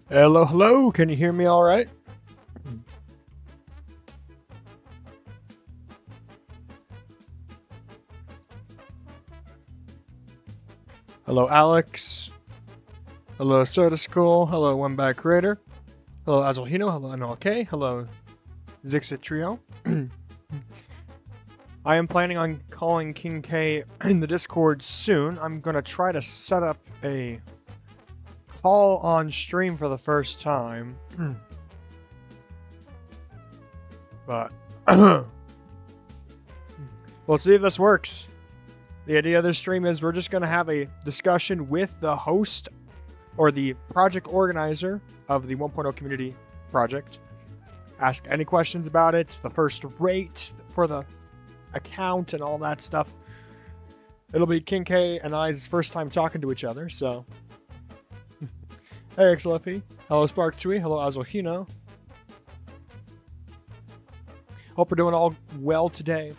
Hello, hello. Can you hear me all right? Hello, Alex. Hello, Soda School. Hello, One Back Creator. Hello, Azulhino. Hello, NLK. Hello, Zixit Trio. I am planning on calling King K in the Discord soon. I'm going to try to set up a call on stream for the first time. But we'll see if this works. The idea of this stream is we're just going to have a discussion with the host or the project organizer of the 1.0 community project. Ask any questions about it, the first rate for the account and all that stuff. It'll be King K and I's first time talking to each other, so. Hey, XLFP. Hello, Spark2E. Hello, Azulhino. Hope we're doing all well today.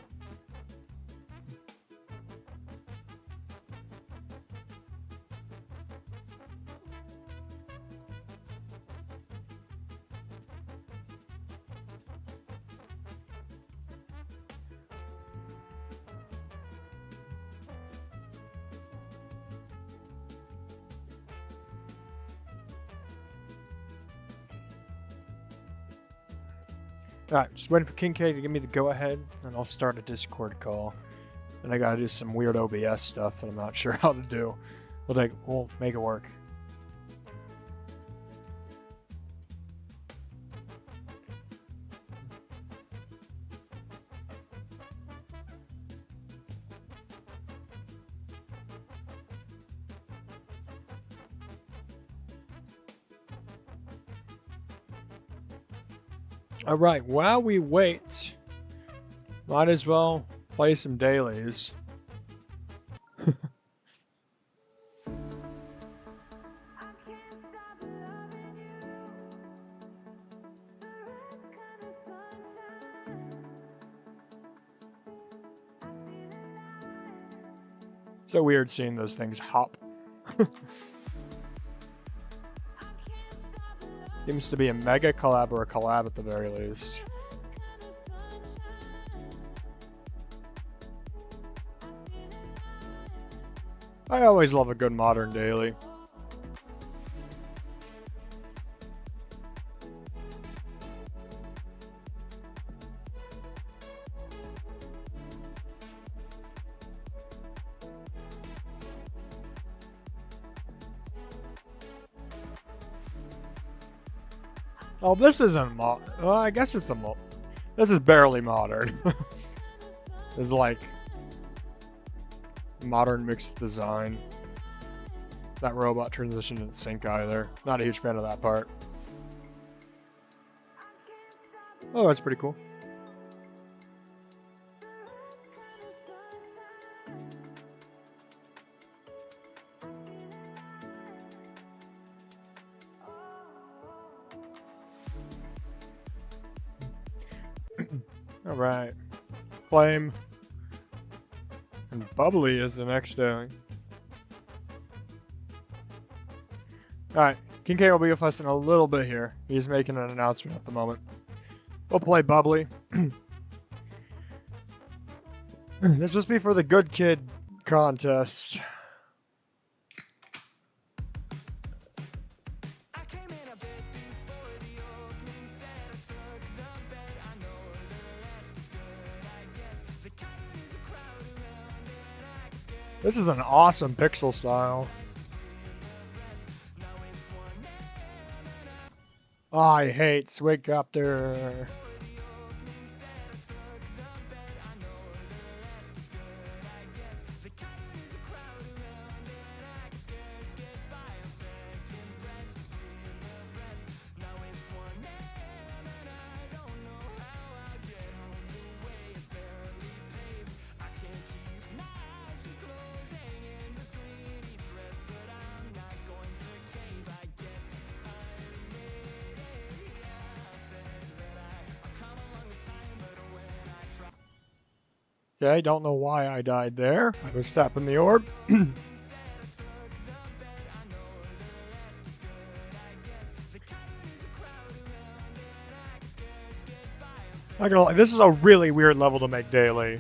Alright, just waiting for King K to give me the go-ahead, and I'll start a Discord call. And I gotta do some weird OBS stuff that I'm not sure how to do. We'll make it work. Alright, while we wait, might as well play some dailies. So weird seeing those things hop. Seems to be a mega collab or a collab at the very least. I always love a good modern daily. Oh, this isn't well, I guess it's this is barely modern. It's like modern mixed design. That robot transition didn't sync either. Not a huge fan of that part. Oh, that's pretty cool. All right, Flame and Bubbly is the next daily. All right, King K will be with us in a little bit here. He's making an announcement at the moment. We'll play Bubbly. This must be for the Good Kid contest. This is an awesome pixel style. Oh, I hate Swigcopter. Okay, don't know why I died there. I was tapping the orb. Not gonna lie, this is a really weird level to make daily.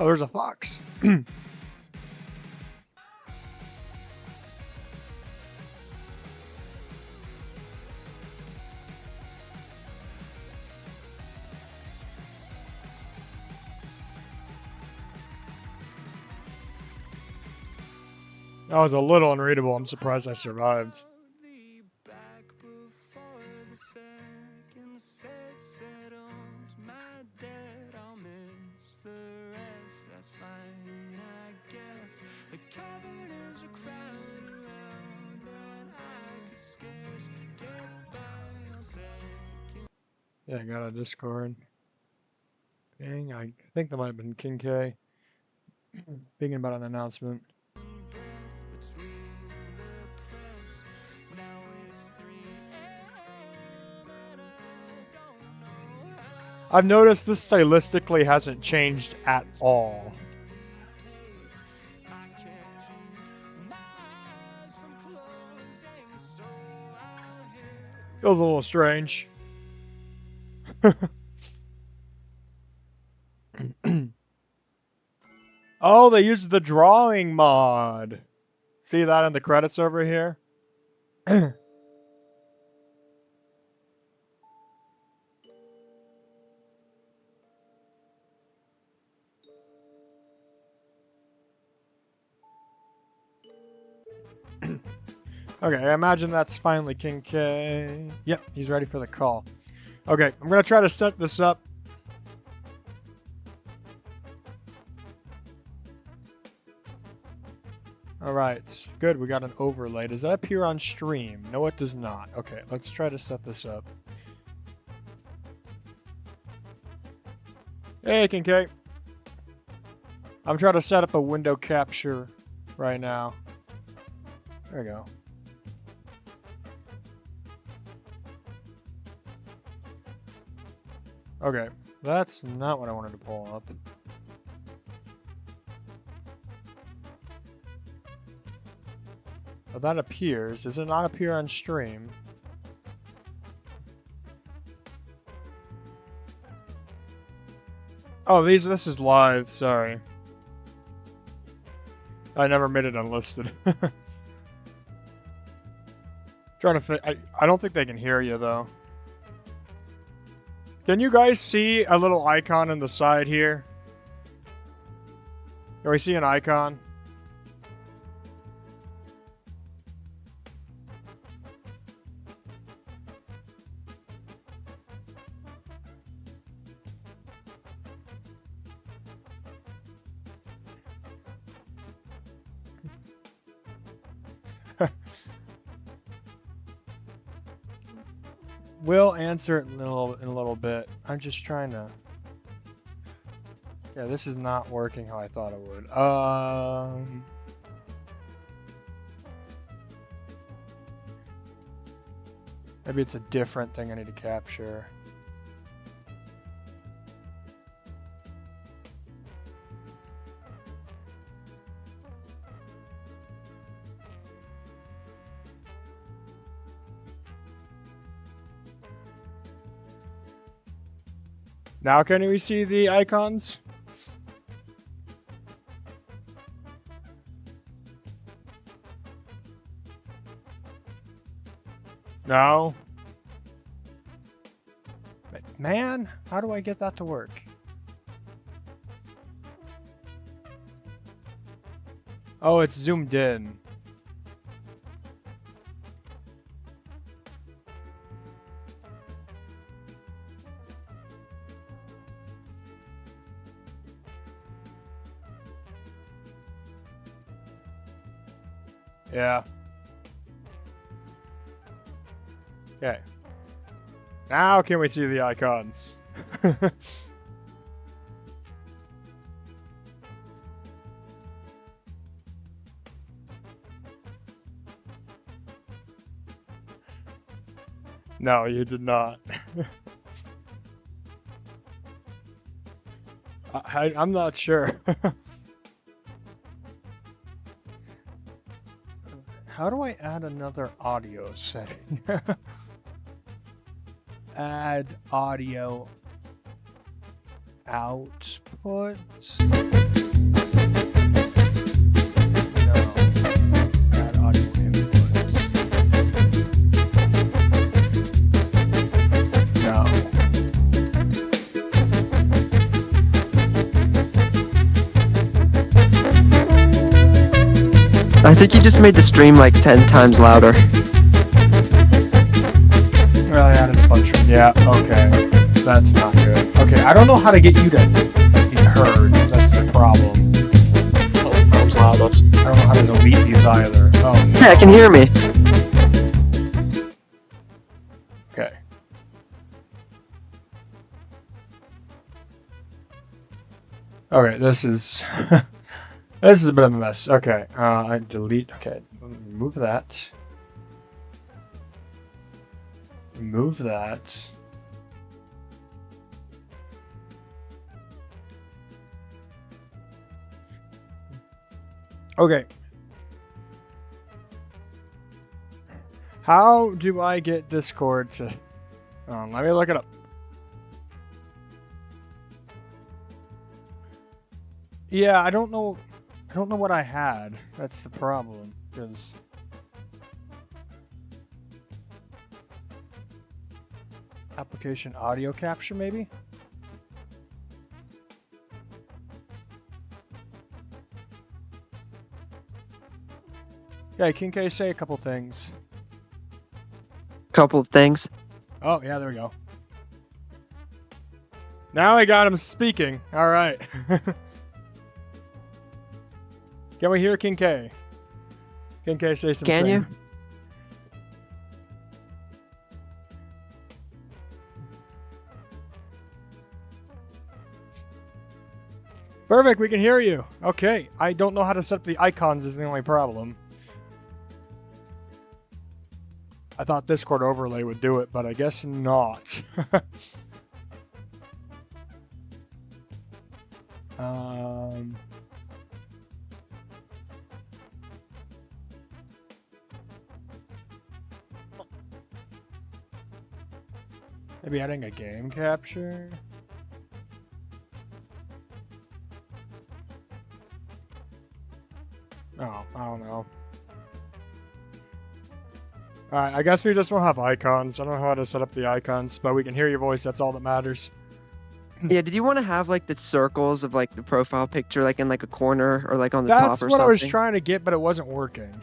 Oh, there's a fox. That was a little unreadable. I'm surprised I survived. Yeah, I got a Discord. Dang, I think that might have been King K. Thinking about an announcement. I've noticed this stylistically hasn't changed at all. Feels a little strange. Oh, they used the drawing mod. See that in the credits over here? Okay, I imagine that's finally King K. Yep, he's ready for the call. Okay, I'm going to try to set this up. Alright, good, we got an overlay. Does that appear on stream? No, it does not. Okay, let's try to set this up. Hey, King K. I'm trying to set up a window capture right now. There we go. Okay, that's not what I wanted to pull up. But that appears. Does it not appear on stream? Oh, this is live. Sorry. I never made it unlisted. Trying to I don't think they can hear you though. Can you guys see a little icon on the side here? Can we see an icon? We'll answer it in a little bit. I'm just trying to... Yeah, this is not working how I thought it would. Maybe it's a different thing I need to capture. Now can we see the icons? No. Man, how do I get that to work? Oh, it's zoomed in. Yeah. Okay. Now can we see the icons? No, you did not. I'm not sure. How do I add another audio setting? Add audio output. No. Add audio input. No. I think you just made the stream like 10 times louder. Well, I added a bunch of... Yeah, okay. That's not good. Okay, I don't know how to get you to be heard. That's the problem. Times loudest. I don't know how to delete these either. Oh, no. Yeah, I can hear me. Okay. Okay, this is... this is a bit of a mess. Okay, I delete... Okay, remove that. Remove that. Okay. How do I get Discord to... let me look it up. Yeah, I don't know what I had. That's the problem, because... Application audio capture, maybe? Yeah, King K, say a couple things. Couple of things. Oh, yeah, there we go. Now I got him speaking. All right. Can we hear King K? King K, say something. Can you? Perfect, we can hear you. Okay, I don't know how to set up the icons is the only problem. I thought Discord overlay would do it, but I guess not. Maybe adding a game capture? Oh, I don't know. Alright, I guess we just won't have icons. I don't know how to set up the icons, but we can hear your voice. That's all that matters. Yeah, did you want to have like the circles of like the profile picture like in like a corner or like on the top or That's something? what I was trying to get, but it wasn't working.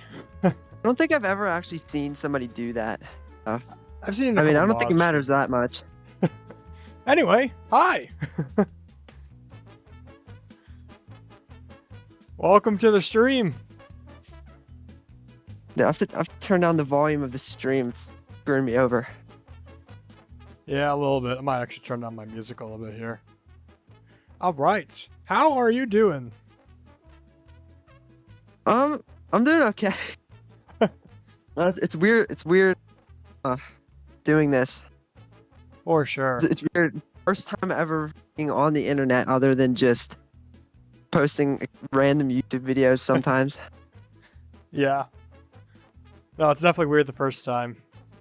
I don't think I've ever actually seen somebody do that. I've seen it in a I mean, I couple don't think it mod matters streams. that much. Anyway, hi! Welcome to the stream. Yeah, I have to turn down the volume of the stream. It's screwing me over. Yeah, a little bit. I might actually turn down my music a little bit here. All right. How are you doing? I'm doing okay. It's weird. It's weird doing this. For sure. It's weird. First time ever being on the internet other than just posting random YouTube videos sometimes. Yeah. No, it's definitely weird the first time.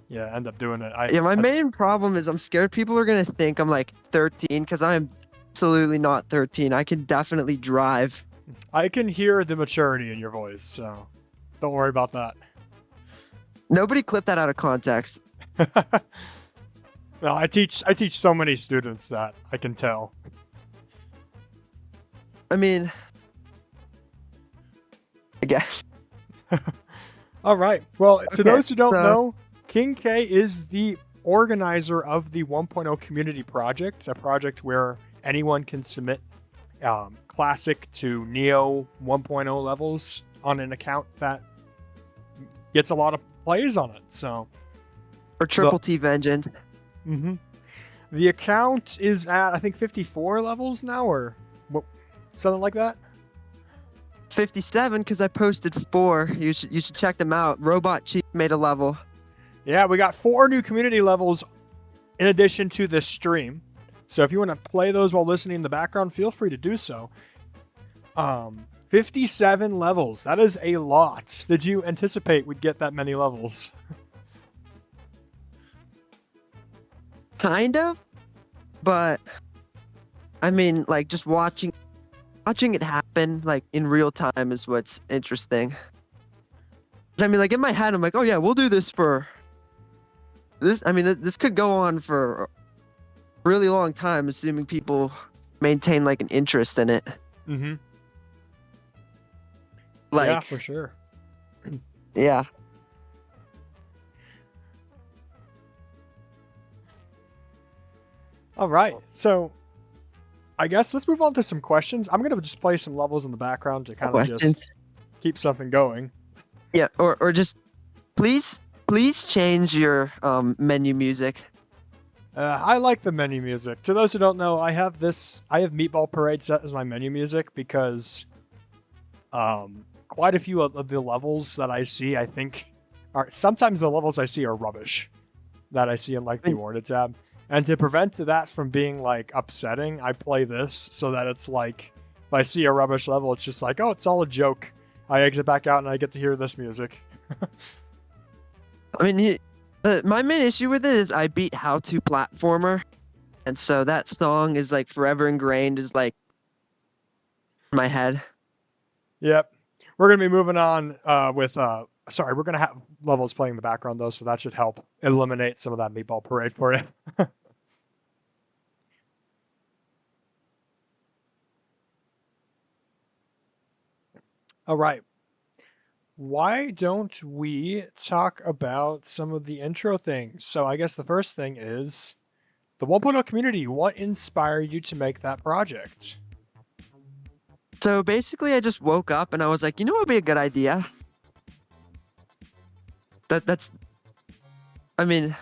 Yeah, end up doing it. Yeah, my main problem is I'm scared people are going to think I'm like 13 because I'm absolutely not 13. I can definitely drive. I can hear the maturity in your voice, so don't worry about that. Nobody clip that out of context. No, I teach so many students that I can tell. I mean, I guess. All right. Well, to Okay, those who don't so know, King K is the organizer of the 1.0 Community Project, a project where anyone can submit Classic to Neo 1.0 levels on an account that gets a lot of plays on it. So, or Triple T Vengeance. mm-hmm. The account is at, I think, 54 levels now, or something like that. 57 because I posted 4. You should check them out. Robot Chief made a level. Yeah, we got 4 new community levels in addition to this stream. So if you want to play those while listening in the background, feel free to do so. 57 levels. That is a lot. Did you anticipate we'd get that many levels? Kind of, but I mean, like, just watching it happen, like, in real time is what's interesting. I mean, like, in my head, I'm like, oh yeah, we'll do this for this. I mean, this could go on for a really long time, assuming people maintain, like, an interest in it. Mm-hmm. Like, yeah, for sure. Yeah. All right. So I guess let's move on to some questions. I'm going to just play some levels in the background to kind of just keep something going. Yeah, or just please change your menu music. I like the menu music. To those who don't know, I have Meatball Parade set as my menu music because quite a few of the levels that I see, I think, sometimes the levels I see are rubbish that I see in like the awarded tab. And to prevent that from being like upsetting, I play this so that it's like, if I see a rubbish level, it's just like, oh, it's all a joke. I exit back out and I get to hear this music. I mean, my main issue with it is I beat How To Platformer, and so that song is like forever ingrained, is like in my head. Yep. We're going to be moving on with, sorry, we're going to have levels playing in the background though, so that should help eliminate some of that Meatball Parade for you. All right. Why don't we talk about some of the intro things? So I guess the first thing is the 1.0 community. What inspired you to make that project? So basically, I just woke up and I was like, you know what would be a good idea? That's, I mean,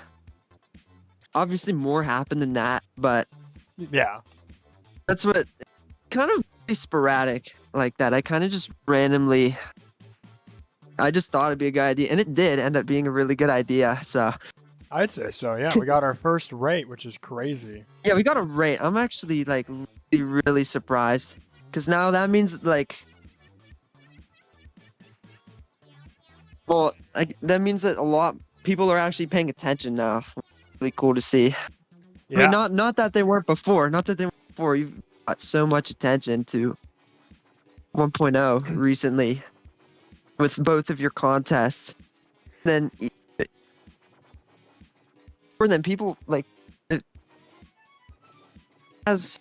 obviously more happened than that, but yeah, that's what, kind of really sporadic like that. I kind of just randomly, I just thought it'd be a good idea, and it did end up being a really good idea. So I'd say so. Yeah, we got our first rate, which is crazy. Yeah, we got a rate. I'm actually like really surprised, because now that means like, well, like that means that a lot people are actually paying attention now. Really cool to see. Yeah. I mean, not that they weren't before. Not that they weren't before. You've got so much attention to 1.0 recently with both of your contests. Then, or then people like it as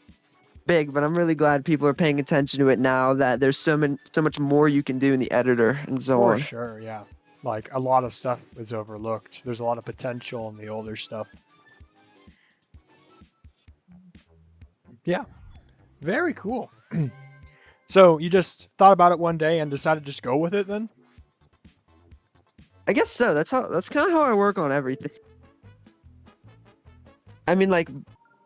big, but I'm really glad people are paying attention to it now that there's so much more you can do in the editor and so on. For sure, yeah. Like a lot of stuff is overlooked. There's a lot of potential in the older stuff. Yeah. Very cool. So you just thought about it one day and decided to just go with it then? I guess so. That's kind of how I work on everything. I mean, like,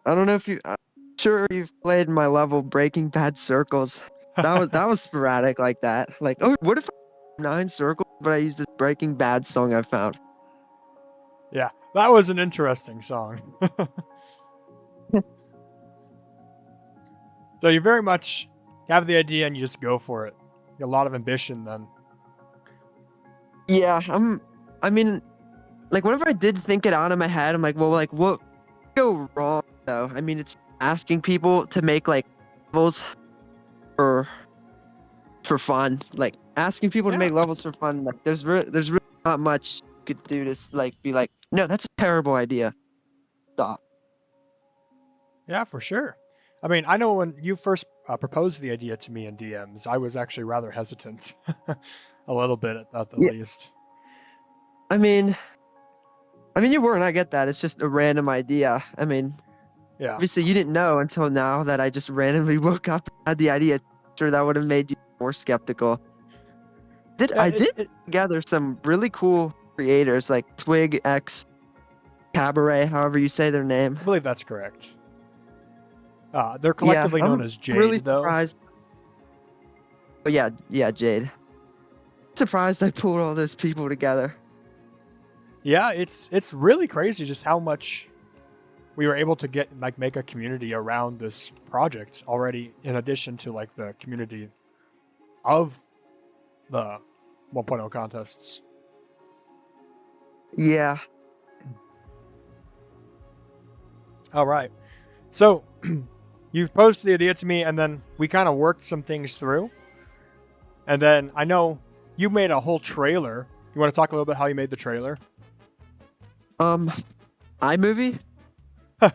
I don't know if I'm sure you've played my level Breaking Bad Circles. That was sporadic like that. Like, oh, what if I have 9 circles, but I use this Breaking Bad song I found? Yeah, that was an interesting song. So you very much have the idea and you just go for it. A lot of ambition then. Yeah, I mean, like, whenever I did think it out in my head, I'm like, well, like, what could go wrong though? I mean, it's asking people to make like levels for fun. Like, asking people to make levels for fun. Like, there's really not much you could do to like be like, no, that's a terrible idea. Stop. Yeah, for sure. I mean, I know when you first proposed the idea to me in DMs, I was actually rather hesitant, a little bit at the Yeah, least. I mean, you weren't. I get that. It's just a random idea. I mean, Yeah. obviously you didn't know until now that I just randomly woke up and had the idea. Sure, that would have made you more skeptical. Yeah, I did put together some really cool creators like Twig X Cabaret, however you say their name. I believe that's correct. They're Yeah, collectively known I'm as really Jade, though. surprised. But yeah, Jade. Surprised I pulled all those people together. Yeah, it's really crazy just how much we were able to make a community around this project already, in addition to like the community of the 1.0 contests. Yeah. All right. So you posted the idea to me, and then we kind of worked some things through. And then I know you made a whole trailer. You want to talk a little bit how you made the trailer? iMovie? Yeah,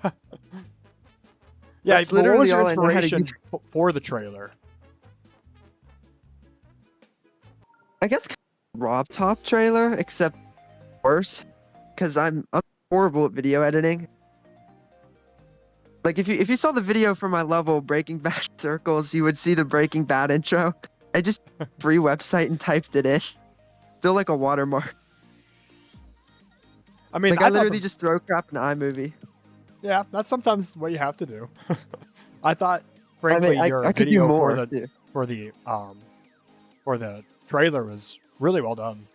That's but what was literally your all I know how to inspiration use. for the trailer? I guess Rob Top trailer, except worse, because I'm horrible at video editing. Like if you saw the video for my level Breaking Bad Circles, you would see the Breaking Bad intro. I just free website and typed it in. Still like a watermark. I mean, Like I literally just throw crap in iMovie. Yeah, that's sometimes what you have to do. I thought, frankly, your I could do video more, for the trailer was really well done.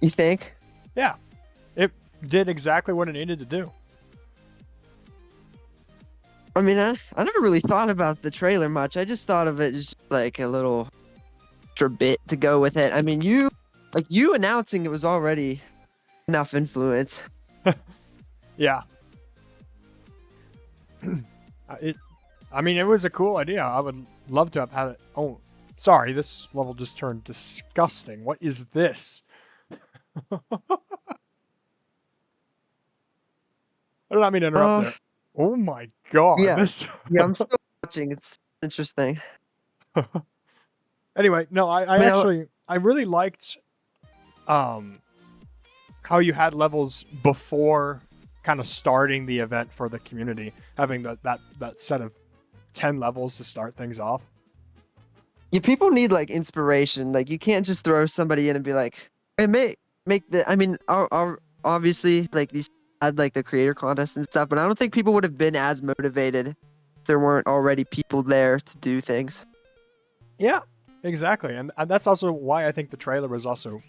You think? Yeah, it did exactly what it needed to do. I mean, I never really thought about the trailer much. I just thought of it as like a little extra bit to go with it. I mean, you announcing it was already enough influence. Yeah. It was a cool idea. I would love to have had it. Oh, sorry, this level just turned disgusting. What is this? I did not mean to interrupt there. Oh my god. Yeah, yeah, I'm still watching. It's interesting. Anyway, no, I really liked how you had levels before kind of starting the event for the community, having that set of 10 levels to start things off. Yeah, people need like inspiration. Like you can't just throw somebody in and be like, "Hey, make the." I mean, our obviously like these had like the creator contest and stuff, but I don't think people would have been as motivated if there weren't already people there to do things. Yeah, exactly, and that's also why I think the trailer was also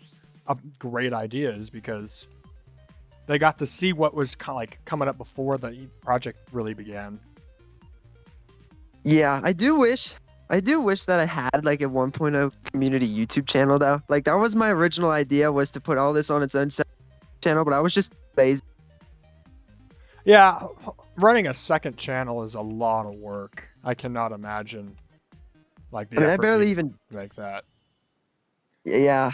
a great idea, is because they got to see what was kind of like coming up before the project really began. Yeah, I do wish that I had like a 1.0 community YouTube channel though. Like that was my original idea, was to put all this on its own channel, but I was just lazy. Yeah, running a second channel is a lot of work. I cannot imagine like the I effort barely needed even to make that. Yeah.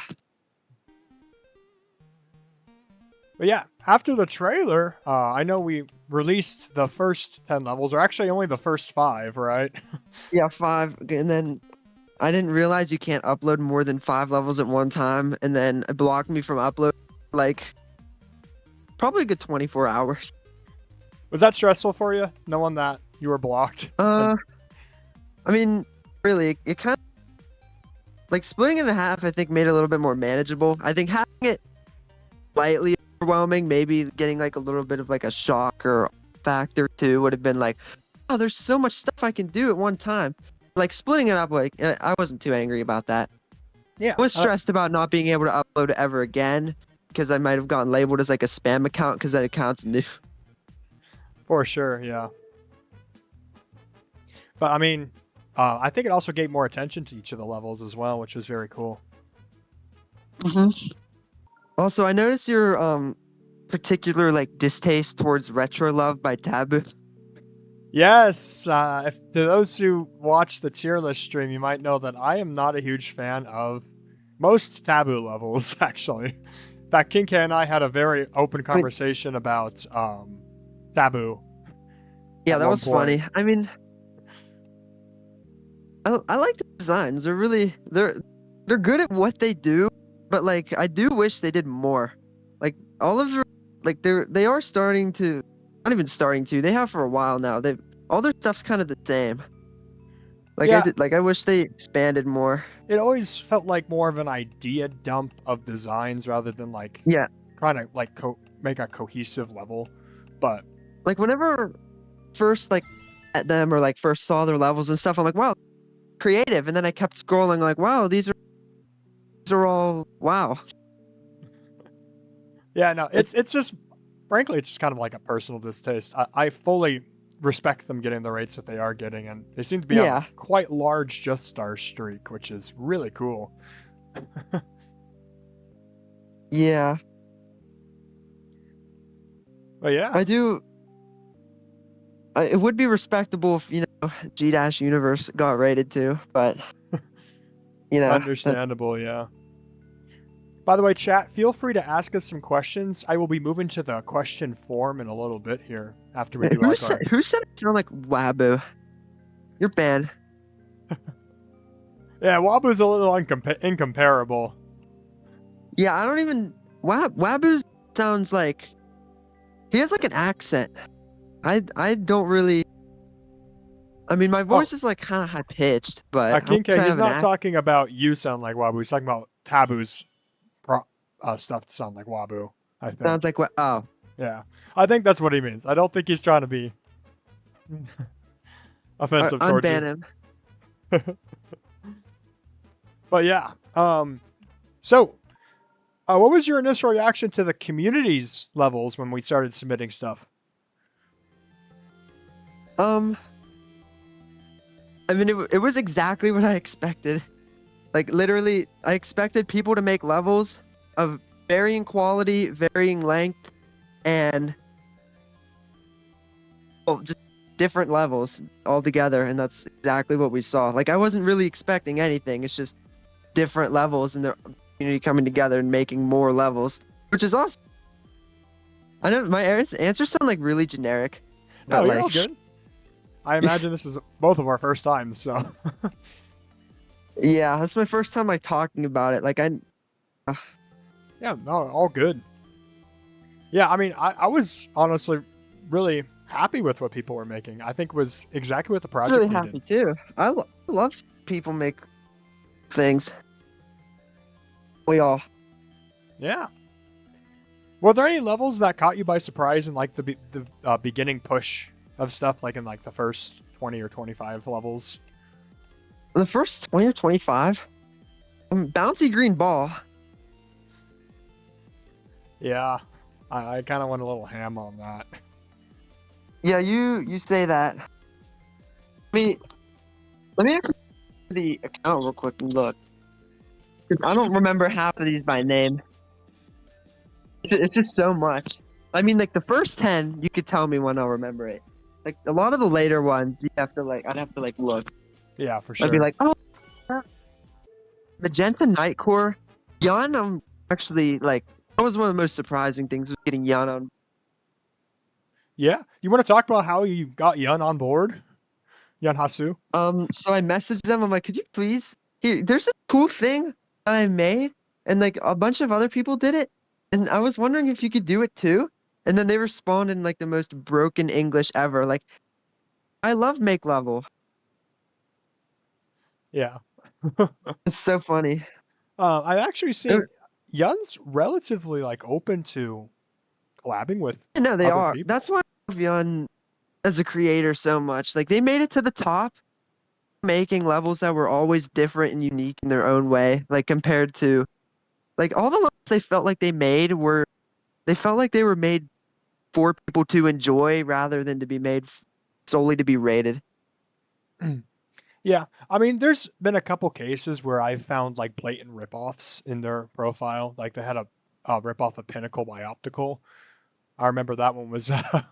But yeah, after the trailer, I know we released the first 10 levels, or actually only the first 5, right? Yeah, 5, and then I didn't realize you can't upload more than 5 levels at one time, and then it blocked me from uploading like probably a good 24 hours. Was that stressful for you, knowing that you were blocked? I mean, really, it kind of like splitting it in half, I think made it a little bit more manageable. I think having it slightly overwhelming, maybe getting like a little bit of like a shock or factor too, would have been like, oh, there's so much stuff I can do at one time. Like splitting it up, like I wasn't too angry about that. Yeah. I was stressed about not being able to upload ever again, because I might have gotten labeled as like a spam account because that account's new. For sure, yeah. But I mean, I think it also gave more attention to each of the levels as well, which was very cool. Mm-hmm. Also, I noticed your particular like distaste towards Retro Love by Taboo. Yes, to those who watch the tier list stream, you might know that I am not a huge fan of most Taboo levels, actually. In fact, King K and I had a very open conversation about Taboo Yeah, at that one was point. funny. I mean, I like the designs. They're good at what they do, but like I do wish they did more. Like Oliver, like they are starting to, not even starting to. They have for a while now. They all their stuff's kind of the same. Yeah, Like I wish they expanded more. it always felt like more of an idea dump of designs rather than like Yeah, trying to like make a cohesive level. But like whenever first like at them or like first saw their levels and stuff, I'm like, wow, creative. And then I kept scrolling like, wow, these are all wow. yeah, no, it's just frankly, it's just kind of like a personal distaste. I fully respect them getting the rates that they are getting, and they seem to be on a Yeah, quite large Just Star streak, which is really cool. yeah. But yeah, I do. It would be respectable if G Dash Universe got rated too, but that's understandable. Yeah. By the way, chat, feel free to ask us some questions. I will be moving to the question form in a little bit here after we do like our. who said it sounded like Wabu? You're banned. Yeah, Wabu's a little incomparable. Yeah, I don't even Wabu sounds like he has like an accent. I don't really. I mean, my voice is like kind of high pitched, but I wouldn't Kinke, say I he's have an not talking about you sound like Wabu. He's talking about Taboo's stuff to sound like Wabu, I think. Sounds like what? Oh, Yeah. I think that's what he means. I don't think he's trying to be offensive towards unban you. him. But yeah. So, what was your initial reaction to the community's levels when we started submitting stuff? I mean, it was exactly what I expected. Like literally, I expected people to make levels of varying quality, varying length, and just different levels all together, and that's exactly what we saw. Like I wasn't really expecting anything. It's just different levels and the community coming together and making more levels, which is awesome. I know my answers sound like really generic, No, but you're like all good. I imagine this is both of our first times, so. yeah, that's my first time like talking about it. Like Yeah, no, all good. Yeah, I mean, I was honestly really happy with what people were making. I think was exactly what the was project really needed. happy too. I love people make things. We all. Yeah. Were there any levels that caught you by surprise in like the beginning push of stuff, like in like the first 20 or 25 levels? The first 20 or 25? Bouncy green ball. Yeah, I kind of went a little ham on that. Yeah, you say that. Let me actually go to the account real quick and look. Because I don't remember half of these by name. It's just so much. I mean, like the first 10, you could tell me when I'll remember it. Like a lot of the later ones, I'd have to like look. Yeah, for sure. I'd be like, oh, Magenta Nightcore. Yan, I'm actually like, that was one of the most surprising things was getting Yan on. Yeah, you want to talk about how you got Yun on board? Yun Hasu? So I messaged them. I'm like, could you please? Here, there's this cool thing that I made, and like a bunch of other people did it, and I was wondering if you could do it too. And then they responded in like the most broken English ever. Like, I love make level. Yeah. It's so funny. I've actually seen Yun's relatively like open to collabing with No, they other are. people. That's why I love Yan as a creator so much. Like they made it to the top, making levels that were always different and unique in their own way. Like compared to, like all the levels they felt like they felt like they were made for people to enjoy rather than to be made solely to be rated. Yeah, I mean, there's been a couple cases where I've found like blatant ripoffs in their profile. Like they had a ripoff of Pinnacle by Optical. I remember that one was I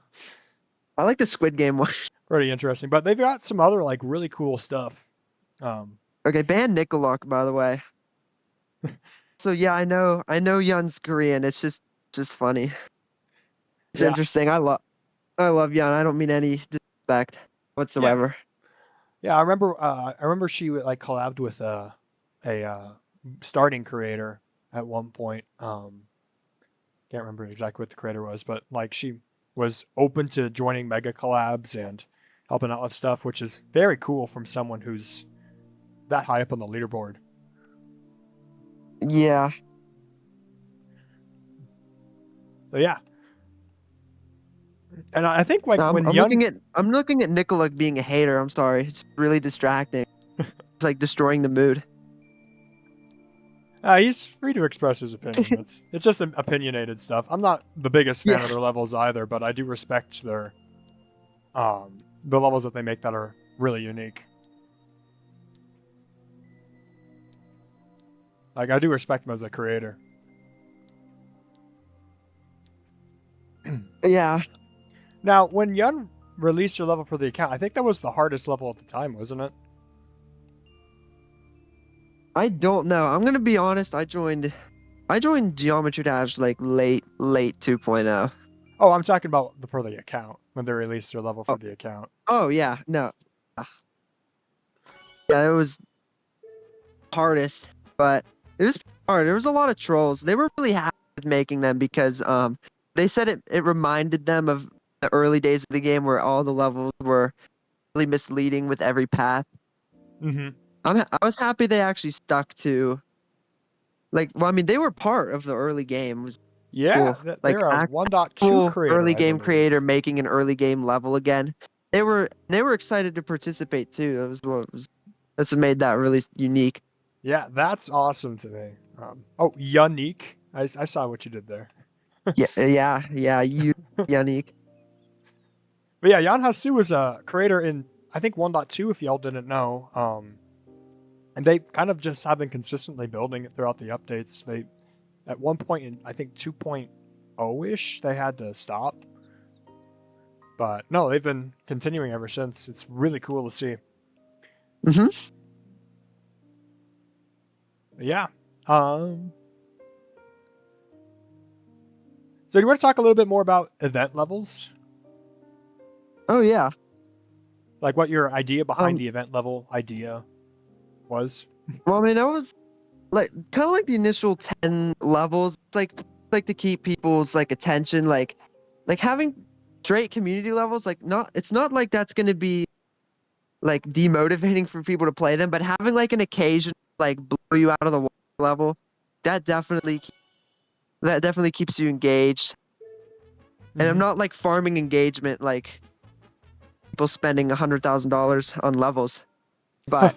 like the Squid Game one. pretty interesting. But they've got some other like really cool stuff. Okay, ban Nicolok, by the way. So yeah, I know Yun's Korean. It's just funny. It's Yeah. interesting. I love Yun. I don't mean any. respect whatsoever. Yeah, I remember she like collabed with a starting creator at one point. Can't remember exactly what the creator was, but like she was open to joining mega collabs and helping out with stuff, which is very cool from someone who's that high up on the leaderboard. Yeah. So yeah, and I think like No, when I'm looking at Nicola being a hater. I'm sorry. It's really distracting. It's like destroying the mood. he's free to express his opinion. It's just opinionated stuff. I'm not the biggest fan of Yeah. their levels either, but I do respect the levels that they make that are really unique. Like I do respect him as a creator. Yeah. Now, when Yun released your level for the account, I think that was the hardest level at the time, wasn't it? I don't know. I'm gonna be honest. I joined Geometry Dash like late 2.0. Oh, I'm talking about for the account when they released their level for Oh, the account. oh yeah. No. Yeah, it was hardest, but it was hard. There was a lot of trolls. They were really happy with making them because they said it reminded them of the early days of the game where all the levels were really misleading with every path. Mm-hmm. I was happy they actually stuck to like well I mean they were part of the early game. It was Yeah, cool. they're Like a 1.2 actual creator, early I game believe. creator making an early game level again. They were excited to participate too. That's what made that really unique. Yeah, that's awesome to me. Oh, unique. I saw what you did there. Yeah, you unique. But yeah, Yan Hasu was a creator in, I think, 1.2, if y'all didn't know. And they kind of just have been consistently building it throughout the updates. They, at one point in, I think, 2.0-ish, they had to stop. But no, they've been continuing ever since. It's really cool to see. Mm-hmm. Yeah. So do you want to talk a little bit more about event levels? Oh yeah. Like what your idea behind Um. the event level idea was? Well, I mean, I was like kind of like the initial 10 levels. Like to keep people's like attention. Like having straight community levels. Like not. It's not like that's gonna be like demotivating for people to play them, but having like an occasion like blow you out of the water level, that definitely keeps you engaged. And I'm Mm-hmm. not like farming engagement like people spending $100,000 on levels, but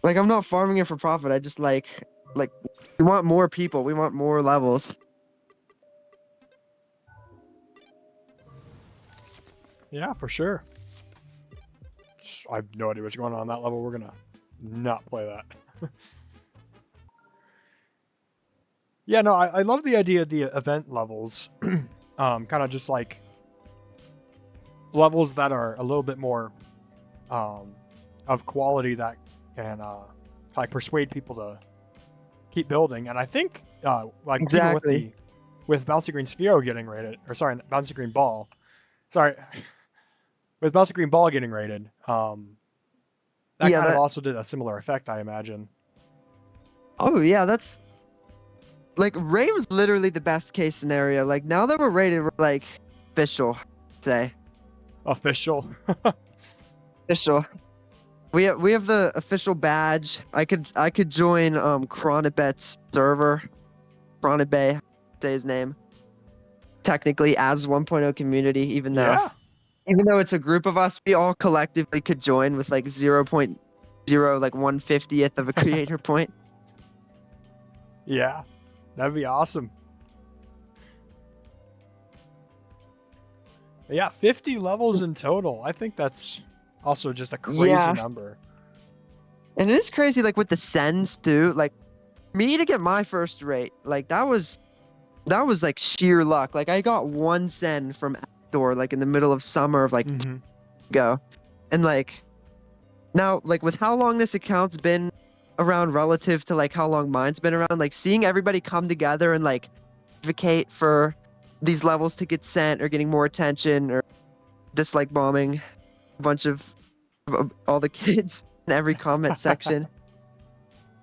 like I'm not farming it for profit. I just like we want more people. We want more levels. Yeah, for sure. I have no idea what's going on that level. We're gonna not play that. Yeah, no, I love the idea of the event levels. Kind of just like levels that are a little bit more of quality that can like persuade people to keep building. And I think like even Exactly. with Bouncy Green Sphero getting rated, or sorry, Bouncy Green Ball, sorry, with Bouncy Green Ball getting rated, that Yeah, kind of that also did a similar effect, I imagine. oh yeah, that's like Ray was literally the best case scenario. Like now that we're rated, we're like official, say. Official. Official. We have the official badge. I could join Chronibet's server. Chronibet, say his name. Technically as 1.0 community, Yeah. even though it's a group of us, we all collectively could join with like 0.0 like 1/50th of a creator point. Yeah. That'd be awesome. Yeah, 50 levels in total. I think that's also just a crazy Yeah. number. And it is crazy like with the sends too. Like me to get my first rate, like that was like sheer luck. Like I got one send from Outdoor like in the middle of summer of like Mm-hmm. ago. And like now like with how long this account's been around relative to like how long mine's been around, like seeing everybody come together and like advocate for these levels to get sent or getting more attention or dislike bombing a bunch of all the kids in every comment section. Like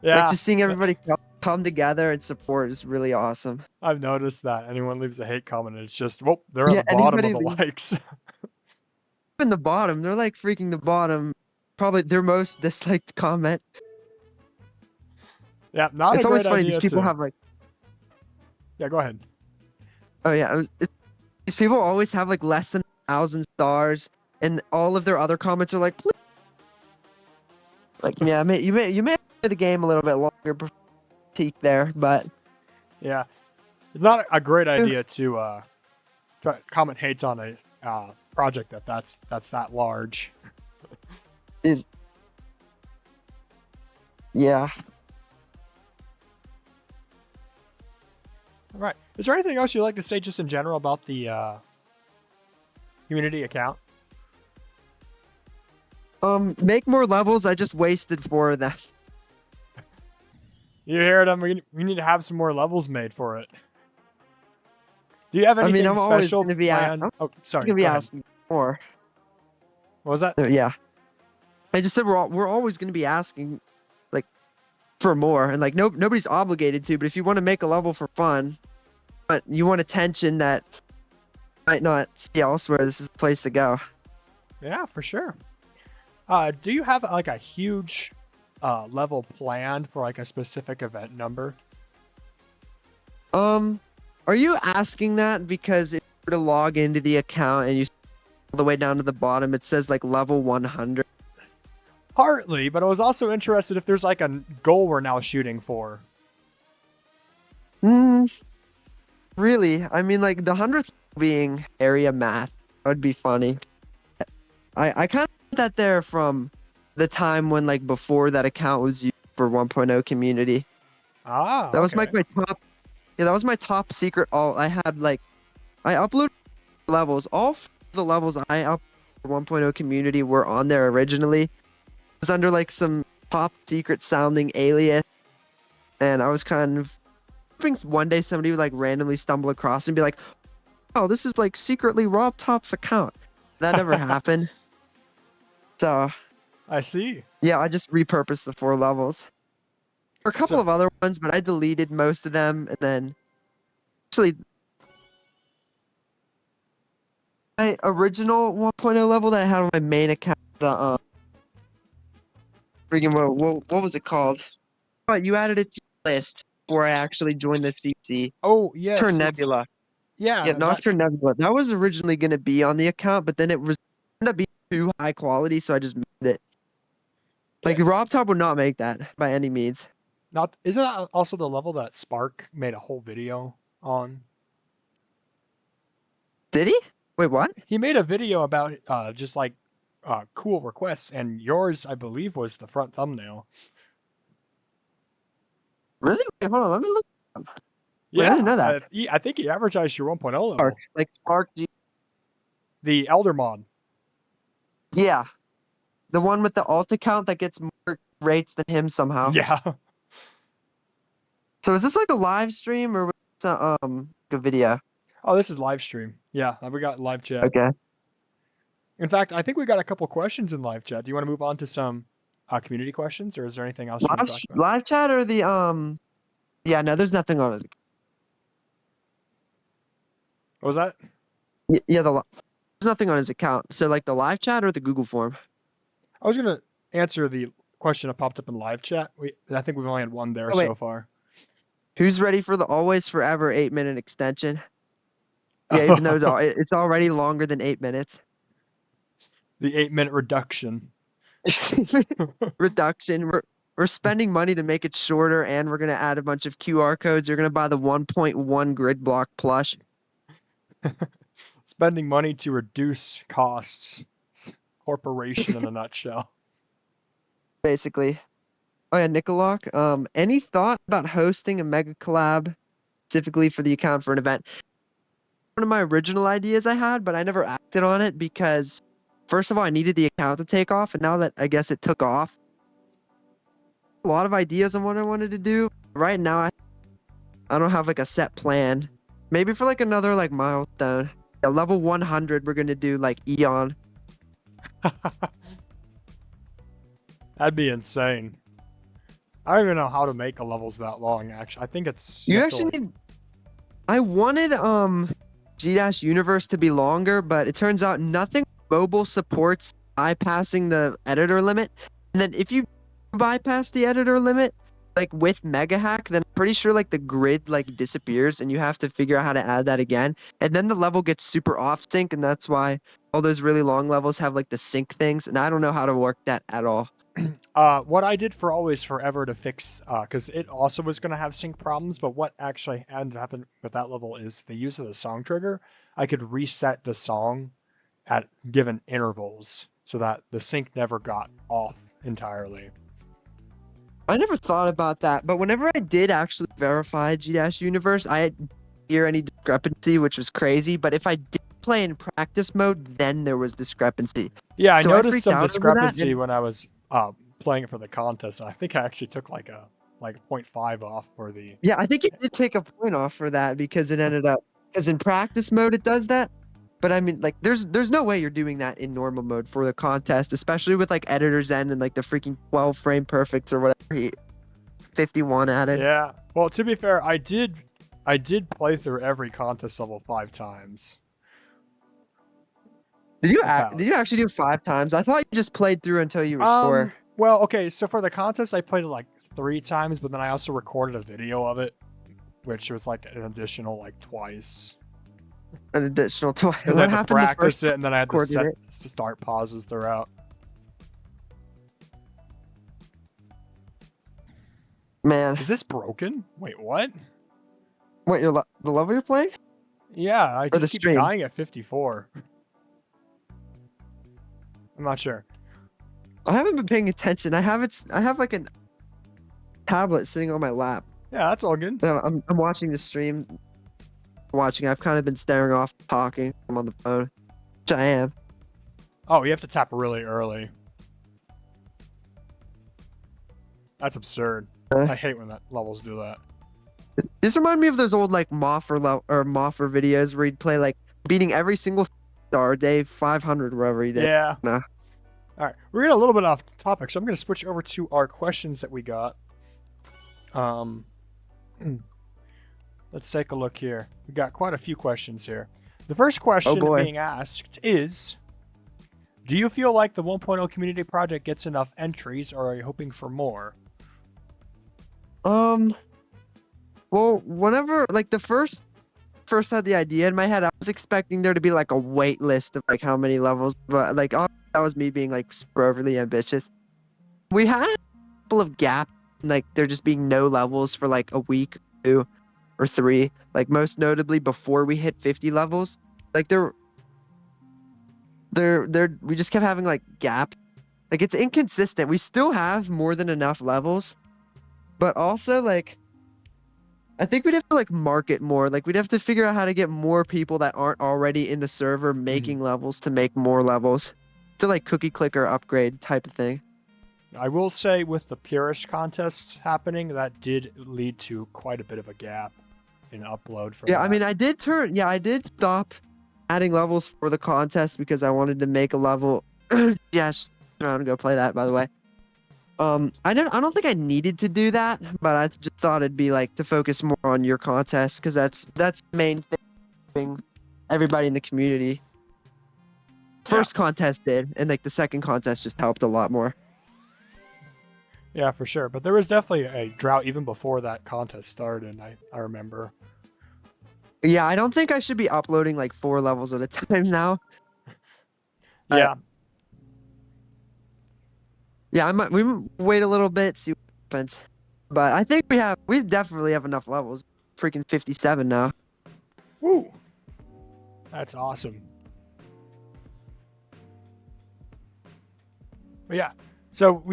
Yeah, just seeing everybody come together and support is really awesome. I've noticed that anyone leaves a hate comment, it's just, well, they're at Yeah, the bottom of anybody the leave likes. in the bottom, they're like freaking the bottom. Probably their most disliked comment. Yeah, not a It's always great funny. These idea people to. have like, Yeah, go ahead. oh yeah, these people always have like less than 1,000 stars, and all of their other comments are like, "Please." Like yeah, you may play the game a little bit longer before you peak there, but Yeah, it's not a great eh, idea to try to comment hate on a project that's that large. is yeah. All right. Is there anything else you'd like to say just in general about the community account? Make more levels. I just wasted 4 of them. You hear them? We need to have some more levels made for it. Do you have I anything mean, I'm always special gonna be planned? I'm Oh, sorry. gonna be Go ahead. asking more. What was that? So, yeah, I just said we're always gonna be asking like for more, and like nobody's obligated to. But if you want to make a level for fun, but you want attention that you might not see elsewhere, this is the place to go. Yeah, for sure. Do you have like a huge level planned for like a specific event number? Are you asking that because if you were to log into the account and you all the way down to the bottom, it says like level 100? Partly, but I was also interested if there's like a goal we're now shooting for. Really? I mean, like the 100th being area math, that would be funny. I kind of put that there from the time when like before that account was used for 1.0 community. Ah, That was okay. like my top. Yeah, that was my top secret. All I had like, I uploaded levels. All the levels I uploaded for 1.0 community were on there originally. It was under like some top secret sounding alias, and I was kind of hoping one day somebody would like randomly stumble across and be like, "Oh, this is like secretly Rob Top's account." That never happened. So I see. yeah, I just repurposed the 4 levels. For a couple So, of other ones, but I deleted most of them, and then actually my original 1.0 level that I had on my main account, the freaking what was it called? Oh, you added it to your list before I actually joined the CC. oh yes, Nocturne it's Nebula. Yeah, that. Nocturne Nebula. That was originally gonna be on the account, but then it was ended up being too high quality, so I just made it. Yeah, Like Rob Top would not make that by any means. not isn't that also the level that Spark made a whole video on? Did he? Wait, what? He made a video about just like cool requests, and yours, I believe, was the front thumbnail. Really? Wait, hold on, let me look. Wait, I didn't Yeah, know that. I think he advertised your 1.0 Spark, level, like Spark. the Elder mod. Yeah, the one with the alt account that gets more rates than him somehow. Yeah. So is this like a live stream or was it, a video? Oh, this is live stream. Yeah, we got live chat. Okay. In fact, I think we got a couple questions in live chat. Do you want to move on to some community questions, or is there anything else you want to talk about? Live chat or the Yeah, no, there's nothing on his. What was that? Yeah, there's nothing on his account. So like the live chat or the Google form. I was gonna answer the question that popped up in live chat. I think we've only had one there Oh, wait. so far. Who's ready for the always forever 8-minute extension? Yeah, even though it's already longer than 8 minutes. The 8-minute reduction. Reduction. We're spending money to make it shorter, and we're gonna add a bunch of QR codes. You're gonna buy the 1.1 grid block plush. Spending money to reduce costs. Corporation in a nutshell. Basically. Oh yeah, Nicolock. Any thought about hosting a mega collab specifically for the account for an event? One of my original ideas I had, but I never acted on it because first of all, I needed the account to take off, and now that I guess it took off, a lot of ideas on what I wanted to do. Right now, I don't have like a set plan. Maybe for like another like milestone. At level 100, we're gonna do like Eon. That'd be insane. I don't even know how to make a levels that long. Actually, I think it's You have to, actually need. I wanted G-Universe to be longer, but it turns out nothing mobile supports bypassing the editor limit. And then if you bypass the editor limit, like with Mega Hack, then I'm pretty sure like the grid like disappears and you have to figure out how to add that again. And then the level gets super off sync, and that's why all those really long levels have like the sync things. And I don't know how to work that at all. what I did for Always Forever to fix, because it also was going to have sync problems, but what actually ended up happening with that level is the use of the song trigger. I could reset the song at given intervals so that the sync never got off entirely. I never thought about that, but whenever I did actually verify G-Universe, I didn't hear any discrepancy, which was crazy. But if I did play in practice mode, then there was discrepancy. Yeah, I So noticed freaked some out over that, discrepancy and when I was playing it for the contest. I think I actually took like a 0.5 off for the. yeah, I think it did take a point off for that because it ended up because in practice mode it does that. But I mean, like, there's no way you're doing that in normal mode for the contest, especially with like editor's end and like the freaking 12 frame perfects or whatever he 51 added. Yeah. Well, to be fair, I did play through every contest level 5 times. Did you About. actually do 5 times? I thought you just played through until you were sure. Well, okay, so for the contest I played it like 3 times, but then I also recorded a video of it, which was like an additional like twice. An additional 12. And What then to happened the practice first it, and then I had to recorded set it? to start pauses throughout. Man, Is this broken? Wait, what? what the level you're playing? Yeah, I the just keep stream? dying at 54. I'm not sure. I haven't been paying attention. I have like a tablet sitting on my lap. Yeah, that's all good. I'm watching the stream. I've kind of been staring off, talking. I'm on the phone, which I am. Oh, you have to tap really early. That's absurd. I hate when that levels do that. This remind me of those old like Moffer videos where he'd play like beating every single star day 500 wherever he did. Yeah. No. All right, we're getting a little bit off topic, so I'm going to switch over to our questions that we got. Let's take a look here. We got quite a few questions here. The first question being asked is, do you feel like the 1.0 community project gets enough entries, or are you hoping for more? Well, whenever like the first had the idea in my head, I was expecting there to be like a wait list of like how many levels, but like that was me being like super overly ambitious. We had a couple of gaps, like there just being no levels for like a week, 2 or 3. Like most notably before we hit 50 levels, like we just kept having like gaps. Like it's inconsistent. We still have more than enough levels, but also like I think we'd have to like market more. Like we'd have to figure out how to get more people that aren't already in the server making levels to make more levels. To like cookie clicker upgrade type of thing. I will say with the Purist contest happening, that did lead to quite a bit of a gap in upload for I mean I did stop adding levels for the contest because I wanted to make a level. Yes, around and go play that by the way. I don't think I needed to do that, but I just thought it'd be like to focus more on your contest because that's the main thing everybody in the community. First contest did, and like the second contest just helped a lot more. Yeah, for sure. But there was definitely a drought even before that contest started, I remember. Yeah, I don't think I should be uploading like 4 levels at a time now. Yeah. Yeah, we wait a little bit, see what happens. But I think we definitely have enough levels. Freaking 57 now. Woo! That's awesome. But yeah, so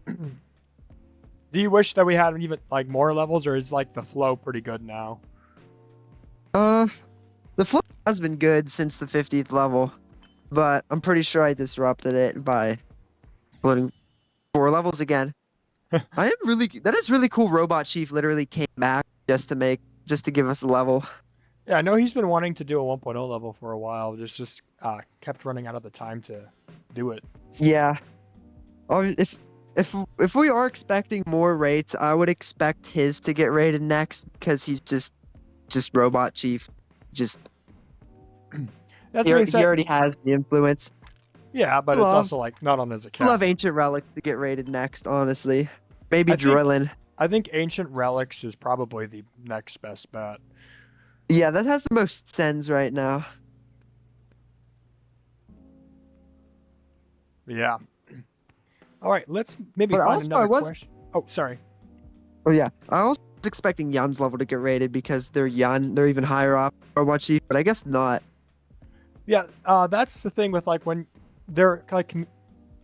do you wish that we had even like more levels, or is like the flow pretty good now? The flow has been good since the 50th level, but I'm pretty sure I disrupted it by uploading 4 levels again. That is really cool. Robot Chief literally came back just to give us a level. Yeah, I know he's been wanting to do a 1.0 level for a while. Just kept running out of the time to do it. Yeah. Oh, if we are expecting more rates, I would expect his to get rated next because he's just robot chief. Just That's he, being he said, already has the influence. yeah, but it's also like not on his I account. love Ancient Relics to get rated next, honestly. Maybe I think- Drillin. I think Ancient Relics is probably the next best bet. Yeah, that has the most sends right now. Yeah. All right, let's maybe But find also, another question. Oh, sorry. Oh yeah, I was expecting Yun's level to get rated because they're Yun. They're even higher up Robot Chief, but I guess not. Yeah, that's the thing with like when they're like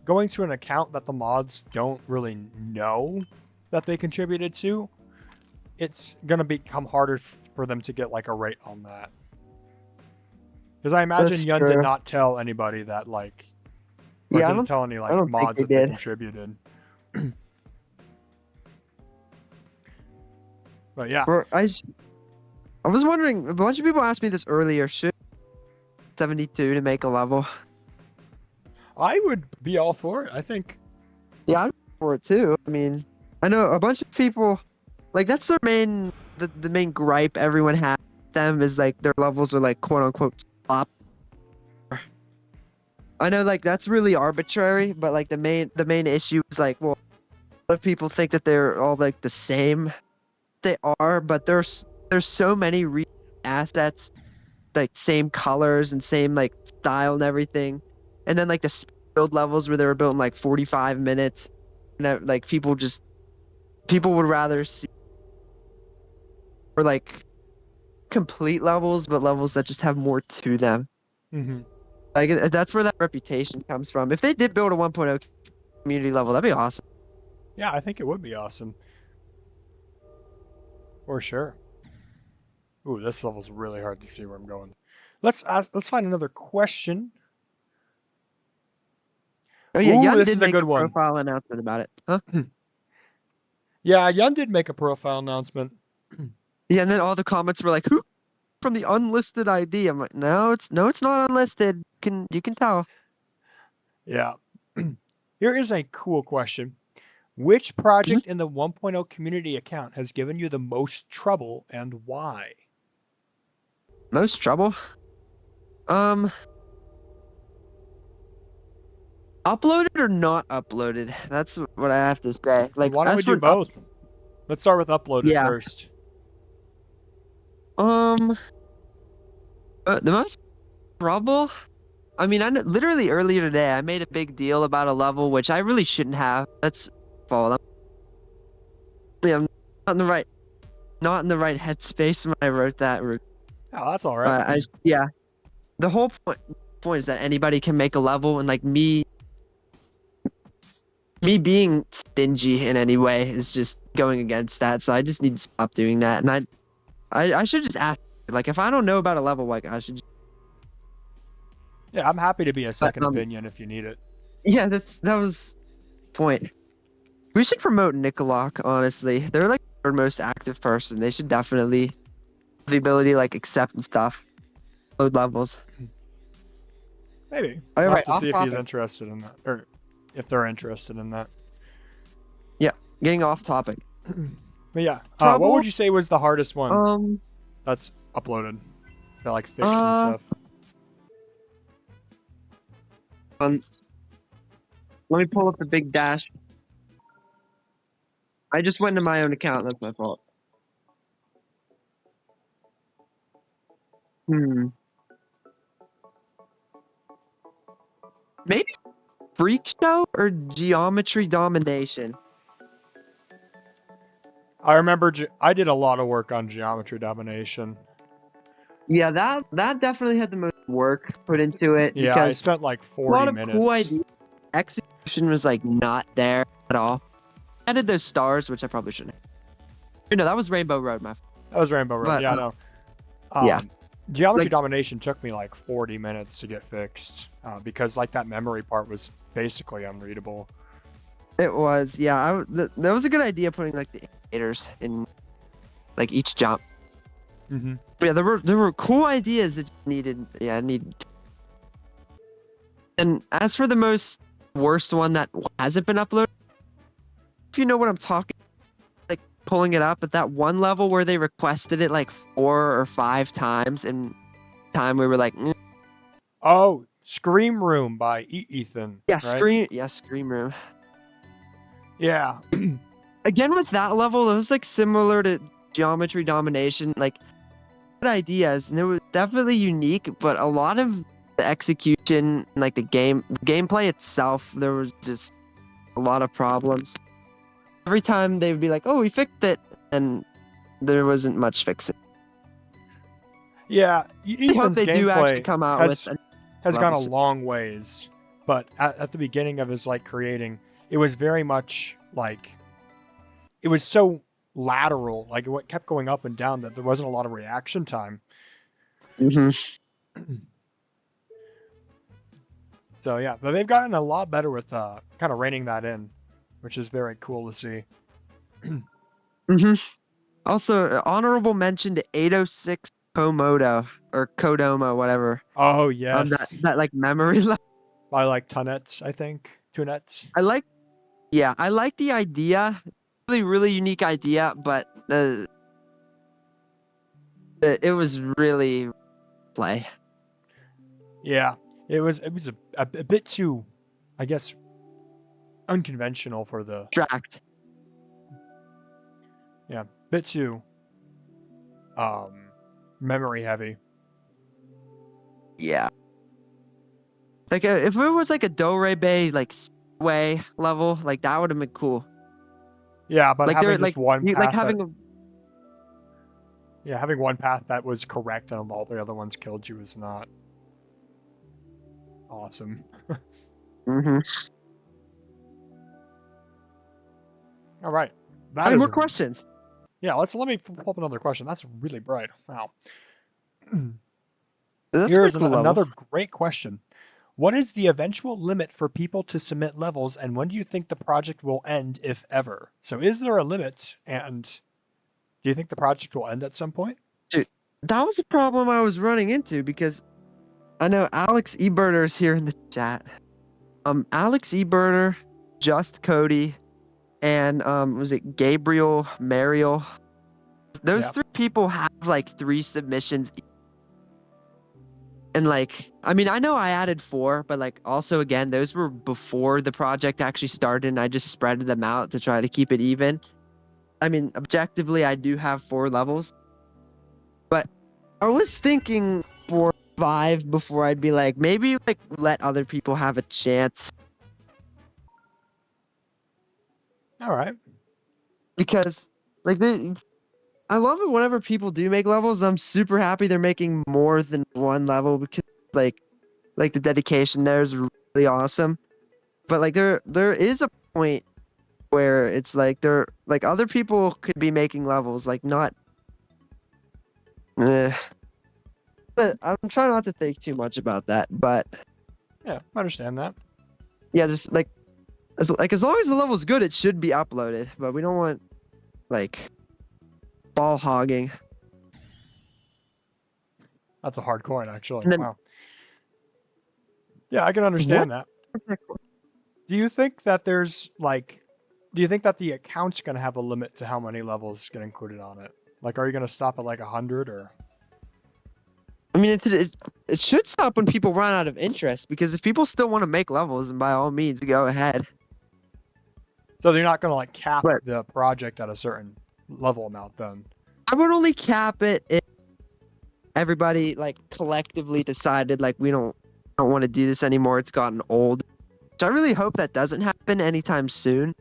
going to an account that the mods don't really know that they contributed to. It's gonna become harder for them to get like a rate on that. Because I imagine That's Yun did true. not tell anybody that like, or Yeah, I didn't don't. tell any like don't think mods they that they did. contributed. But yeah, I was wondering. A bunch of people asked me this earlier. Should 72 to make a level? I would be all for it. I think. Yeah, I'm for it too. I mean, I know a bunch of people. Like that's their main. The main gripe everyone has with them is like their levels are like quote unquote slop. I know like that's really arbitrary, but like the main issue is like, well, a lot of people think that they're all like the same. They are, but there's so many assets, like same colors and same like style and everything, and then like the build levels where they were built in like 45 minutes, and like people would rather see or like complete levels, but levels that just have more to them. Mm-hmm. Like that's where that reputation comes from. If they did build a 1.0 community level, that'd be awesome. Yeah, I think it would be awesome. For sure. Ooh, this level's really hard to see where I'm going. Let's find another question. Oh yeah, Ooh, Yun this did is a make good a one. profile announcement about it, huh? Yeah, Yun did make a profile announcement. Yeah, and then all the comments were like, "Who from the unlisted ID?" I'm like, "No, it's not unlisted. You can tell." Yeah. Here is a cool question. Which project in the 1.0 community account has given you the most trouble and why? Most trouble? Uploaded or not uploaded? That's what I have to say. Like, Why don't we as do for both? Let's start with uploaded yeah. first. The most trouble. I mean, literally earlier today, I made a big deal about a level which I really shouldn't have. That's fault. I'm not in the right headspace when I wrote that. Oh, that's all right. Yeah. The whole point is that anybody can make a level, and like me being stingy in any way is just going against that. So I just need to stop doing that. And I should just ask. Like, if I don't know about a level, like I should. Yeah, I'm happy to be a second opinion if you need it. Yeah, that was the point. We should promote Nikolok, honestly. They're like the third most active person. They should definitely have the ability to like accept and stuff. Load levels. Maybe. All I'll right, have to see if he's topic. interested in that. Or if they're interested in that. Yeah, getting off topic. But yeah. What would you say was the hardest one that's uploaded? That like fixed and stuff. Let me pull up the big dash. I just went into my own account. That's my fault. Maybe Freak Show or Geometry Domination. I remember I did a lot of work on Geometry Domination. Yeah, that definitely had the most work put into it. Yeah, because I spent like 40 a lot of minutes. cool ideas. Execution was like not there at all. I added those stars, which I probably shouldn't have. No, that was Rainbow Road, my. That was Rainbow Road. But, yeah, I know. Yeah. Geometry Domination took me like 40 minutes to get fixed because like that memory part was basically unreadable. It was, yeah. That was a good idea putting like the indicators in like each jump. Mm-hmm. But yeah, there were cool ideas that just needed. And as for the most worst one that hasn't been uploaded, if you know what I'm talking, like pulling it up at that one level where they requested it like 4 or 5 times, and time we were like, Oh, Scream Room by Ethan. yeah, Right? Scream Room. Yeah. Again with that level, it was like similar to Geometry Domination, like good ideas, and it was definitely unique, but a lot of the execution, like the gameplay itself, there was just a lot of problems. Every time they would be like, "Oh, we fixed it," and there wasn't much fixing. Yeah. I hope Ethan's they do actually gameplay come out with has gone a levels. long ways, but at the beginning of his like creating, it was very much like it was so lateral, like it kept going up and down that there wasn't a lot of reaction time. Mm-hmm. So yeah, but they've gotten a lot better with kind of reining that in, which is very cool to see. Mm-hmm. Also, honorable mention to 806 Komodo or Kodomo, whatever. Oh That yes, like memory level. by like Tunets, I think Tunets. I like the idea. Really unique idea, but it was really play. Yeah, it was a bit too, I guess, unconventional for the Tracked. bit too memory heavy. Yeah. Like if it was like a Do-Re-Bay like way level, like that would have been cool. Yeah, but Like having they're just one like path having a having one path that was correct and all the other ones killed you is not awesome. mm-hmm. All right, Any more questions? Yeah, let me pull up another question. That's really bright. Wow. That's Here's a cool another level. great question. What is the eventual limit for people to submit levels, and when do you think the project will end, if ever? So, is there a limit, and do you think the project will end at some point? Dude, that was a problem I was running into because I know Alex Eberter is here in the chat. Alex Eberter, Just Cody, and was it Gabriel Mariel? Those Yeah. 3 people have like 3 submissions. And like, I mean, I know I added 4, but like also again, those were before the project actually started, and I just spread them out to try to keep it even. I mean, objectively, I do have 4 levels, but I was thinking 4, 5 before I'd be like, maybe like let other people have a chance. All right. Because like I love it whenever people do make levels. I'm super happy they're making more than 1 level because like the dedication there is really awesome. But like there is a point where it's like they're like other people could be making levels, like not but I'm trying not to think too much about that. But Yeah, I understand that. yeah, just like as long as the level's good, it should be uploaded. But we don't want like ball hogging. That's a hard coin, actually. And then Wow. Yeah, I can understand that. Do you think that there's like, do you think that the account's going to have a limit to how many levels get included on it? Like, are you going to stop at like 100 or? I mean, it should stop when people run out of interest, because if people still want to make levels, then by all means, go ahead. So they're not going to like cap But the project at a certain level amount then? I would only cap it if everybody like collectively decided like we don't want to do this anymore. It's gotten old. So I really hope that doesn't happen anytime soon,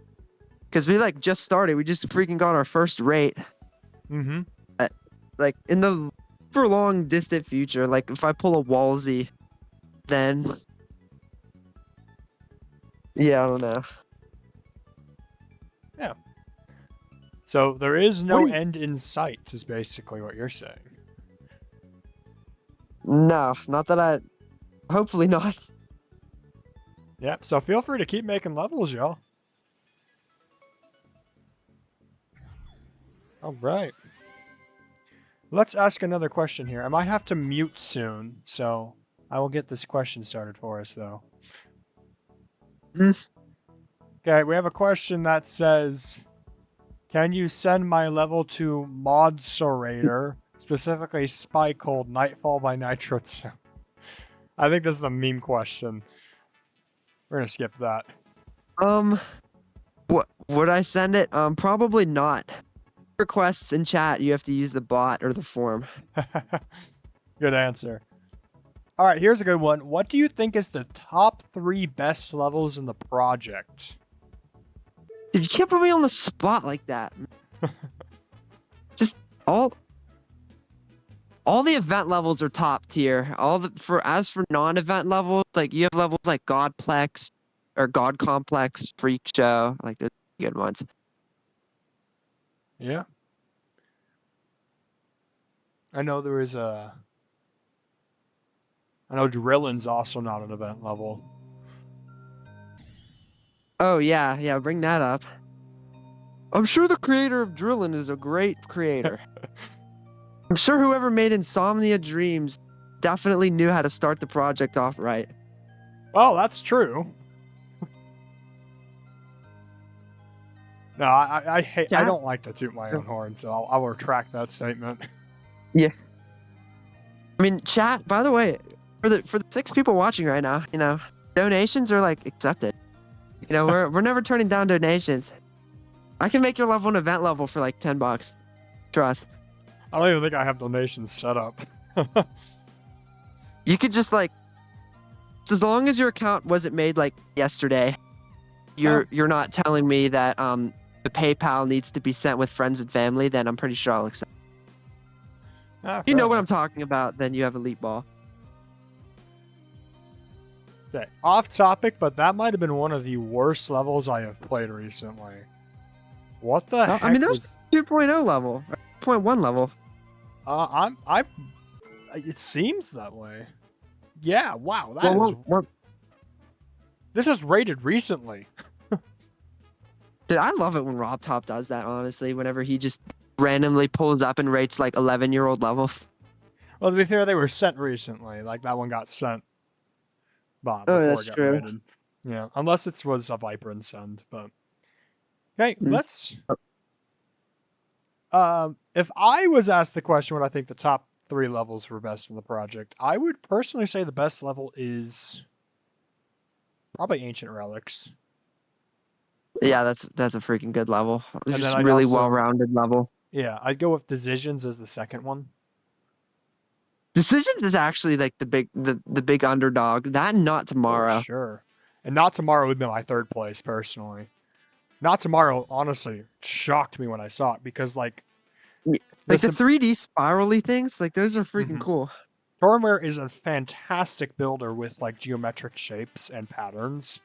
because we like just started. We just freaking got our first rate. Mm-hmm. Like in the for long distant future, like if I pull a Walsey, then yeah, I don't know. Yeah. So there is no What do you- end in sight, is basically what you're saying. No, not that I. Hopefully not. Yep. So feel free to keep making levels, y'all. All right. Let's ask another question here. I might have to mute soon, so I will get this question started for us, though. Okay, we have a question that says, can you send my level to Modsorator, specifically Spy Cold Nightfall by Nitro 2? I think this is a meme question. We're gonna skip that. What would I send it? Probably not. Requests in chat, you have to use the bot or the form. Good answer. All right, here's a good one. What do you think is the top 3 best levels in the project? Dude, you can't put me on the spot like that. Just all the event levels are top tier. As for non-event levels, like you have levels like Godplex or God Complex, Freak Show, like those are good ones. Yeah. I know there is a... I know Drillin's also not an event level. Oh yeah, bring that up. I'm sure the creator of Drillin is a great creator. I'm sure whoever made Insomnia Dreams definitely knew how to start the project off right. Well, that's true. No, I hate. I don't like to toot my own horn, so I'll retract that statement. Yeah. I mean, chat. By the way, for the 6 people watching right now, you know, donations are like accepted. You know, we're never turning down donations. I can make your level an event level for like $10. Trust. I don't even think I have donations set up. You could just like, as long as your account wasn't made like yesterday, you're not telling me that the PayPal needs to be sent with friends and family, then I'm pretty sure I'll accept. You know what I'm talking about, then you have Elite Ball. Okay, off topic, but that might have been one of the worst levels I have played recently. What the heck? I mean, that was 2.0 level, 0.1 level. It seems that way. Yeah, wow, this was rated recently. Dude, I love it when Rob Top does that, honestly, whenever he just randomly pulls up and rates like 11-year-old levels. Well, to be fair, they were sent recently. Like, that one got sent. Before that's it got true. rated. Yeah, unless it was a Viper and Send, but... Okay, let's... if I was asked the question what I think the top 3 levels were best in the project, I would personally say the best level is... probably Ancient Relics. Yeah, that's a freaking good level. And just then really well-rounded level. Yeah, I'd go with Decisions as the second one. Decisions is actually like the big underdog. That and Not Tomorrow. For sure. And Not Tomorrow would be my 3rd place, personally. Not Tomorrow, honestly, shocked me when I saw it, because, like... Like the 3D spirally things, like, those are freaking cool. Tornware is a fantastic builder with, like, geometric shapes and patterns.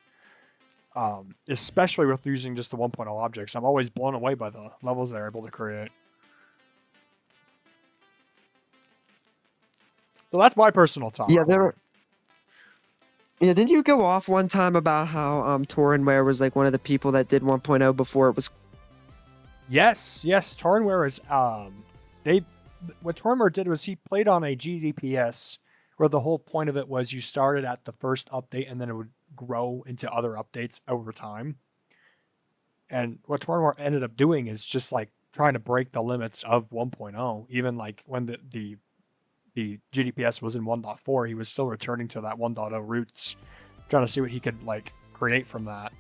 Especially with using just the 1.0 objects. I'm always blown away by the levels they're able to create. So that's my personal top. Yeah, didn't you go off one time about how Tornware was like one of the people that did 1.0 before it was? Yes. Tornware is what Tornware did was he played on a GDPS where the whole point of it was you started at the first update and then it would grow into other updates over time. And what Tornware ended up doing is just like trying to break the limits of 1.0. Even like when the GDPS was in 1.4, he was still returning to that 1.0 roots, trying to see what he could like create from that.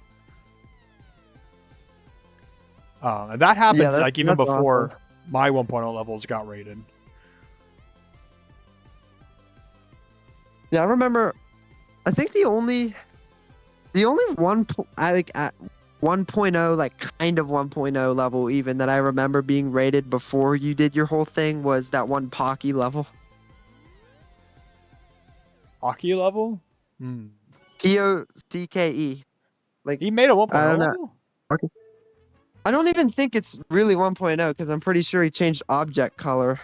And that happens like even before awesome. My 1.0 levels got rated. Yeah, I remember. I think the only one at 1.0, like kind of 1.0 level even that I remember being rated before you did your whole thing was that one Pocky level. Pocky level? POCKE. Like he made a 1.0 level? Okay. I don't even think it's really 1.0 because I'm pretty sure he changed object color.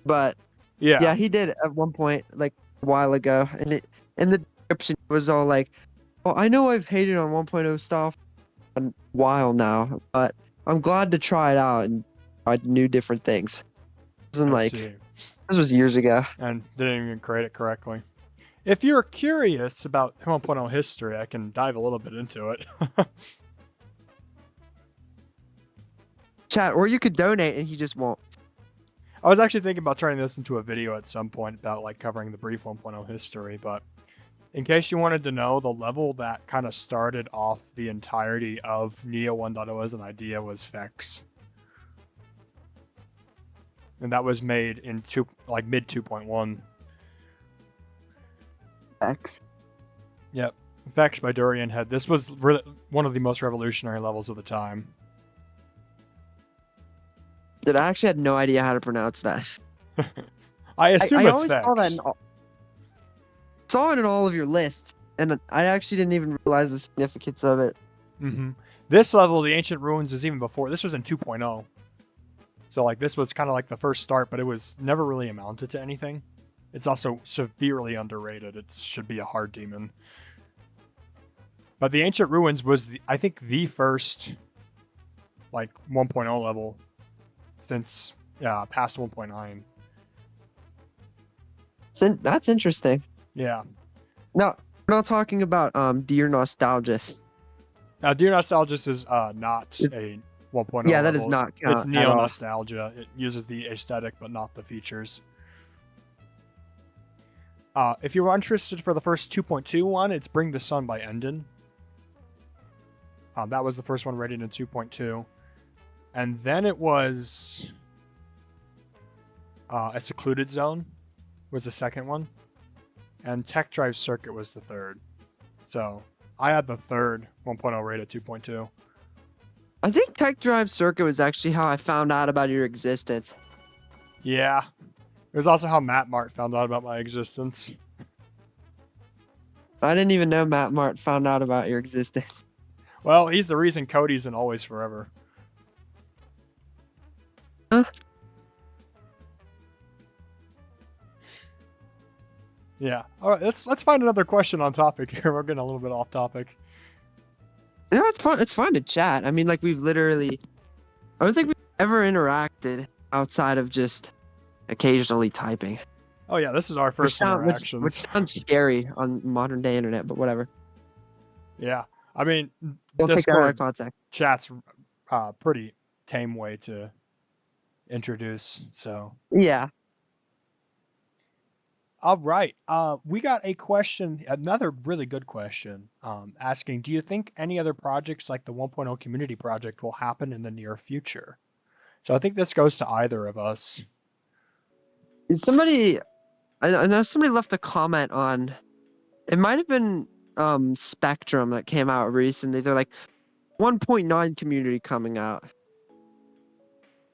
But yeah, he did at one point like a while ago, and it in the description was all like, "Well, I know I've hated on 1.0 stuff a while now, but I'm glad to try it out and try new different things." wasn't I like see. this was years ago. And didn't even create it correctly. If you're curious about 1.0 history, I can dive a little bit into it. Chat, or you could donate and he just won't. I was actually thinking about turning this into a video at some point about like covering the brief 1.0 history, but in case you wanted to know, the level that kind of started off the entirety of Neo 1.0 as an idea was Fex. And that was made in mid 2.1. X. Yep. Fex by Durian Head. This was one of the most revolutionary levels of the time. Dude, I actually had no idea how to pronounce that. I assume I it's always Fex. saw that saw it in all of your lists, and I actually didn't even realize the significance of it. Mm-hmm. This level, the Ancient Ruins, is even before. This was in 2.0. So like this was kind of like the first start, but it was never really amounted to anything. It's also severely underrated. It should be a hard demon. But the Ancient Ruins was, I think, the first like 1.0 level since past 1.9. That's interesting. Yeah. No, we're not talking about Dear Nostalgist. Now, Dear Nostalgist is not a 1.0 Yeah, that level. does not count. It's Neo Nostalgia. It uses the aesthetic, but not the features. If you were interested for the first 2.2 one, it's Bring the Sun by Endon. That was the first one rated in 2.2. And then it was A Secluded Zone was the second one. And Tech Drive Circuit was the third. So I had the third 1.0 rated 2.2. I think Tech Drive Circuit was actually how I found out about your existence. Yeah. It was also how Matt Mart found out about my existence. I didn't even know Matt Mart found out about your existence. Well, he's the reason Cody's in Always Forever. Huh? Yeah. All right, let's find another question on topic here. We're getting a little bit off topic. You know, it's fun. It's fun to chat. I mean, like we've literally, I don't think we've ever interacted outside of just occasionally typing. Oh yeah, this is our first interactions. Which sounds scary on modern day internet, but whatever. Yeah, I mean, Don't take that out of Discord context. chat's pretty tame way to introduce. So Yeah. all right, we got a question, another really good question, asking, do you think any other projects like the 1.0 community project will happen in the near future? So I think this goes to either of us. Somebody, I know somebody left a comment on, it might have been Spectrum that came out recently. They're like 1.9 community coming out.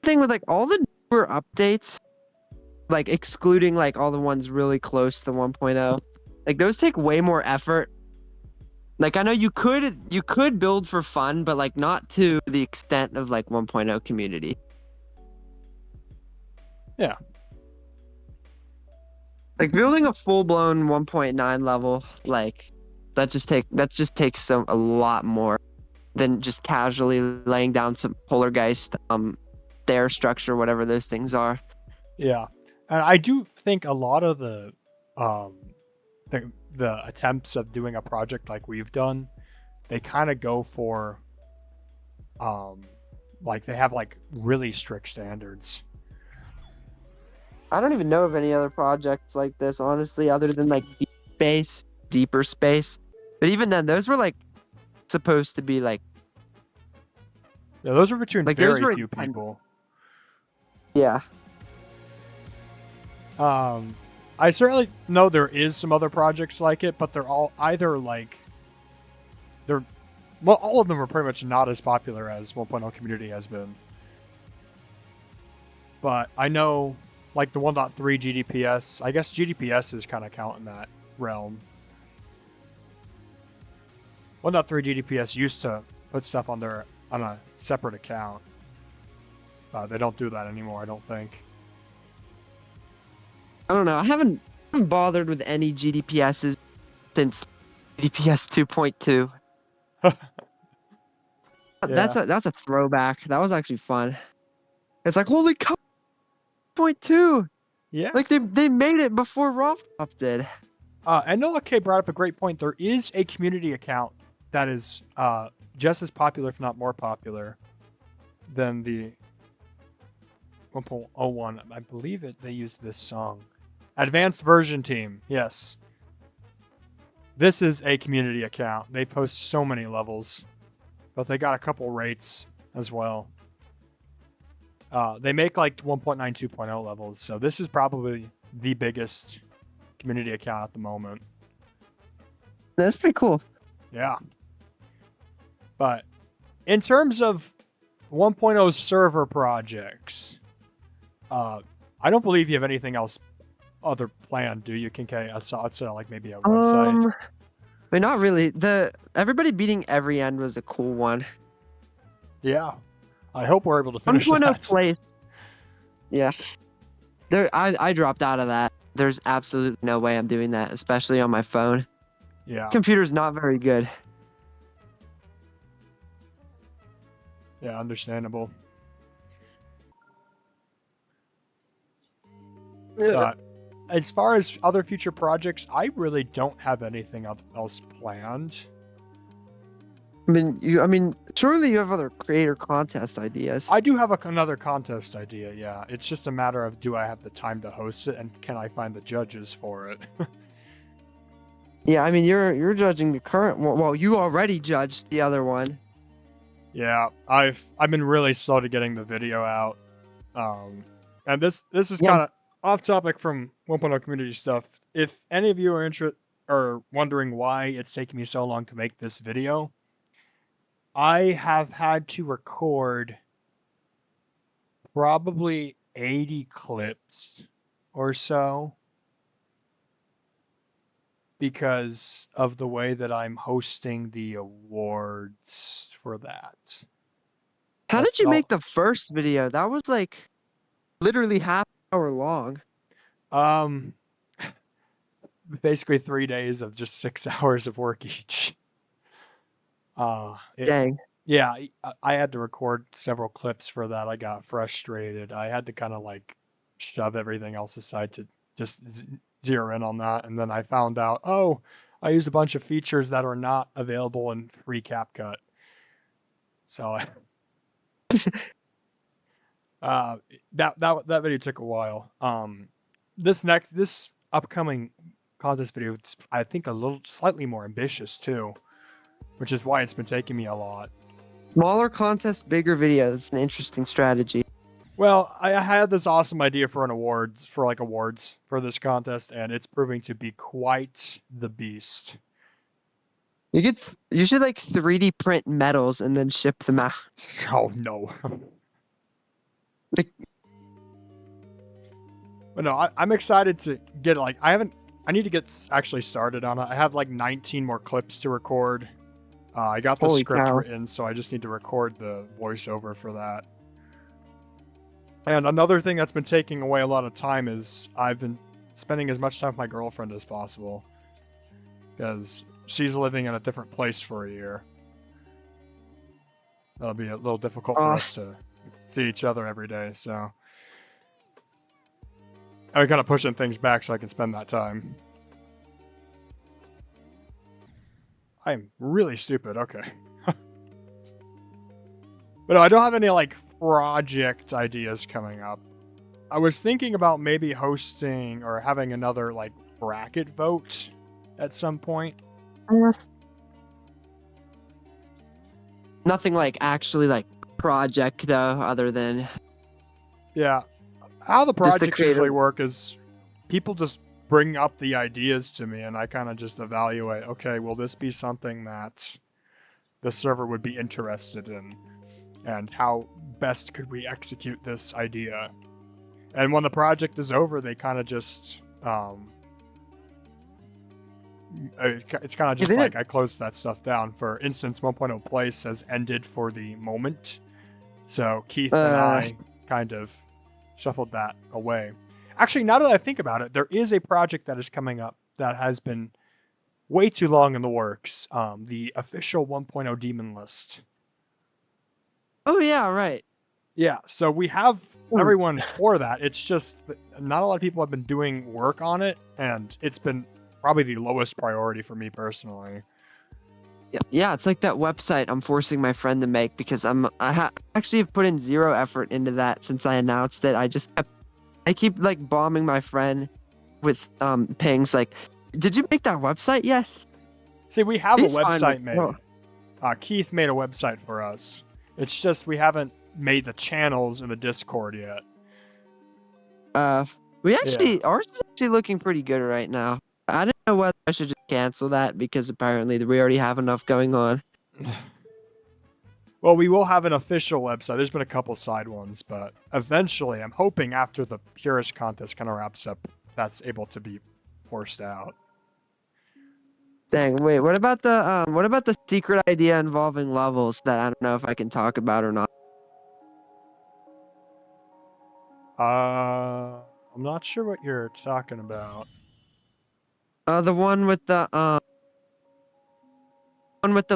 Thing with like all the newer updates, like excluding like all the ones really close to 1.0, like those take way more effort. Like I know you could build for fun, but like not to the extent of like 1.0 community. Yeah. Like building a full-blown 1.9 level, like that just takes a lot more than just casually laying down some poltergeist stair structure, whatever those things are. Yeah. And I do think a lot of the attempts of doing a project like we've done, they kind of go for like they have like really strict standards. I don't even know of any other projects like this, honestly, other than like Deeper Space. But even then, those were like supposed to be like. Yeah, those were between like very few people. Yeah. I certainly know there is some other projects like it, but they're all either like all of them are pretty much not as popular as 1.0 community has been. But I know like the 1.3 GDPS, I guess GDPS is kind of counting that realm. 1.3 GDPS used to put stuff on a separate account. They don't do that anymore, I don't think. I don't know. I haven't bothered with any GDPSs since GDPS 2.2. Yeah. That's a throwback. That was actually fun. It's like, holy cow, 1.2. Yeah. Like they made it before Roftop did. And Nola K brought up a great point. There is a community account that is just as popular, if not more popular, than the 1.01. I believe they used this song. Advanced Version Team. Yes. This is a community account. They post so many levels, but they got a couple rates as well. They make like 1.9, 2.0 levels, so this is probably the biggest community account at the moment. That's pretty cool. Yeah. But in terms of 1.0 server projects, I don't believe you have anything else other planned, do you, Kincaid? Outside like maybe a website. But not really. Everybody beating every end was a cool one. Yeah. I hope we're able to finish 1.0 that. place. Yeah. I dropped out of that. There's absolutely no way I'm doing that, especially on my phone. Yeah. Computer's not very good. Yeah, understandable. As far as other future projects, I really don't have anything else planned. I mean, surely you have other creator contest ideas. I do have another contest idea, yeah. It's just a matter of, do I have the time to host it, and can I find the judges for it? Yeah, I mean, you're judging the current one. Well, you already judged the other one. Yeah, I've been really slow to getting the video out. And this is kind of off topic from 1.0 community stuff. If any of you are wondering why it's taking me so long to make this video, I have had to record probably 80 clips or so because of the way that I'm hosting the awards for that. How did you make the first video? That was like literally half an hour long. Basically 3 days of just 6 hours of work each. Dang. Yeah, I had to record several clips for that. I got frustrated. I had to kind of like shove everything else aside to just zero in on that. And then I found out, oh, I used a bunch of features that are not available in free CapCut. So that video took a while. This upcoming contest video is, I think, slightly more ambitious too, which is why it's been taking me a lot. Smaller contest, bigger video. That's an interesting strategy. Well, I had this awesome idea for awards for this contest, and it's proving to be quite the beast. You should like 3D print medals and then ship them out. Oh no. But no, I'm excited to get I need to get actually started on it. I have like 19 more clips to record. I got the script written, so I just need to record the voiceover for that. And another thing that's been taking away a lot of time is I've been spending as much time with my girlfriend as possible, because she's living in a different place for a year. That'll be a little difficult for us to see each other every day, so I'm kind of pushing things back so I can spend that time. I'm really stupid. Okay. But no, I don't have any like project ideas coming up. I was thinking about maybe hosting or having another like bracket vote at some point. Nothing like actually like project though, other than yeah. How the projects usually work is people just bring up the ideas to me and I kind of just evaluate, okay, will this be something that the server would be interested in? And how best could we execute this idea? And when the project is over, they kind of just it's kind of just like I closed that stuff down. For instance, 1.0 Place has ended for the moment, so Keith and I kind of shuffled that away. Actually, now that I think about it, there is a project that is coming up that has been way too long in the works. The official 1.0 Demon List. Oh yeah, right. Yeah, so we have everyone for that. It's just that not a lot of people have been doing work on it, and it's been probably the lowest priority for me personally. Yeah, it's like that website I'm forcing my friend to make because actually have put in zero effort into that since I announced it. I keep like bombing my friend with pings like, did you make that website yet? See, we have He's a fine website with- made. oh, Keith made a website for us. It's just we haven't made the channels in the Discord yet. we actually ours is actually looking pretty good right now. I don't know whether I should just cancel that because apparently we already have enough going on. Well, we will have an official website. There's been a couple side ones, but eventually, I'm hoping after the Purist contest kind of wraps up, that's able to be forced out. Dang, wait, what about the secret idea involving levels that I don't know if I can talk about or not? I'm not sure what you're talking about. The one with the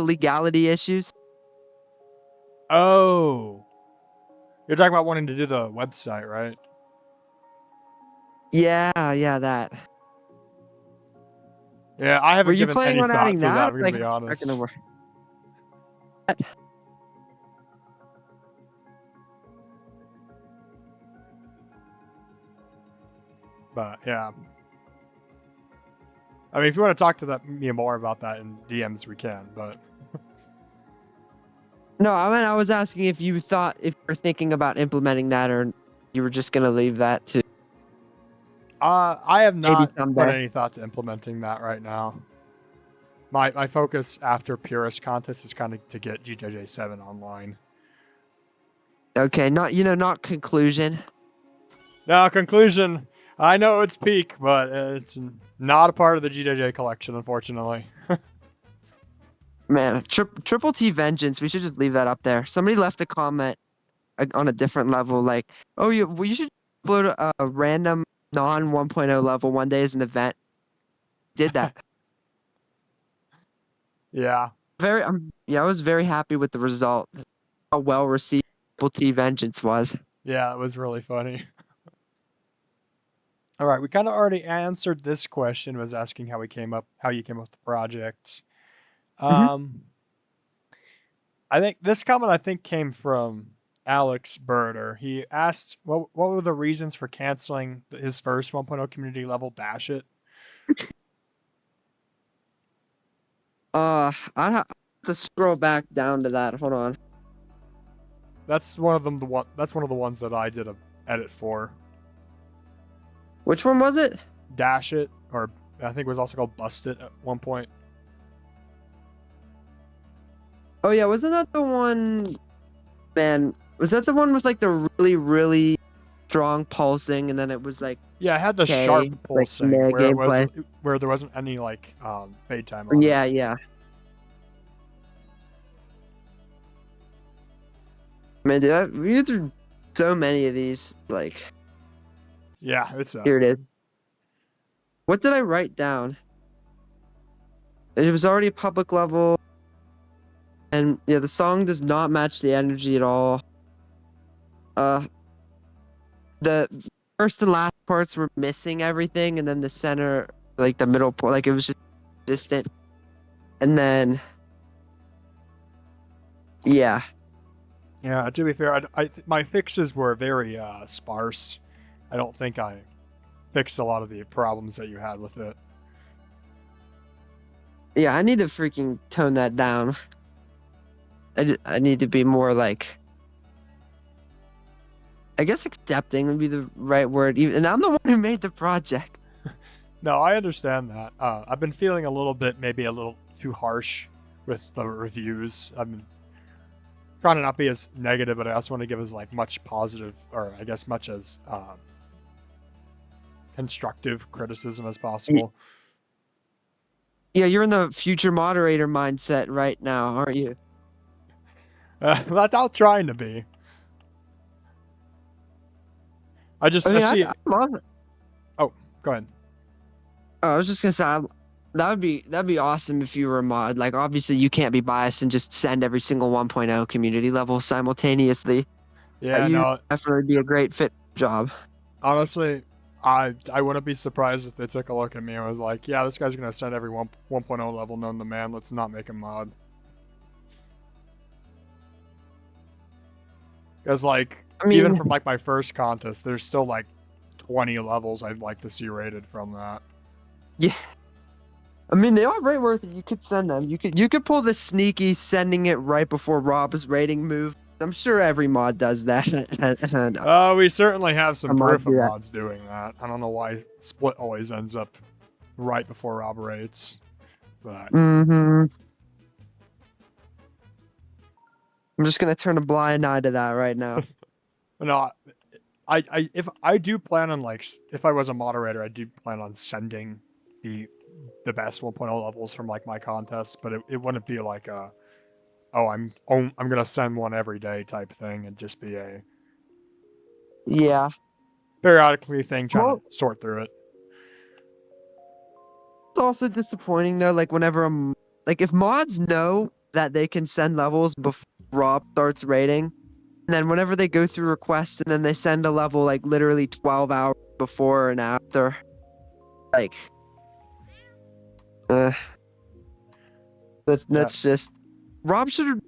legality issues. Oh, you're talking about wanting to do the website, right? Yeah, that. Yeah, I Were haven't you given planning any on thought adding to that? that. I'm gonna Like, be not honest. gonna work. But yeah, I mean, if you want to talk to me more about that in DMs, we can. But No, I was asking if you were thinking about implementing that or you were just gonna leave that to I have maybe not put someday. any thought to implementing that right now. My focus after Purist contest is kind of to get GJJ7 online. Okay, not conclusion. Now, conclusion. I know it's peak, but it's not a part of the GJJ collection, unfortunately. Man, triple T vengeance. We should just leave that up there. Somebody left a comment on a different level, like, "Oh, you should upload a random non 1.0 level one day as an event." Did that. Yeah. I was very happy with the result. How well received triple T vengeance was. Yeah, it was really funny. All right, we kind of already answered this question. Was asking how you came up with the project. Mhm. I think this comment came from Alex Birder. He asked what were the reasons for canceling his first 1.0 community level Bash It. I have to scroll back down to that. Hold on. That's one of them. That's one of the ones that I did a edit for. Which one was it? Dash It, or I think it was also called Bust It at one point. Oh yeah, wasn't that the one? Man, was that the one with like the really really strong pulsing, and then it was like Yeah, it had the okay, sharp like pulsing meh where gameplay. where there wasn't any like fade time on it. Yeah. Man, dude, we went through so many of these. Like, Yeah, it's here it is. What did I write down? It was already a public level, and yeah, the song does not match the energy at all. The first and last parts were missing everything, and then the center, like the middle part, like it was just distant. And then, yeah. Yeah, to be fair, my fixes were very sparse. I don't think I fixed a lot of the problems that you had with it. Yeah, I need to freaking tone that down. I need to be more like, I guess accepting would be the right word. And I'm the one who made the project. No, I understand that. I've been feeling maybe a little too harsh with the reviews. I've been trying to not be as negative, but I also want to give as like much positive, or I guess much as constructive criticism as possible. Yeah, you're in the future moderator mindset right now, aren't you? Without trying to be. I see. I love it. Oh, go ahead. I was just gonna say that'd be awesome if you were a mod. Like obviously you can't be biased and just send every single 1.0 community level simultaneously. Yeah, You no, definitely be a great fit for the job. honestly, I wouldn't be surprised if they took a look at me and was like, yeah, this guy's gonna send every 1.0 level known to man. Let's not make him mod. Because like, I mean, even from like my first contest, there's still like 20 levels I'd like to see rated from that. yeah. I mean, they are very worth it. You could send them. You could pull the sneaky sending it right before Rob's rating move. I'm sure every mod does that. And We certainly have some mods proof of do that. mods doing that. I don't know why Split always ends up right before Rob rates, but I'm just gonna turn a blind eye to that right now. no, if I do plan on like, if I was a moderator, I do plan on sending the best 1.0 levels from like my contests, but it wouldn't be like a, oh, I'm gonna send one every day type thing. It'd just be a Yeah. periodically thing trying Well, to sort through it. it's also disappointing though. Like whenever like if mods know that they can send levels before Rob starts rating, and then whenever they go through requests and then they send a level like literally 12 hours before and after, like, uh, that's just Rob should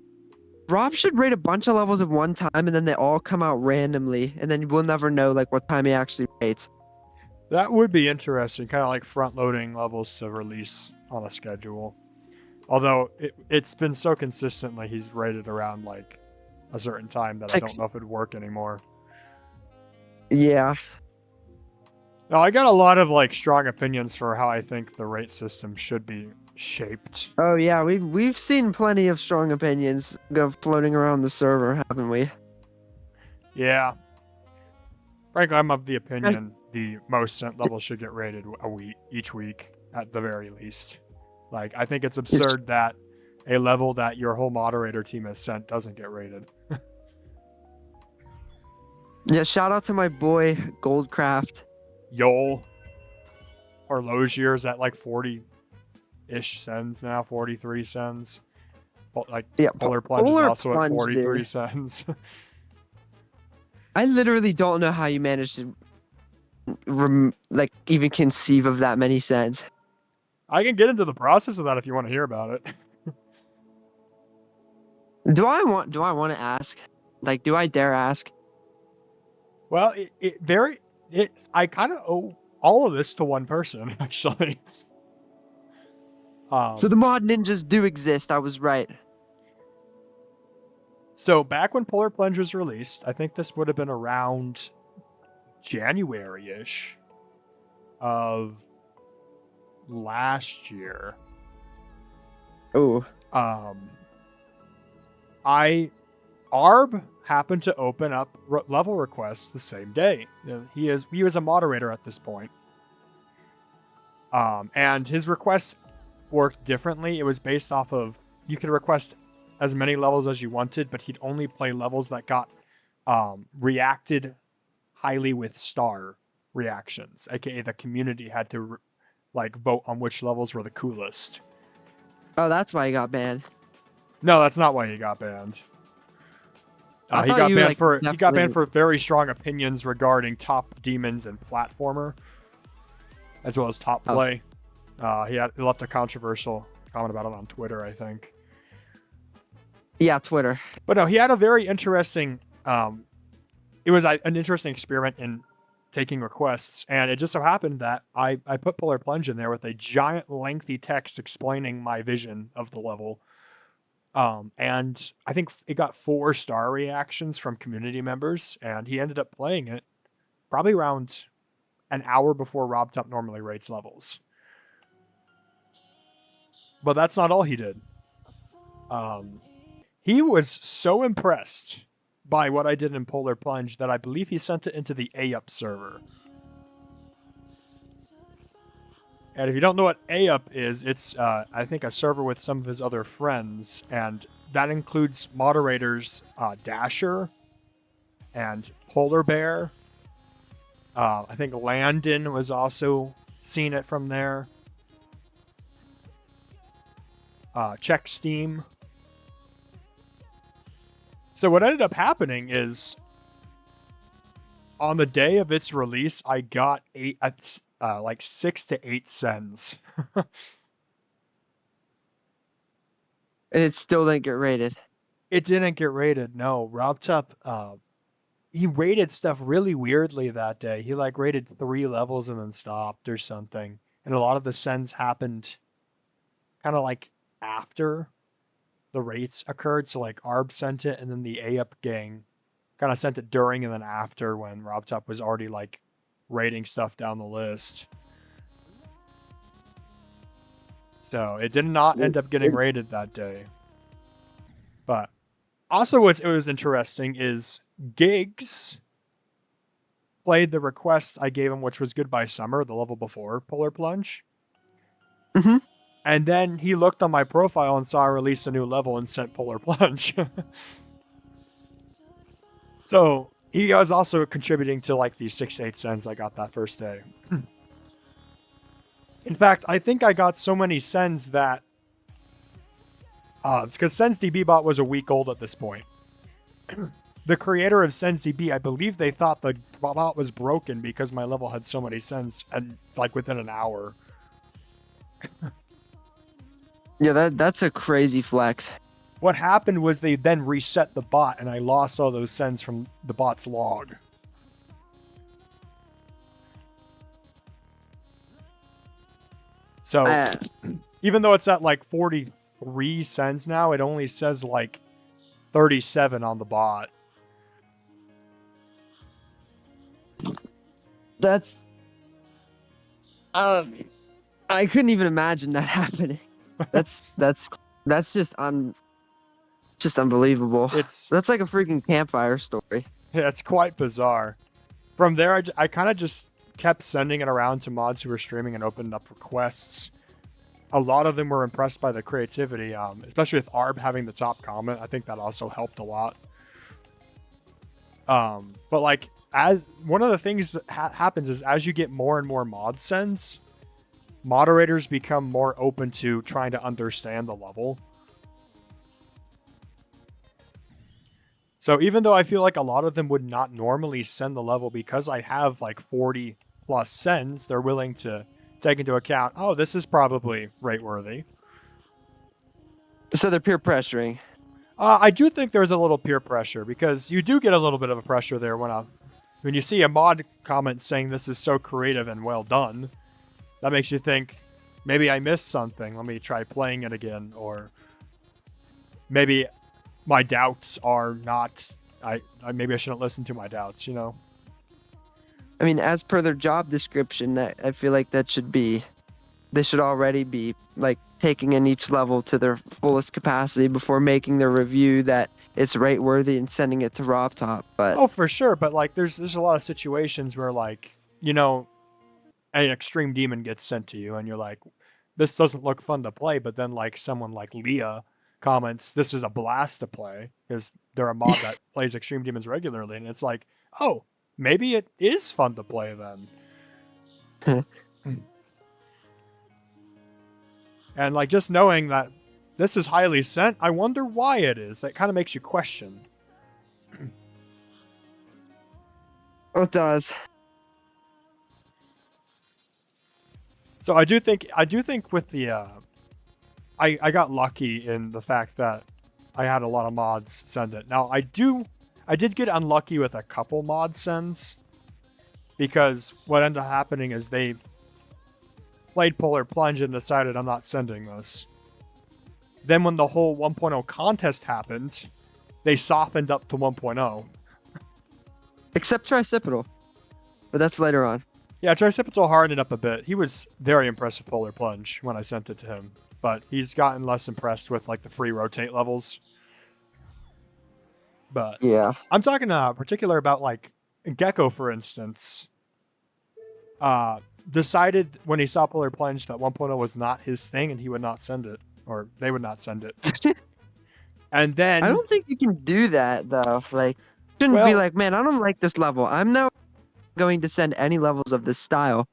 rate a bunch of levels at one time and then they all come out randomly and then we'll never know like what time he actually rates. That would be interesting, kind of like front-loading levels to release on a schedule. Although it's been so consistently, he's rated around like a certain time that I don't know if it'd work anymore. Yeah. Now, I got a lot of like strong opinions for how I think the rate system should be shaped. Oh yeah, we've seen plenty of strong opinions go floating around the server, haven't we? Yeah. Frankly, I'm of the opinion the most sent levels should get rated each week at the very least. Like, I think it's absurd that a level that your whole moderator team has sent doesn't get rated. Yeah, shout out to my boy Goldcraft. Yol or Logier's at like 40-ish cents now, 43 cents. Like, Yeah, Polar Plunge is Polar also Plunge, at 43 dude. cents. I literally don't know how you managed to like even conceive of that many cents. I can get into the process of that if you want to hear about it. Do I want to ask? Like, do I dare ask? Well, I kind of owe all of this to one person, actually. So the mod ninjas do exist. I was right. So back when Polar Plunge was released, I think this would have been around January-ish of last year. Oh. Arb happened to open up level requests the same day. He was a moderator at this point. And his requests worked differently. It was based off of, you could request as many levels as you wanted, but he'd only play levels that got reacted highly with star reactions, aka the community had to vote on which levels were the coolest. Oh, that's why he got banned. No, that's not why he got banned. He got banned for very strong opinions regarding top demons and platformer, as well as top play. He left a controversial comment about it on Twitter, I think. Yeah, Twitter. But no, he had a very interesting. It was an interesting experiment in taking requests, and it just so happened that I put Polar Plunge in there with a giant, lengthy text explaining my vision of the level. And I think it got 4-star reactions from community members, and he ended up playing it probably around an hour before Rob Top normally rates levels. But that's not all he did. He was so impressed by what I did in Polar Plunge that I believe he sent it into the AUP server. And if you don't know what AUP is, it's, I think, a server with some of his other friends, and that includes moderators Dasher and Polar Bear. I think Landon was also seeing it from there. Check Steam. So what ended up happening is On the day of its release, I got like 6 to 8 sends. And it still didn't get rated. It didn't get rated. No, RobTop, he rated stuff really weirdly that day. He like rated 3 levels and then stopped or something. And a lot of the sends happened kind of like after the rates occurred. So like Arb sent it, and then the A-Up gang kind of sent it during and then after when RobTop was already like rating stuff down the list. So it did not end up getting rated that day. But also what was interesting is Gigs played the request I gave him, which was Goodbye Summer, the level before Polar Plunge. Mm-hmm. And then he looked on my profile and saw I released a new level and sent Polar Plunge. So he was also contributing to like the 6 to 8 sends I got that first day. In fact, I think I got so many sends that because SensDB bot was a week old at this point. The creator of SensDB, I believe they thought the bot was broken because my level had so many sends and like within an hour. Yeah, that's a crazy flex. What happened was they then reset the bot and I lost all those sends from the bot's log. So even though it's at like 43 sends now, it only says like 37 on the bot. That's I couldn't even imagine that happening. That's just unbelievable. That's like a freaking campfire story. Yeah, it's quite bizarre. From there, I kind of just kept sending it around to mods who were streaming and opened up requests. A lot of them were impressed by the creativity, especially with Arb having the top comment. I think that also helped a lot. But like, as one of the things that happens is as you get more and more mod sends, moderators become more open to trying to understand the level. So even though I feel like a lot of them would not normally send the level, because I have like 40 plus sends, they're willing to take into account, oh, this is probably rate worthy. So they're peer pressuring. I do think there's a little peer pressure, because you do get a little bit of a pressure there when you see a mod comment saying this is so creative and well done. That makes you think, maybe I missed something. Let me try playing it again. Or maybe my doubts are not... maybe I shouldn't listen to my doubts, you know? I mean, as per their job description, I feel like they should already be like taking in each level to their fullest capacity before making their review that it's rate worthy and sending it to RobTop. But for sure. But like, there's a lot of situations where like, you know, an extreme demon gets sent to you and you're like, this doesn't look fun to play. But then like someone like Leah comments, this is a blast to play, because they're a mod that plays extreme demons regularly, and it's like, oh, maybe it is fun to play then. And like, just knowing that this is highly sent, I wonder why it is. That kind of makes you question. It does. So I do think with the I got lucky in the fact that I had a lot of mods send it. Now I did get unlucky with a couple mod sends, because what ended up happening is they played Polar Plunge and decided I'm not sending this. Then when the whole 1.0 contest happened, they softened up to 1.0. Except Tricipital. But that's later on. Yeah, Tricipital hardened up a bit. He was very impressed with Polar Plunge when I sent it to him. But he's gotten less impressed with like the free rotate levels. But yeah, I'm talking particular about like Gecko, for instance. Decided when he saw Polar Plunge that 1.0 was not his thing and he would not send it, or they would not send it. And then I don't think you can do that though. Like, shouldn't be like, man, I don't like this level. I'm now going to send any levels of this style.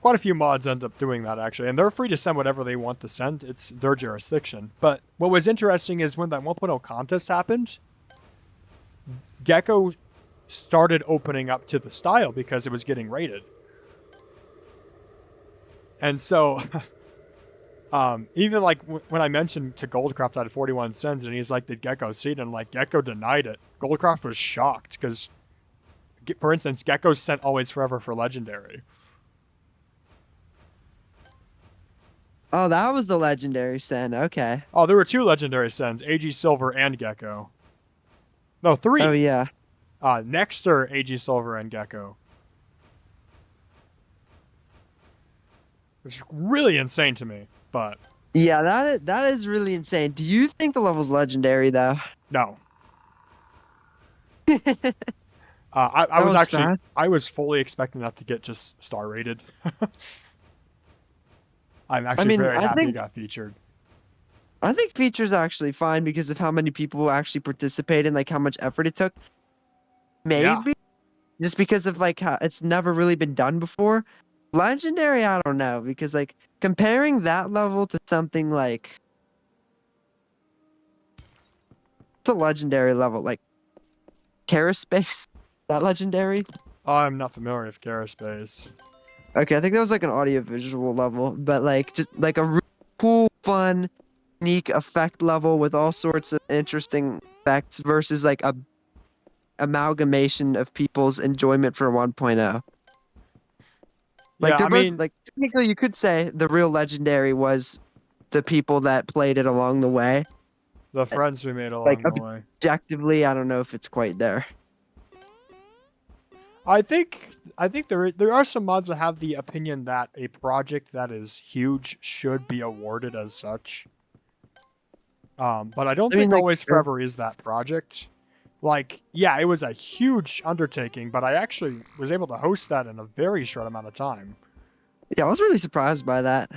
Quite a few mods end up doing that, actually, and they're free to send whatever they want to send. It's their jurisdiction. But what was interesting is when that 1.0 contest happened, Gecko started opening up to the style because it was getting rated. And so, even like when I mentioned to Goldcroft out of 41 cents, and he's like, "Did Gecko see it?" And like, Gecko denied it. Goldcroft was shocked because, for instance, Gecko sent Always Forever for Legendary. Oh, that was the legendary send. Okay. Oh, there were 2 Legendary sends, AG Silver and Gecko. No, 3. Oh yeah. Nexter, AG Silver, and Gecko. Which is really insane to me, but... Yeah, that is really insane. Do you think the level's legendary though? No. I was actually... fast. I was fully expecting that to get just star rated. I'm actually very happy it got featured. I think feature's actually fine because of how many people actually participate and like how much effort it took. Maybe Yeah. just because of like how it's never really been done before. Legendary, I don't know, because like comparing that level to something like it's a legendary level, like Space. That legendary? I'm not familiar with Caraspace. Okay, I think that was like an audio visual level, but like just like a really cool, fun, unique effect level with all sorts of interesting effects versus like a amalgamation of people's enjoyment for 1.0. Like Yeah, they're I both mean, like technically you could say the real legendary was the people that played it along the way. the friends we made along Like the way. objectively, I don't know if it's quite there. I think there are some mods that have the opinion that a project that is huge should be awarded as such. But I don't think like, Always Forever is that project. Like, yeah, it was a huge undertaking, but I actually was able to host that in a very short amount of time. yeah, I was really surprised by that.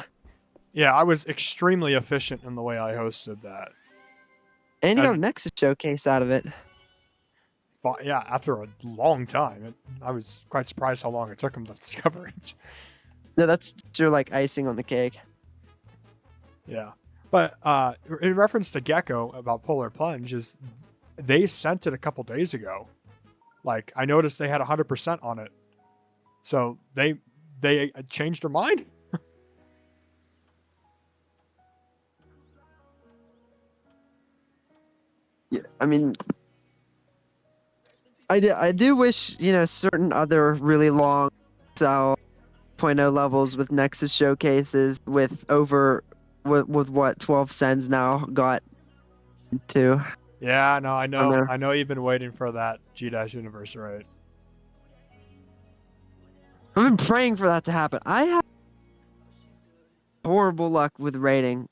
Yeah, I was extremely efficient in the way I hosted that. And you got a Nexus showcase out of it. But yeah, after a long time, I was quite surprised how long it took them to discover it. No, that's your like icing on the cake. Yeah. But in reference to Gecko about Polar Plunge, is they sent it a couple days ago. Like, I noticed they had 100% on it. So they changed their mind. Yeah, I mean, I do wish, you know, certain other really long cell 0.0 levels with Nexus showcases with what 12 cents now got to. Yeah, no, I know. know. I know you've been waiting for that G-Universe, right? I've been praying for that to happen. I have horrible luck with rating,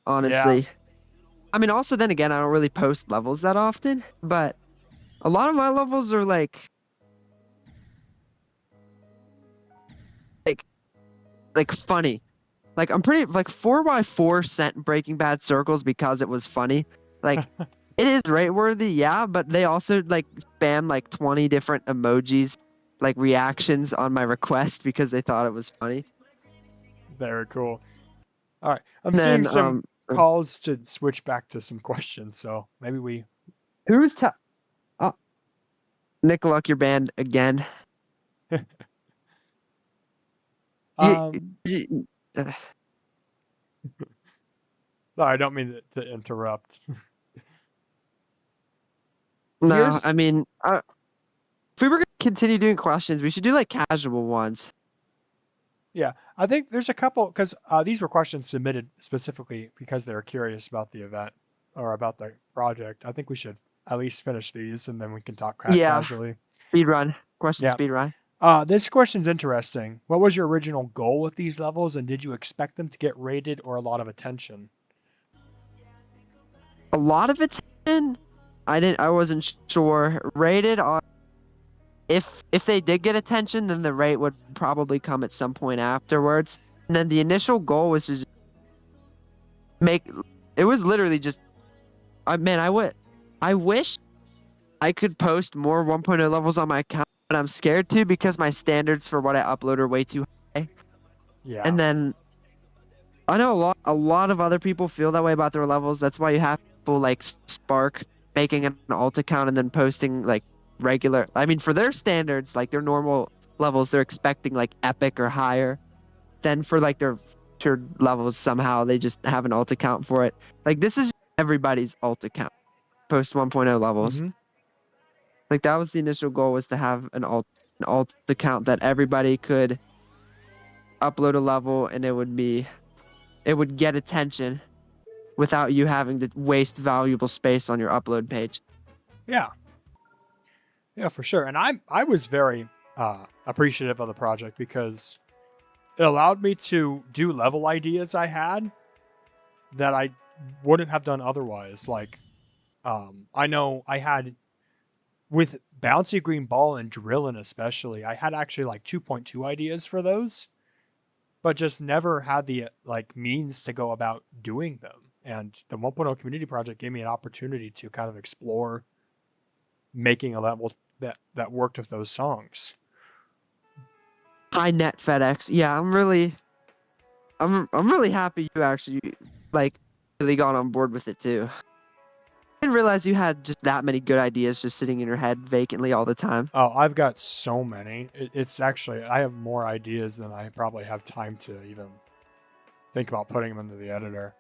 honestly. Yeah. I mean, also then again, I don't really post levels that often, but a lot of my levels are like funny. Like I'm pretty like 4x4 sent Breaking Bad circles because it was funny. Like it is rate worthy, yeah, but they also like spam like 20 different emojis, like reactions on my request because they thought it was funny. Very cool. All right. I'm And seeing then, some calls to switch back to some questions, so maybe we... Who's oh, Nick Luck, your band again. Sorry, I don't mean to interrupt. No, I mean, if we were going to continue doing questions, we should do like casual ones. Yeah, I think there's a couple, because these were questions submitted specifically because they were curious about the event or about the project. I think we should at least finish these and then we can talk casually. Speed run. Speed run. This question's interesting. What was your original goal with these levels, and did you expect them to get rated or a lot of attention? A lot of attention? I wasn't sure. Rated on if they did get attention, then the rate would probably come at some point afterwards. And then the initial goal was to just it was literally just I wish I could post more 1.0 levels on my account, but I'm scared to because my standards for what I upload are way too high. Yeah. And then I know a lot of other people feel that way about their levels. That's why you have people like Spark making an alt account and then posting like regular. I mean, for their standards, like their normal levels, they're expecting like epic or higher. Then for like their featured levels, somehow they just have an alt account for it. Like this is everybody's alt account post 1.0 levels. Mm-hmm. Like that was the initial goal, was to have an alt account that everybody could upload a level and it would get attention without you having to waste valuable space on your upload page. Yeah. Yeah, for sure. And I was very appreciative of the project because it allowed me to do level ideas I had that I wouldn't have done otherwise. Like, I know I had with Bouncy Green Ball and Drillin' especially, I had actually like 2.2 ideas for those, but just never had the like means to go about doing them. And the 1.0 community project gave me an opportunity to kind of explore making a level that worked with those songs. High net FedEx. Yeah, I'm really happy you actually like really got on board with it too. I didn't realize you had just that many good ideas just sitting in your head vacantly all the time. Oh, I've got so many. It's actually, I have more ideas than I probably have time to even think about putting them into the editor.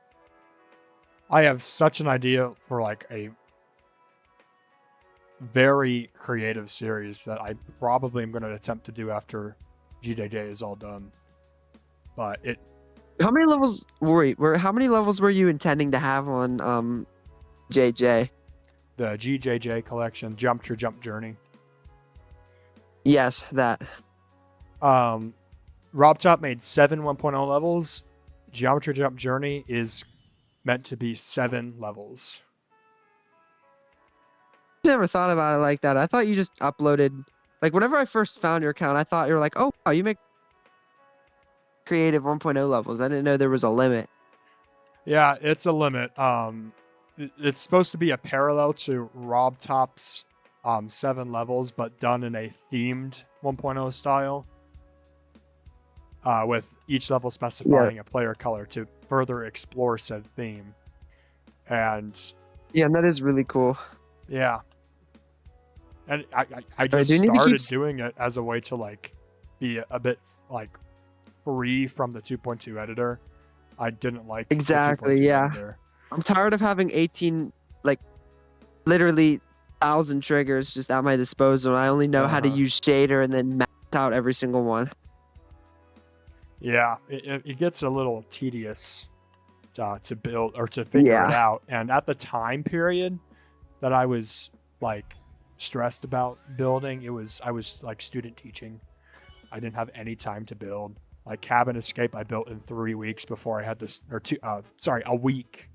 I have such an idea for like a very creative series that I probably am going to attempt to do after GJJ is all done. But How many levels how many levels were you intending to have on JJ? the GJJ collection, Jump Your Jump Journey. Yes, that. Rob Top made 7 1.0 levels. Geometry Jump Journey is meant to be 7 levels. Never thought about it like that. I thought you just uploaded, like whenever I first found your account, I thought you were like, oh wow, you make creative 1.0 levels. I didn't know there was a limit. Yeah, it's a limit. It's supposed to be a parallel to Rob Top's 7 levels, but done in a themed 1.0 style. With each level specifying a player color to further explore said theme. And yeah, and that is really cool. Yeah. And I just started doing it as a way to like be a bit like free from the 2.2 editor. I didn't like exactly, the 2.2 yeah. editor. I'm tired of having 18 like literally 1,000 triggers just at my disposal. I only know how to use shader and then map out every single one. Yeah, it gets a little tedious to build or to figure it out. And at the time period that I was like stressed about building, I was like student teaching. I didn't have any time to build. Like Cabin Escape, I built in 3 weeks before I had this, or a week.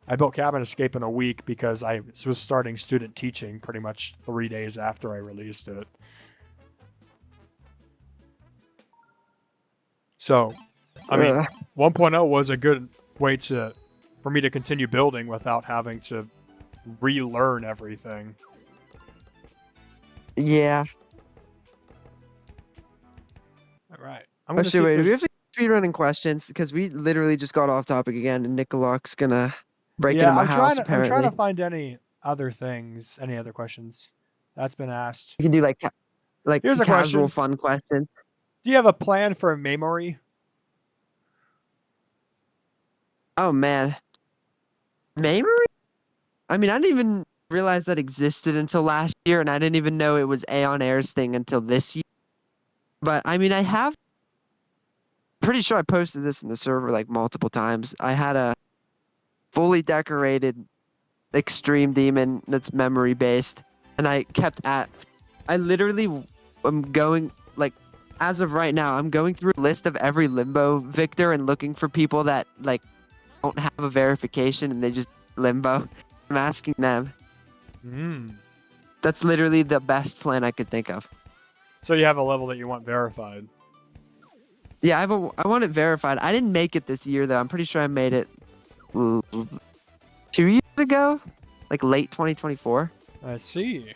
I built Cabin Escape in a week because I was starting student teaching pretty much 3 days after I released it. So, I mean, 1.0 was a good way for me to continue building without having to relearn everything. Yeah. All right. Wait, do we have speedrunning questions? Because we literally just got off topic again, and Nicoloc's gonna break into my house, apparently. I'm trying to find any other things, any other questions that's been asked. You can do like Here's a casual question. fun question. Do you have a plan for memory? Oh man, memory? I mean, I didn't even realize that existed until last year, and I didn't even know it was Aeon Air's thing until this year. But I mean, pretty sure I posted this in the server like multiple times. I had a fully decorated extreme demon that's memory based, and I literally am going like, as of right now, I'm going through a list of every limbo victor and looking for people that like don't have a verification and they just limbo. I'm asking them. That's literally the best plan I could think of. So you have a level that you want verified. Yeah, I want it verified. I didn't make it this year though. I'm pretty sure I made it 2 years ago, like late 2024. I see.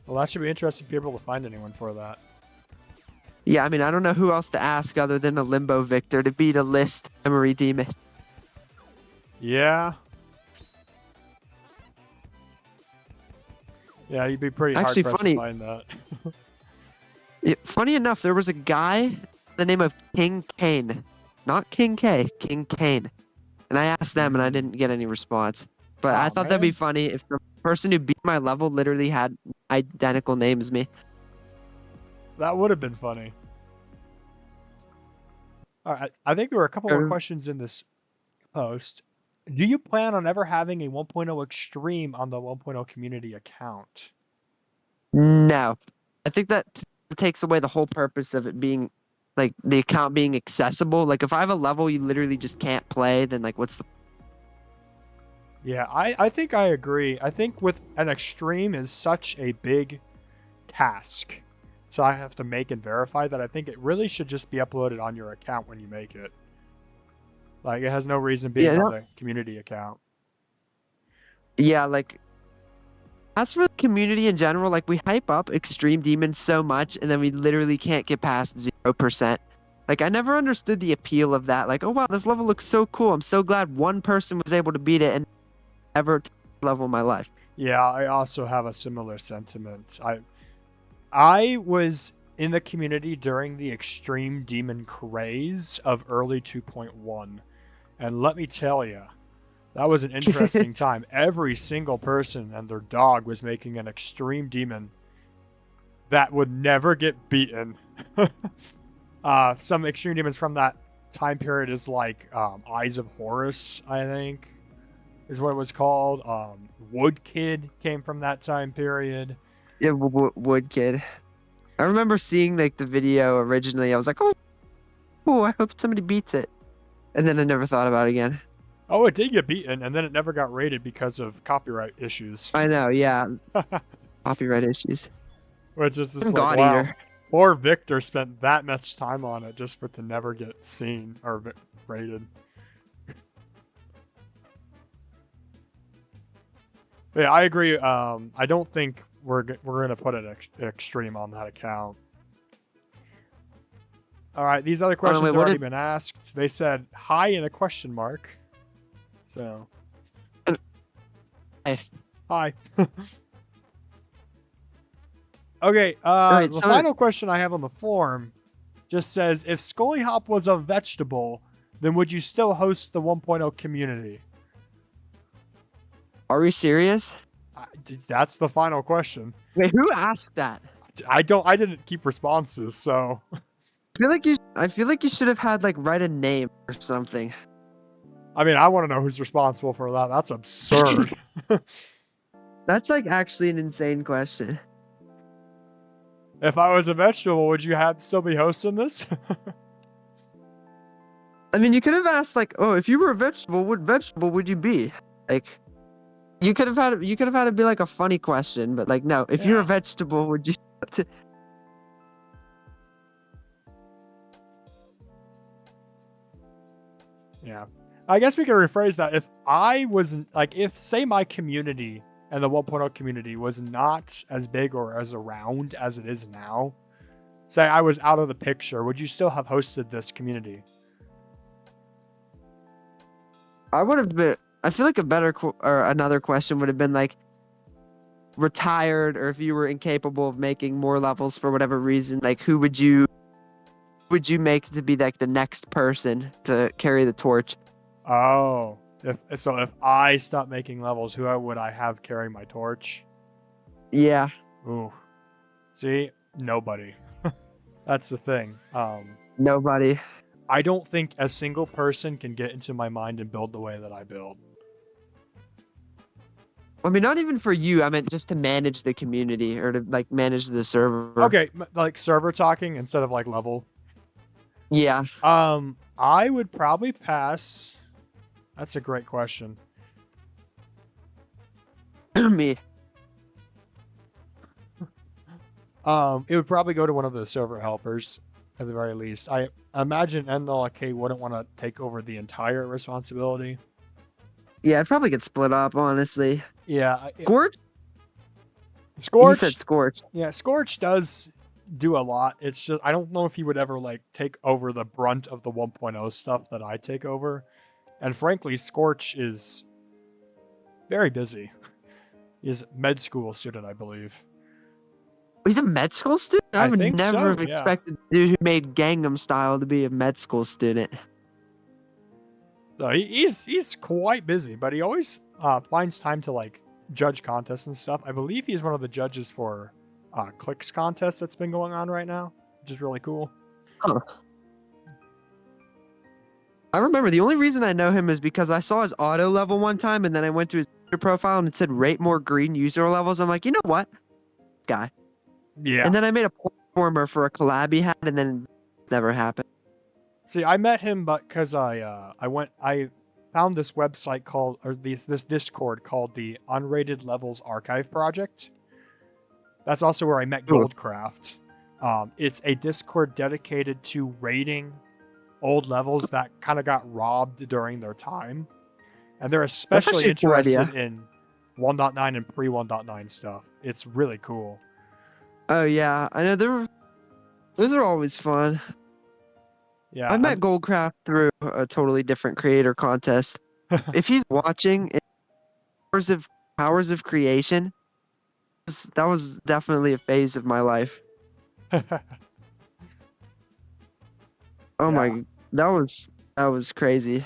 Well, that should be interesting to be able to find anyone for that. Yeah, I mean, I don't know who else to ask other than a limbo victor to beat a list memory demon. Yeah. Yeah, you'd be pretty Actually, hard pressed to funny. find that. Funny enough, there was a guy, the name of King Kane, not King K, King Kane, and I asked them and I didn't get any response. But I Oh thought that'd be man, funny if the person who beat my level literally had identical names as me. that would have been funny. All right, I think there were a couple more questions in this post. Do you plan on ever having a 1.0 Extreme on the 1.0 community account? No, I think that takes away the whole purpose of it being, like, the account being accessible. Like, if I have a level you literally just can't play, then like, what's the? Yeah, I think I agree. I think with an Extreme is such a big task. So I have to make and verify that I think it really should just be uploaded on your account when you make it. Like, it has no reason being Yeah, on the community account. yeah, like, as for the community in general, like, we hype up Extreme Demons so much, and then we literally can't get past 0%. Like, I never understood the appeal of that. Like, oh wow, this level looks so cool. I'm so glad one person was able to beat it and ever level in my life. Yeah, I also have a similar sentiment. I was in the community during the Extreme Demon craze of early 2.1. And let me tell you, that was an interesting time. Every single person and their dog was making an Extreme Demon that would never get beaten. Some Extreme Demons from that time period is like Eyes of Horus, I think, is what it was called. Wood Kid came from that time period. Yeah, Wood Kid. I remember seeing like the video originally. I was like, oh, I hope somebody beats it. And then I never thought about it again. Oh, it did get beaten, and then it never got rated because of copyright issues. I know, yeah. Copyright issues. Which is just I'm like, God wow. Eater. Poor Victor spent that much time on it just for it to never get seen or rated. But yeah, I agree. I don't think we're gonna put an Extreme on that account. All right, these other questions have already been asked. They said hi and a question mark. So, Hey. Hi. Okay, the final question I have on the form just says, if Scully Hop was a vegetable, then would you still host the 1.0 community? Are we serious? That's the final question. Wait, who asked that? I didn't keep responses, so. I feel like you should have had, like, write a name or something. I mean, I want to know who's responsible for that. That's absurd. That's, like, actually an insane question. If I was a vegetable, would you still be hosting this? I mean, you could have asked, like, oh, if you were a vegetable, what vegetable would you be? Like, you could have had it be like a funny question, but like, no, if you're a vegetable, would you? Yeah, I guess we could rephrase that. If I wasn't like, if say my community and the 1.0 community was not as big or as around as it is now, say I was out of the picture, would you still have hosted this community? I would have been. I feel like another question would have been like, retired, or if you were incapable of making more levels for whatever reason, like who would you make to be like the next person to carry the torch? Oh, if I stopped making levels, who would I have carry my torch? Yeah. Ooh, see, nobody. That's the thing. Nobody. I don't think a single person can get into my mind and build the way that I build. I mean, not even for you. I meant just to manage the community or to like manage the server. Okay, like server talking instead of like level. Yeah. I would probably pass. That's a great question. Me. It would probably go to one of the server helpers at the very least. I imagine NLK wouldn't want to take over the entire responsibility. Yeah, it probably gets split up, honestly. Yeah. Scorch? Scorch? You said Scorch. Yeah, Scorch does do a lot. It's just, I don't know if he would ever like take over the brunt of the 1.0 stuff that I take over. And frankly, Scorch is very busy. He's a med school student, I believe. He's a med school student? I I would think never so, have yeah. expected the dude who made Gangnam Style to be a med school student. So he's quite busy, but he always finds time to like judge contests and stuff. I believe he's one of the judges for clicks contest that's been going on right now, which is really cool. Huh. I remember the only reason I know him is because I saw his auto level one time, and then I went to his user profile and it said rate more green user levels. I'm like, you know what? Guy. Yeah. And then I made a platformer for a collab he had, and then it never happened. See, I met him, but because I found this website called, or this Discord called the Unrated Levels Archive Project. That's also where I met Goldcraft. It's a Discord dedicated to rating old levels that kind of got robbed during their time, and they're especially interested in 1.9 and pre 1.9 stuff. It's really cool. Oh yeah, I know those are always fun. Yeah, I met Goldcraft through a totally different creator contest. If he's watching, Powers of Creation, that was definitely a phase of my life. Oh my, that was crazy.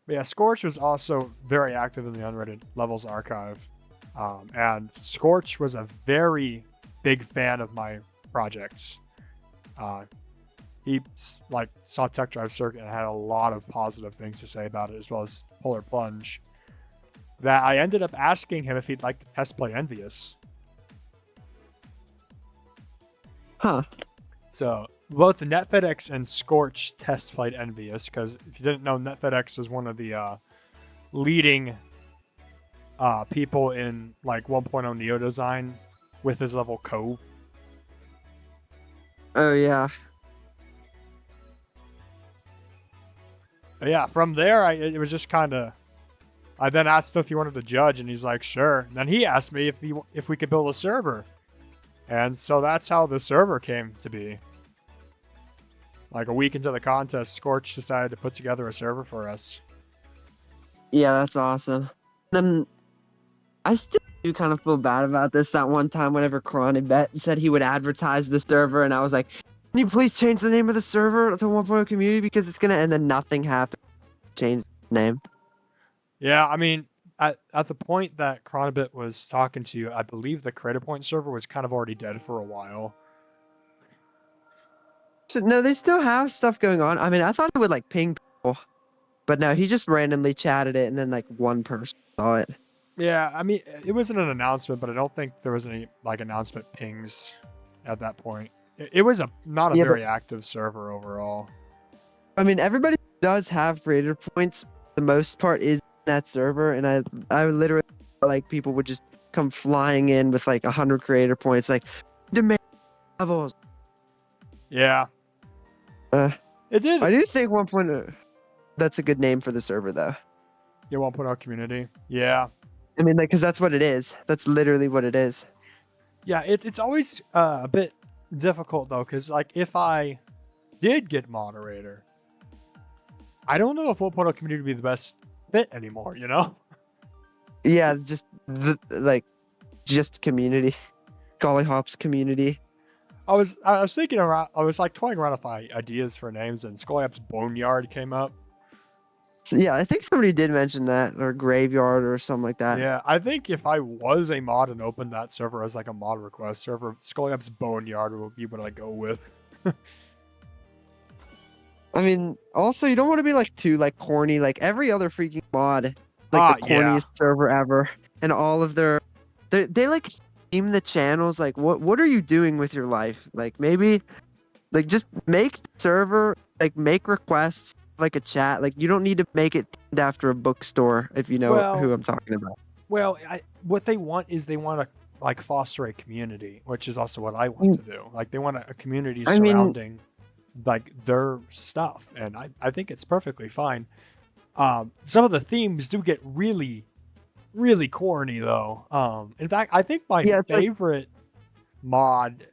Yeah, Scorch was also very active in the Unrated Levels archive, and Scorch was a very big fan of my projects. He like saw Tech Drive Circuit and had a lot of positive things to say about it, as well as Polar Plunge. That I ended up asking him if he'd like to test play Envious. Huh. So both the NetFedX and Scorch test played Envious, because if you didn't know, NetFedX is one of the leading people in like 1.0 Neo design with his level Cove. Oh yeah. But yeah, from there, it was just kind of. I then asked him if he wanted to judge, and he's like, "Sure." And then he asked me if we could build a server, and so that's how the server came to be. Like a week into the contest, Scorch decided to put together a server for us. Yeah, that's awesome. Then I still do kind of feel bad about this. That one time, whenever Cronibet said he would advertise the server, and I was like, "Can you please change the name of the server to 1.0 Community because it's gonna..." And then nothing happened. Change the name. Yeah, I mean, at the point that Cronibet was talking to you, I believe the Creator Point server was kind of already dead for a while. So, no, they still have stuff going on. I mean, I thought it would like ping people, but no, he just randomly chatted it, and then like one person saw it. Yeah, I mean, it wasn't an announcement, but I don't think there was any like announcement pings at that point. It was not a very active server overall. I mean, everybody does have creator points. The most part is that server, and I literally like people would just come flying in with like 100 creator points, like demand levels. Yeah. It did. I do think 1.0. That's a good name for the server, though. Yeah, 1.0 Community. Yeah. I mean, like, because that's what it is. That's literally what it is. Yeah, it's always a bit difficult though, because like if I did get moderator, I don't know if 1.0 Community would be the best fit anymore. You know? Yeah, just just community, Golly Hops community. I was thinking around. I was like toying around with ideas for names, and Scollap's Boneyard came up. So, yeah, I think somebody did mention that, or Graveyard or something like that. Yeah, I think if I was a mod and opened that server as like a mod request server, Scollap's Boneyard would be what I go with. I mean, also you don't want to be like too like corny. Like every other freaking mod, like the corniest server ever, and all of they like theme the channels. Like what are you doing with your life? Like maybe like just make the server, like make requests, like a chat. Like you don't need to make it themed after a bookstore, if you know who I'm talking about. Well, what they want is they want to like foster a community, which is also what I want to do. Like they want a community surrounding like their stuff, and I think it's perfectly fine. Some of the themes do get really, really corny though. In fact, I think my favorite mod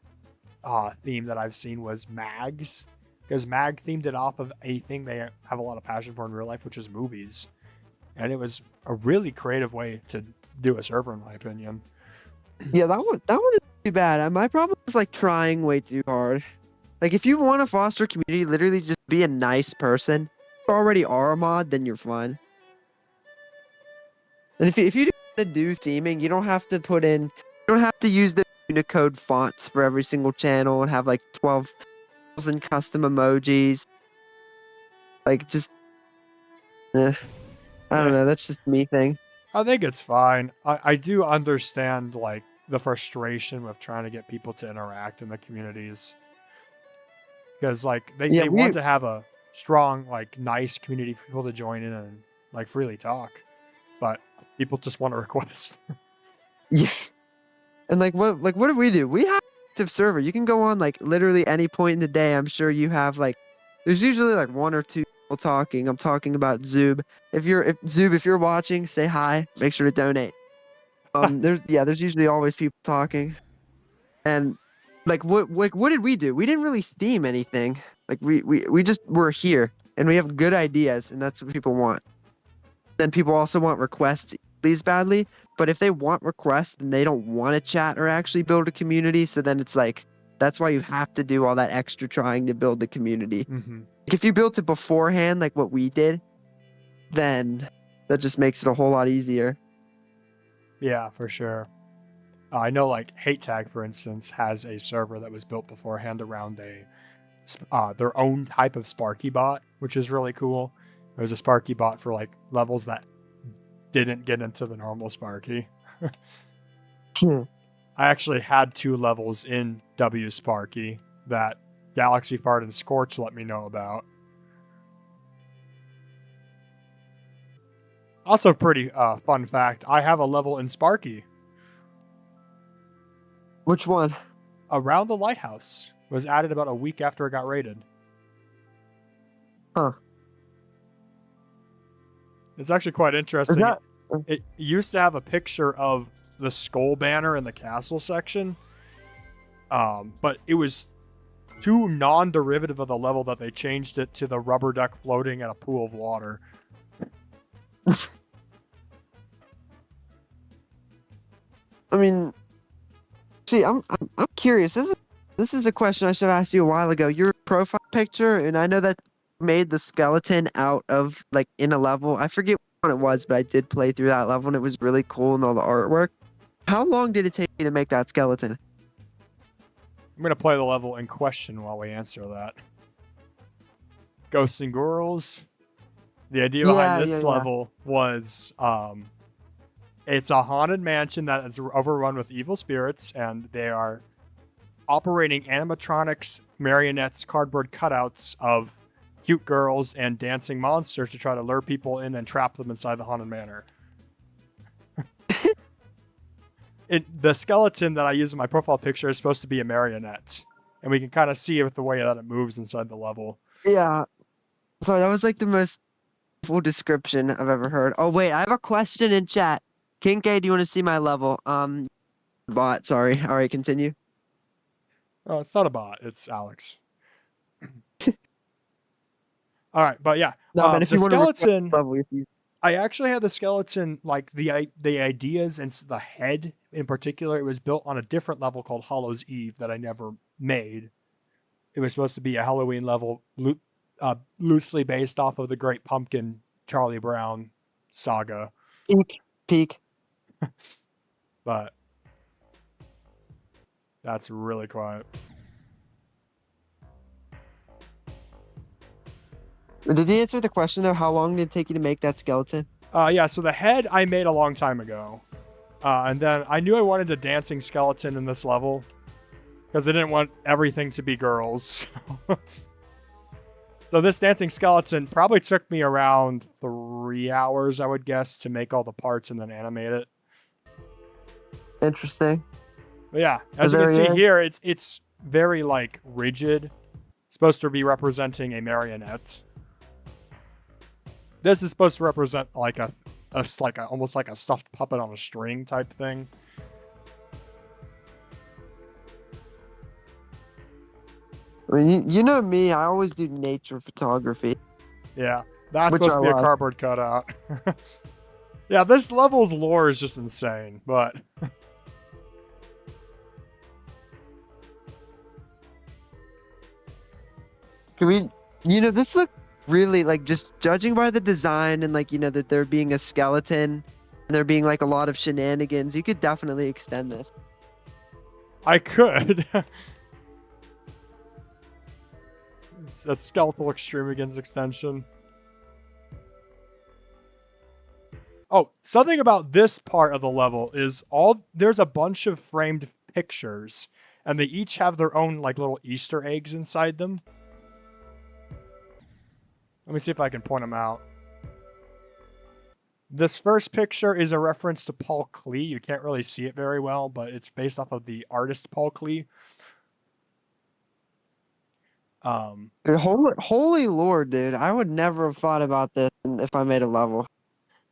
theme that I've seen was Mags, because Mag themed it off of a thing they have a lot of passion for in real life, which is movies, and it was a really creative way to do a server, in my opinion. Yeah, that one is too bad. My problem is like trying way too hard. Like if you want to foster community, literally just be a nice person. If you already are a mod, then you're fine. And if you want to do theming, you don't have to use the Unicode fonts for every single channel and have like 12,000 custom emojis. Like just, I don't know. That's just me thing. I think it's fine. I do understand like the frustration with trying to get people to interact in the communities, because like they want to have a strong, like, nice community for people to join in and like freely talk, but people just want to request. Yeah. And like what do we do? We have an active server. You can go on like literally any point in the day. I'm sure you have like there's usually like one or two people talking. I'm talking about Zoob. If you're watching, say hi. Make sure to donate. There's usually always people talking. And like what did we do? We didn't really theme anything. Like we just were here and we have good ideas and that's what people want. Then people also want requests please badly, but if they want requests then they don't want to chat or actually build a community, so then it's like that's why you have to do all that extra trying to build the community. Mm-hmm. If you built it beforehand like what we did, then that just makes it a whole lot easier. Yeah, for sure. I know like Hate Tag, for instance, has a server that was built beforehand around their own type of Sparky bot, which is really cool. It was a Sparky bot for like levels that didn't get into the normal Sparky. I actually had 2 levels in W Sparky that Galaxy Fart and Scorch let me know about. Also, pretty fun fact, I have a level in Sparky. Which one? Around the Lighthouse. It was added about a week after it got raided. Huh. It's actually quite interesting. It used to have a picture of the skull banner in the castle section, but it was too non-derivative of the level that they changed it to the rubber duck floating in a pool of water. I mean, see, I'm curious. This is a question I should have asked you a while ago. Your profile picture, and I know that made the skeleton out of like in a level. I forget what it was, but I did play through that level, and it was really cool and all the artwork. How long did it take you to make that skeleton? I'm gonna play the level in question while we answer that. Ghosts and Girls. The idea behind this level was it's a haunted mansion that is overrun with evil spirits, and they are operating animatronics, marionettes, cardboard cutouts of cute girls and dancing monsters to try to lure people in and trap them inside the haunted manor. The skeleton that I use in my profile picture is supposed to be a marionette, and we can kind of see it with the way that it moves inside the level. Yeah. Sorry, that was like the most full description I've ever heard. Oh wait, I have a question in chat. King K, do you want to see my level? Bot, sorry. All right, continue. Oh, it's not a bot. It's Alex. All right, but yeah, no, man, if the you skeleton. Level, if you... I actually had the skeleton, like the ideas and the head in particular. It was built on a different level called Hollow's Eve that I never made. It was supposed to be a Halloween level, loosely based off of the Great Pumpkin Charlie Brown saga. Peak. But that's really quiet. Did you answer the question though? How long did it take you to make that skeleton? Yeah, so the head I made a long time ago. And then I knew I wanted a dancing skeleton in this level, because I didn't want everything to be girls. So this dancing skeleton probably took me around 3 hours, I would guess, to make all the parts and then animate it. Interesting. But yeah, as you can see here, it's very like rigid. It's supposed to be representing a marionette. This is supposed to represent like almost like a stuffed puppet on a string type thing. I mean, you know me, I always do nature photography. Yeah, that's supposed to be a cardboard cutout. Yeah, this level's lore is just insane, but Can we, this look really like, just judging by the design and like, that there being a skeleton and there being like a lot of shenanigans, you could definitely extend this. I could. It's a skeletal extravagance extension. Oh, something about this part of the level is there's a bunch of framed pictures, and they each have their own like little Easter eggs inside them. Let me see if I can point them out. This first picture is a reference to Paul Klee. You can't really see it very well, but it's based off of the artist Paul Klee. Holy Lord, dude! I would never have thought about this if I made a level.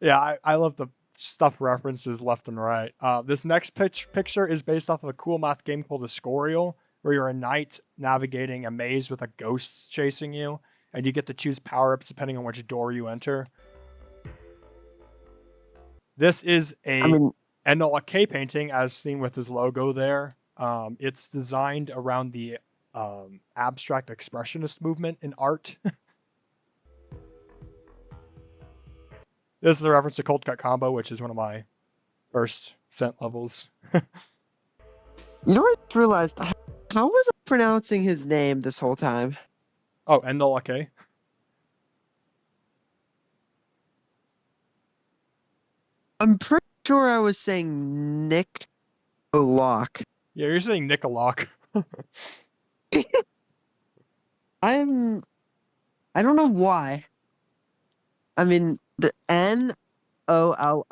Yeah, I love the stuff references left and right. This next picture is based off of a cool math game called Escorial, where you're a knight navigating a maze with a ghost chasing you, and you get to choose power-ups depending on which door you enter. This is a K painting, as seen with his logo there. It's designed around the abstract expressionist movement in art. This is a reference to Cold Cut Combo, which is one of my first scent levels. You know what I just realized? How was I pronouncing his name this whole time? Oh, Enola K. I'm pretty sure I was saying Nick O'Lock. Yeah, you're saying Nicolok. I don't know why. I mean, the Nolo.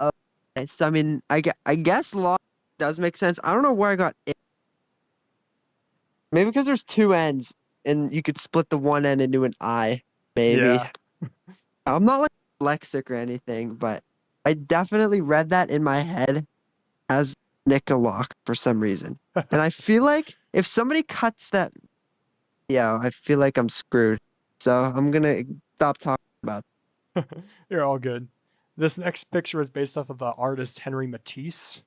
So I mean, I guess Lock does make sense. I don't know where I got it. Maybe because there's two N's and you could split the one N into an I. Maybe. Yeah. I'm not like lexic or anything, but I definitely read that in my head as Nicolok for some reason. And I feel like if somebody cuts that, yeah, I feel like I'm screwed. So I'm gonna stop talking about it. You're all good. This next picture is based off of the artist Henry Matisse.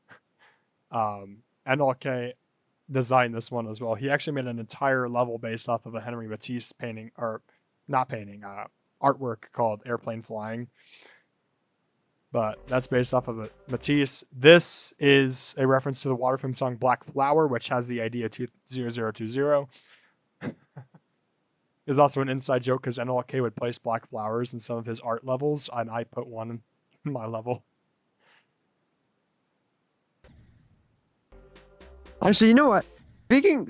NLK designed this one as well. He actually made an entire level based off of a Henry Matisse painting, or not painting, artwork called Airplane Flying. But that's based off of Matisse. This is a reference to the Waterframe song Black Flower, which has the idea 0020. There's also an inside joke because NLK would place black flowers in some of his art levels, and I put one in my level. Actually, you know what?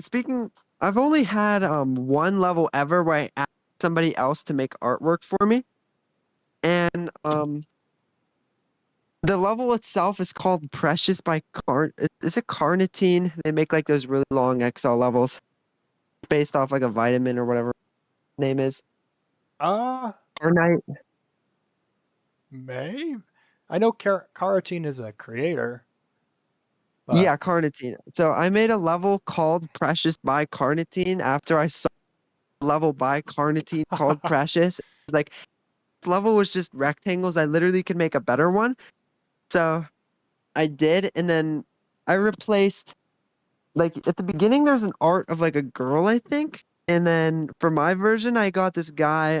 Speaking, I've only had one level ever where I asked somebody else to make artwork for me, and the level itself is called Precious by Is it Carnitine? They make like those really long XL levels, based off like a vitamin or whatever its name is. Carnite. May? I know Carotene is a creator. But... Yeah, Carnitine. So I made a level called Precious by Carnitine after I saw a level by Carnitine called Precious. Like, this level was just rectangles. I literally could make a better one. So I did, and then I replaced, like, at the beginning there's an art of like a girl, I think. And then for my version, I got this guy,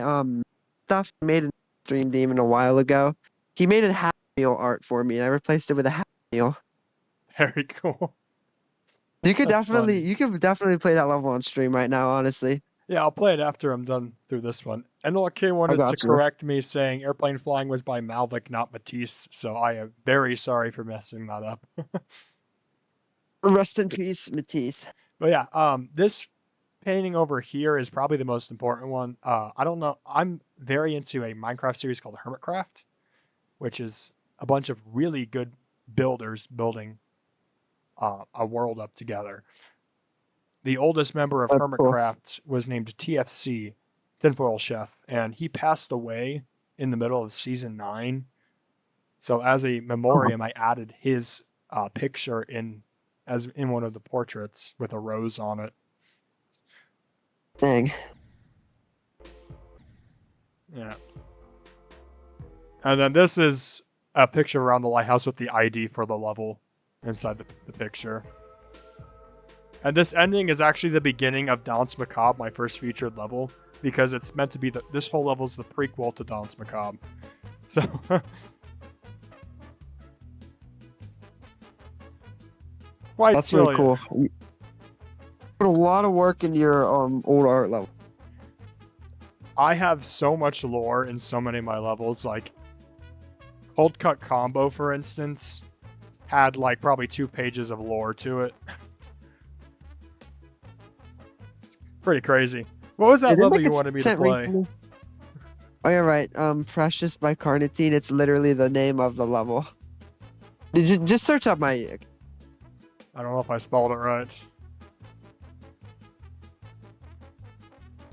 stuff made a Dream Demon a while ago. He made a Happy Meal art for me, and I replaced it with a Happy Meal. Very cool. You could definitely play that level on stream right now, honestly. Yeah, I'll play it after I'm done through this one. NLK wanted to correct me, saying Airplane Flying was by Malvik, not Matisse, so I am very sorry for messing that up. Rest in peace, Matisse. But yeah, this painting over here is probably the most important one. I don't know. I'm very into a Minecraft series called Hermitcraft, which is a bunch of really good builders building a world up together. The oldest member of Hermitcraft was named TFC, Tinfoil Chef, and he passed away in the middle of season 9. So as a memoriam, I added his picture in one of the portraits with a rose on it. Dang. Yeah. And then this is a picture around the lighthouse with the ID for the level inside the picture. And this ending is actually the beginning of Danse Macabre, my first featured level, because it's meant to be this whole level is the prequel to Danse Macabre. So quite That's silly. really cool. You put a lot of work into your old art level. I have so much lore in so many of my levels. Like Cold Cut Combo, for instance, had like probably 2 pages of lore to it. Pretty crazy. What was that Didn't level make you a wanted me to cent play? recently? Oh yeah, right. Precious by Carnitine. It's literally the name of the level. Did you just search up my? I don't know if I spelled it right.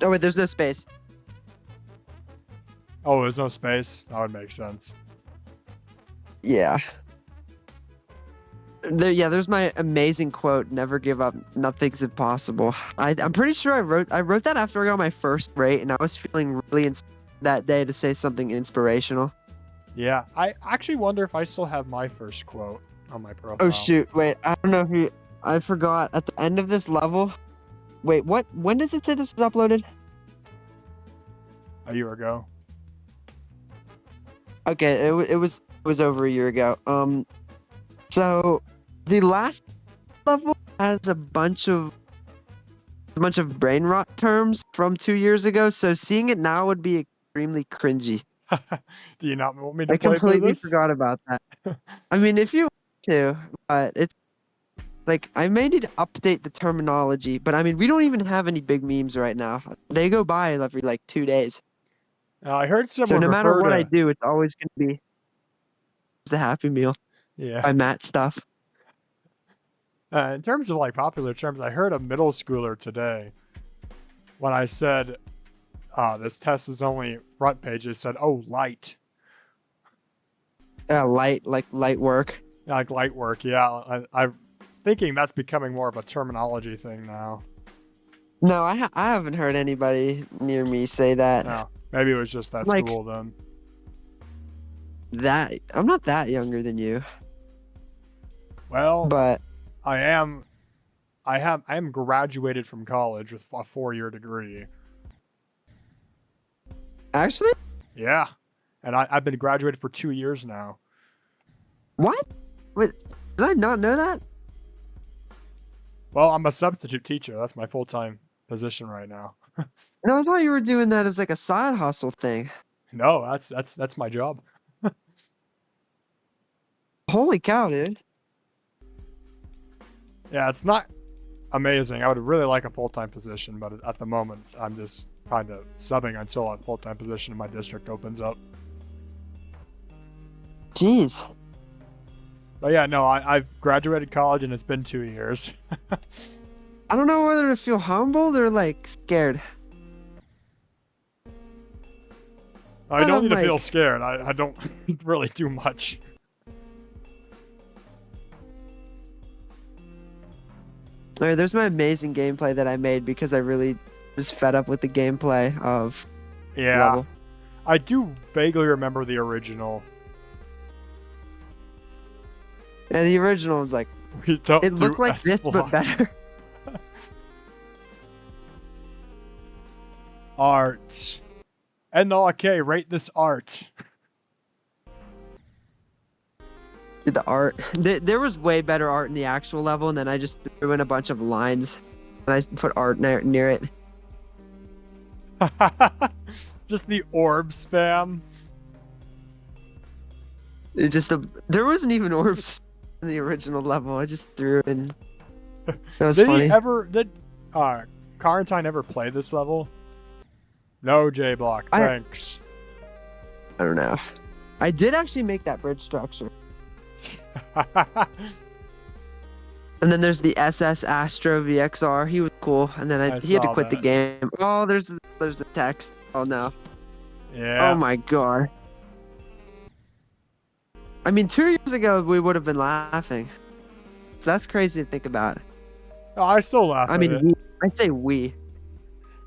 Oh wait, there's no space. Oh, there's no space? That would make sense. Yeah. There's my amazing quote: "Never give up. Nothing's impossible." I'm pretty sure I wrote that after I got my first rate, and I was feeling really that day to say something inspirational. Yeah, I actually wonder if I still have my first quote on my profile. Oh shoot! Wait, I don't know if you. I forgot at the end of this level. Wait, what? When does it say this was uploaded? A year ago. Okay, it was over a year ago. So the last level has a bunch of brain rot terms from 2 years ago. So seeing it now would be extremely cringy. Do you not want me to I play through completely this? forgot about that. I mean, if you want to, but it's like I may need to update the terminology. But I mean, we don't even have any big memes right now. They go by every like 2 days. I heard So someone no matter refer what to... I do, it's always gonna be the Happy Meal Yeah. by Matt stuff. In terms of like popular terms, I heard a middle schooler today when I said, this test is only front pages, said, "Oh, light." Light work. Like light work, yeah. I'm thinking that's becoming more of a terminology thing now. No, I haven't heard anybody near me say that. No, maybe it was just that Like- school then. That I'm not that younger than you, Well, but I am graduated from college with a 4-year degree. actually, Yeah, and I've been graduated for 2 years now. what? Wait, did I not know that? Well, I'm a substitute teacher. That's my full-time position right now. No, I thought you were doing that as like a side hustle thing. No, that's my job. Holy cow, dude! Yeah, it's not amazing. I would really like a full-time position, but at the moment, I'm just kind of subbing until a full-time position in my district opens up. Jeez. But yeah, no, I've graduated college and it's been 2 years. I don't know whether to feel humbled or like scared. I don't need to like- feel scared. I don't really do much. Alright, there's my amazing gameplay that I made because I really was fed up with the gameplay of Yeah, level. I do vaguely remember the original. And the original was like, We don't it looked do like this, but S-blocks. better. Art. NLK, rate this art. The art. There was way better art in the actual level, and then I just threw in a bunch of lines, and I put art near it. Just the orb spam. It just there wasn't even orbs in the original level. I just threw in. That was Did funny. did Quarantine ever play this level? No, J Block. I- Thanks. I don't know. I did actually make that bridge structure. And then there's the SS Astro VXR. He was cool. And then I he had to saw quit the that. game. Oh, there's the text. Oh no. Yeah. Oh my god. I mean, 2 years ago we would have been laughing. So that's crazy to think about. Oh, I still laugh. I at mean, it. I say we.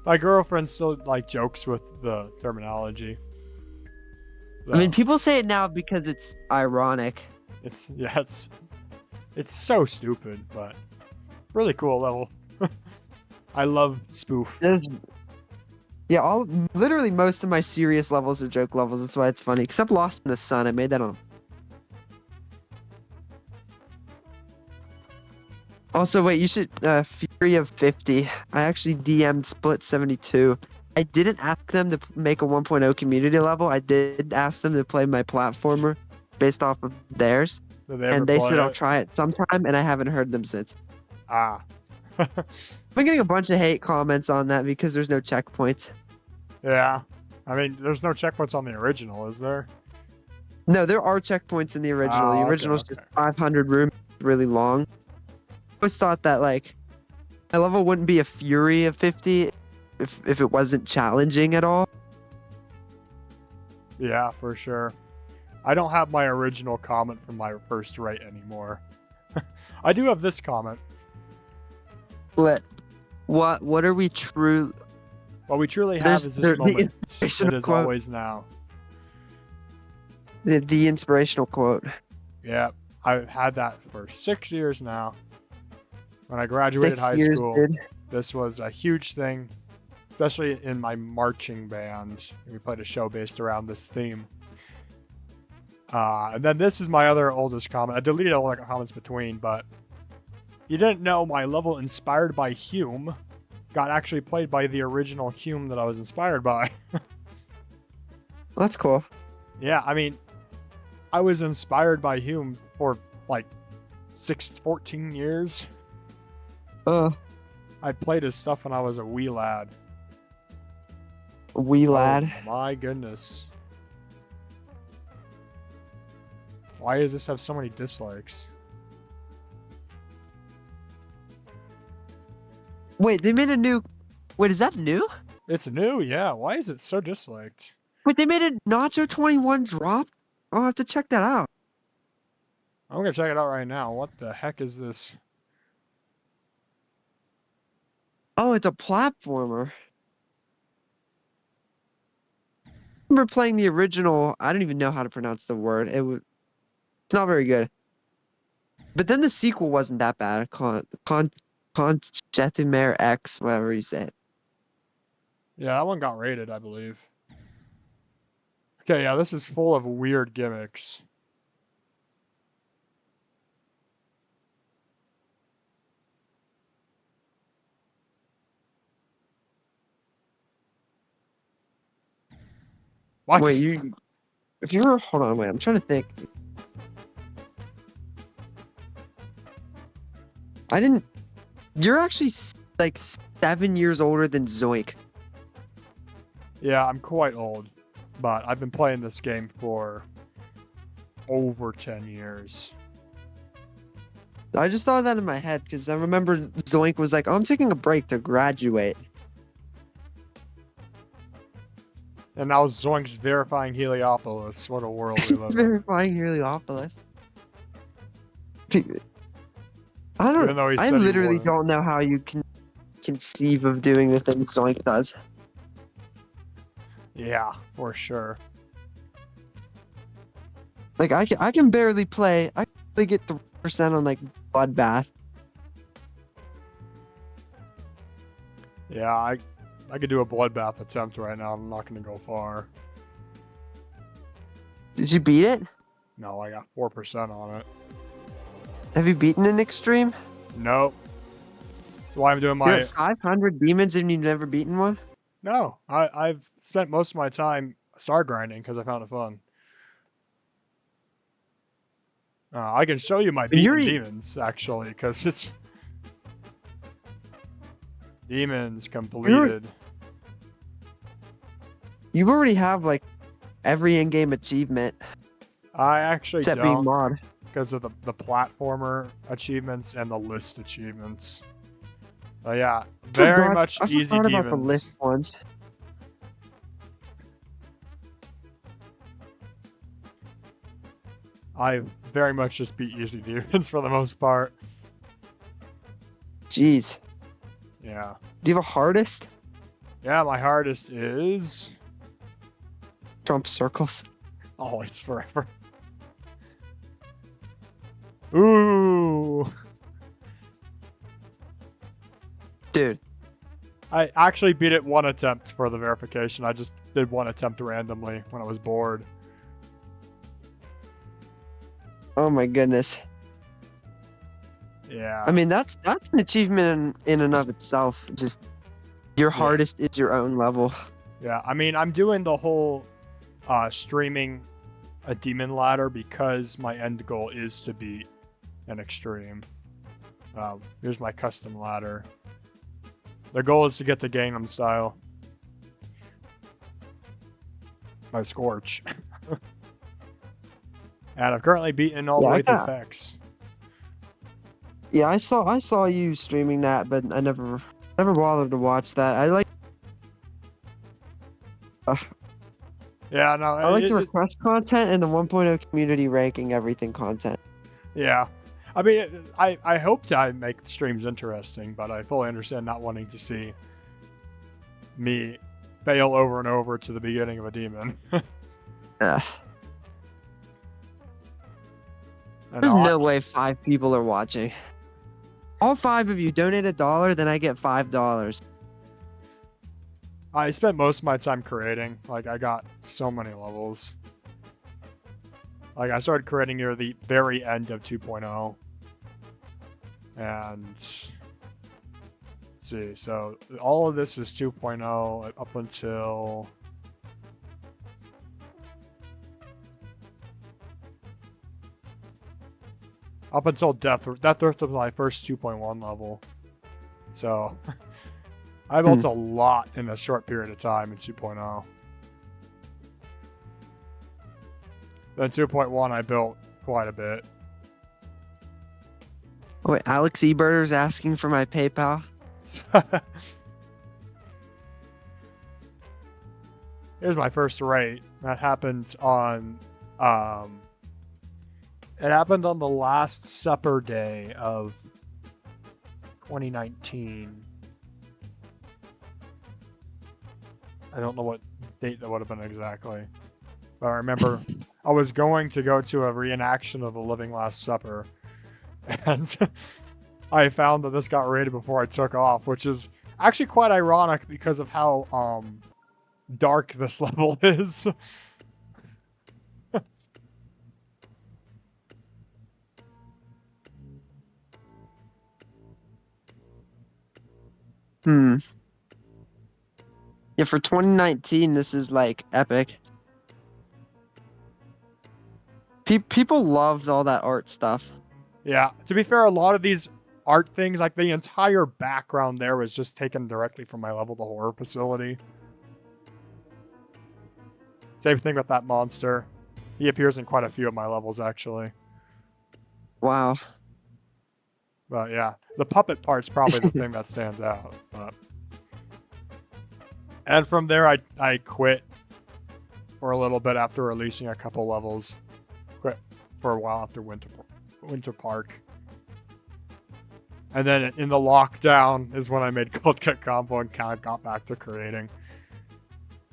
My girlfriend still like jokes with the terminology. I mean, So, people say it now because it's ironic. it's so stupid, but really cool level. I love spoof. There's, yeah, literally most of my serious levels are joke levels. That's why it's funny. Except Lost in the Sun, I made that on. Also, wait, you should Fury of 50. I actually DM'd Split 72. I didn't ask them to make a 1.0 community level. I did ask them to play my platformer based off of theirs. Did they ever And they play said I'll it? try it sometime, and I haven't heard them since. Ah. I've been getting a bunch of hate comments on that because there's no checkpoints. Yeah. I mean, there's no checkpoints on the original, is there? No, there are checkpoints in the original. Oh, The okay, original's okay. just 500 rooms, really long. I always thought that like my level wouldn't be a Fury of 50 if it wasn't challenging at all. Yeah, for sure. I don't have my original comment from my first write anymore. I do have this comment. What are we true? What we truly have There's- is there- this the moment. It inspirational is quote. always now. The inspirational quote. Yeah, I've had that for 6 years now. When I graduated 6 high years, school, dude. this was a huge thing, especially in my marching band. We played a show based around this theme. And then this is my other oldest comment. I deleted all the comments between, but you didn't know my level inspired by Hume got actually played by the original Hume that I was inspired by. That's cool. Yeah, I mean, I was inspired by Hume for like 14 years. I played his stuff when I was a wee lad. Wee lad. Oh my goodness. Why does this have so many dislikes? Wait, they made a new. Wait, is that new? It's new, yeah. Why is it so disliked? Wait, they made a Nacho 21 drop? I'll have to check that out. I'm gonna check it out right now. What the heck is this? Oh, it's a platformer. I remember playing the original. I don't even know how to pronounce the word. It's not very good. But then the sequel wasn't that bad. Conchetimare X, whatever you say it. Yeah, that one got rated, I believe. Okay, yeah, this is full of weird gimmicks. What? Wait, if you were, hold on, wait, I'm trying to think. You're actually like 7 years older than Zoink. Yeah, I'm quite old, but I've been playing this game for over 10 years. I just thought of that in my head because I remember Zoink was like, oh, I'm taking a break to graduate. And now Zoink's verifying Heliopolis. What a world we live in. Verifying Heliopolis. Even though he I said he literally wouldn't. don't know how you can conceive of doing the things Zoink does. Yeah, for sure. Like I can barely play. I can only get 3% on like Bloodbath. Yeah, I could do a bloodbath attempt right now. I'm not going to go far. Did you beat it? No, I got 4% on it. Have you beaten an extreme? Nope. That's why I'm doing You're my... at 500 demons and you've never beaten one? No, I've spent most of my time star grinding because I found it fun. I can show you my beaten demons, actually, because it's... Demons completed. You already have like every in-game achievement I actually except being don't mod. because of the platformer achievements and the list achievements. But yeah, very much I easy forgot demons. about the list ones. I very much just beat easy demons for the most part. Jeez. Yeah. Do you have a hardest? Yeah, my hardest is... Trump circles. Always forever. Ooh. Dude. I actually beat it one attempt for the verification. I just did one attempt randomly when I was bored. Oh my goodness. Yeah. I mean, that's an achievement in and of itself. Just your hardest is your own level. Yeah, I mean, I'm doing the whole streaming a demon ladder because my end goal is to beat an extreme. Here's my custom ladder. The goal is to get to Gangnam Style. My Scorch. And I've currently beaten all the way through Pex. Yeah, I saw you streaming that, but I never bothered to watch that. I like. Yeah, no. I like the request content and the 1.0 community ranking everything content. Yeah. I mean, I hope to make streams interesting, but I fully understand not wanting to see me fail over and over to the beginning of a demon. There's no way 5 people are watching. All 5 of you donate $1, then I get $5. I spent most of my time creating. Like, I got so many levels. Like, I started creating near the very end of 2.0. And let's see, so all of this is 2.0 up until Death Earth was my first 2.1 level. So I built a lot in a short period of time in 2.0. Then 2.1 I built quite a bit. Oh, wait, Alex Eberter's asking for my PayPal. Here's my first raid. That happened on it happened on the last supper day of 2019. I don't know what date that would have been exactly. But I remember I was going to go to a reenaction of the Living Last Supper. And I found that this got raided before I took off, which is actually quite ironic because of how dark this level is. Yeah, for 2019, this is like epic. People loved all that art stuff. Yeah, to be fair, a lot of these art things, like the entire background there was just taken directly from my level, the horror facility. Same thing with that monster. He appears in quite a few of my levels, actually. Wow. But yeah, the puppet part's probably the thing that stands out. But... And from there, I quit for a little bit after releasing a couple levels. Quit for a while after Winter Park. And then in the lockdown is when I made Cold Cut Combo and kind of got back to creating.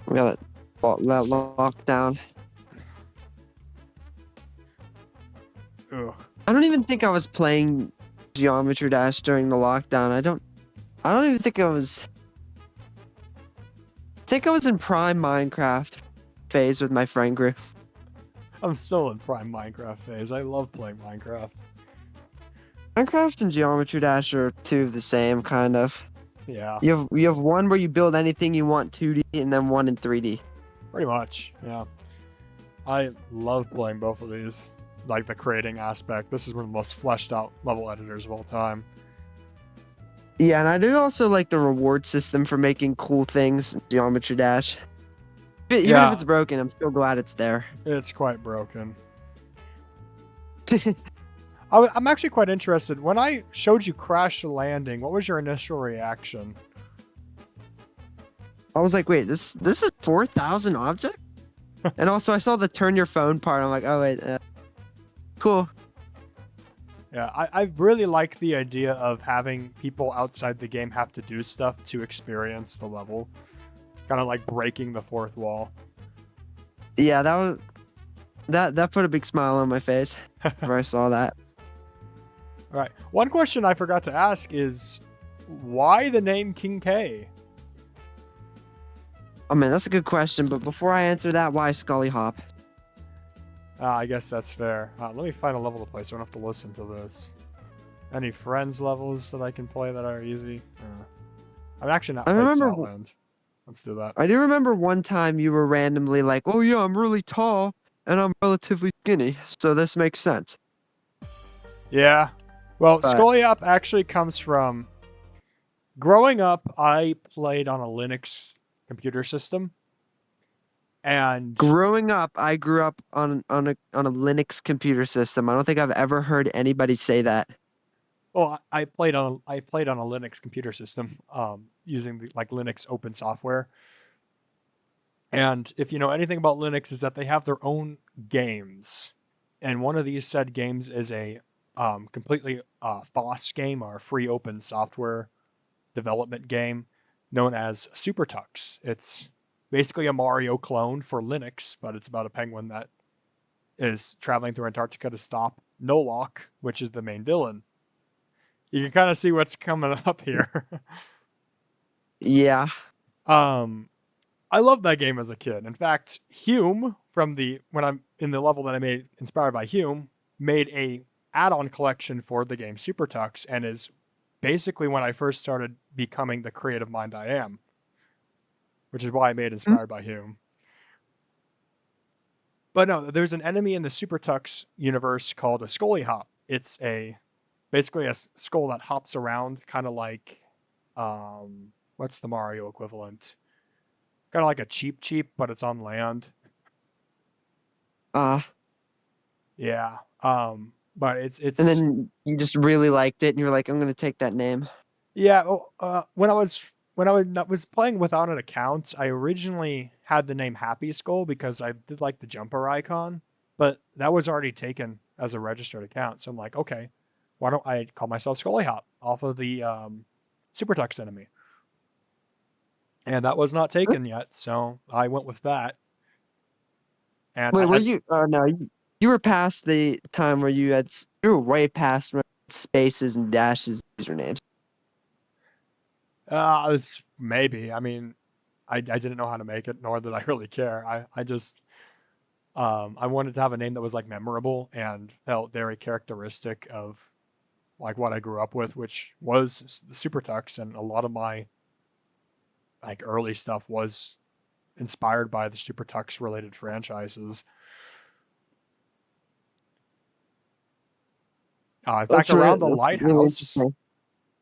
We got that lockdown. Ugh. I don't even think I was playing Geometry Dash during the lockdown. I don't even think I was. I think I was in prime Minecraft phase with my friend group. I'm still in prime Minecraft phase. I love playing Minecraft. Minecraft and Geometry Dash are two of the same, kind of. Yeah. You have one where you build anything you want 2D, and then one in 3D. Pretty much, yeah. I love playing both of these. Like the creating aspect. This is one of the most fleshed out level editors of all time. Yeah, and I do also like the reward system for making cool things in Geometry Dash. Even if it's broken, I'm still glad it's there. It's quite broken. I'm actually quite interested. When I showed you Crash Landing, what was your initial reaction? I was like, wait, this is 4,000 objects? And also, I saw the turn your phone part. I'm like, oh, wait. Cool. Yeah, I really like the idea of having people outside the game have to do stuff to experience the level. Kind of like breaking the fourth wall. Yeah, that That put a big smile on my face when I saw that. All right. One question I forgot to ask is, why the name King K? Oh man, that's a good question. But before I answer that, why Scully Hop? I guess that's fair. Let me find a level to play so I don't have to listen to this. Any friends levels that I can play that are easy? I've actually not played Scotland. Let's do that. I do remember one time you were randomly like, "Oh yeah, I'm really tall and I'm relatively skinny, so this makes sense." Yeah. Well, But Scully Up actually comes from growing up. I played on a Linux computer system, and growing up, I grew up on a Linux computer system. I don't think I've ever heard anybody say that. well, I played on a Linux computer system, using the, like, Linux open software. And if you know anything about Linux, is that they have their own games, and one of these said games is a completely FOSS game, or free open software development game, known as Super Tux. It's basically a Mario clone for Linux, but it's about a penguin that is traveling through Antarctica to stop Nolok, which is the main villain. You can kind of see what's coming up here. Yeah. I loved that game as a kid. In fact, Hume when I'm in the level that I made inspired by Hume, made a add-on collection for the game Super Tux, and is basically when I first started becoming the creative mind I am, which is why I made Inspired by Hume. But no, there's an enemy in the Super Tux universe called a Scully Hop. It's basically a skull that hops around, kind of like, what's the Mario equivalent? Kind of like a Cheep Cheep, but it's on land. Yeah. But it's And then you just really liked it, and you're like, I'm gonna take that name. yeah. When I was playing without an account, I originally had the name Happy Skull because I did like the jumper icon, but that was already taken as a registered account. So I'm like, okay, why don't I call myself Scully Hop off of the Super Tux enemy? And that was not taken yet, so I went with that. And Wait, were you? Oh no, you were past the time where you were way past spaces and dashes usernames. It's maybe. I mean, I didn't know how to make it, nor did I really care. I just I wanted to have a name that was like memorable and felt very characteristic of like what I grew up with, which was the Super Tux, and a lot of my like early stuff was inspired by the Super Tux related franchises. In fact, around the lighthouse. Really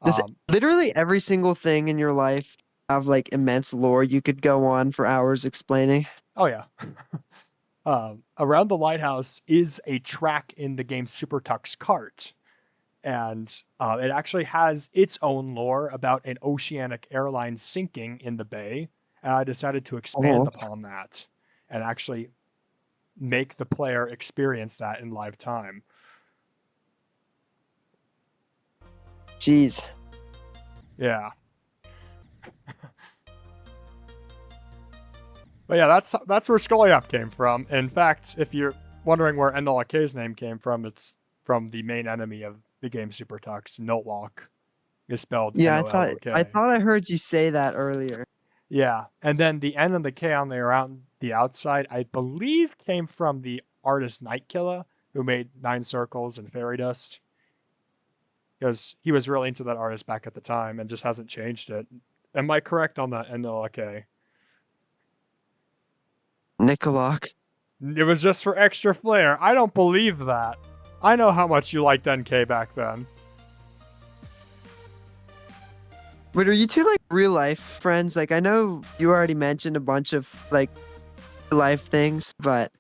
does literally every single thing in your life have like immense lore you could go on for hours explaining? Oh yeah. Around the lighthouse is a track in the game Super Tux Kart. And it actually has its own lore about an oceanic airline sinking in the bay. And I decided to expand upon that and actually make the player experience that in live time. Jeez. Yeah. But yeah, that's where Scully Up came from. In fact, if you're wondering where NLK's name came from, it's from the main enemy of the game Super Tux, Notlock. Is spelled N-O-L-O-K. I thought I heard you say that earlier. Yeah, and then the N and the K on the around the outside, I believe, came from the artist Nightkiller, who made Nine Circles and Fairy Dust, because he was really into that artist back at the time and just hasn't changed it. Am I correct on that N-O-L-K? Nicolok. It was just for extra flair. I don't believe that. I know how much you liked NK back then. Wait, are you two like real life friends? Like, I know you already mentioned a bunch of like life things, but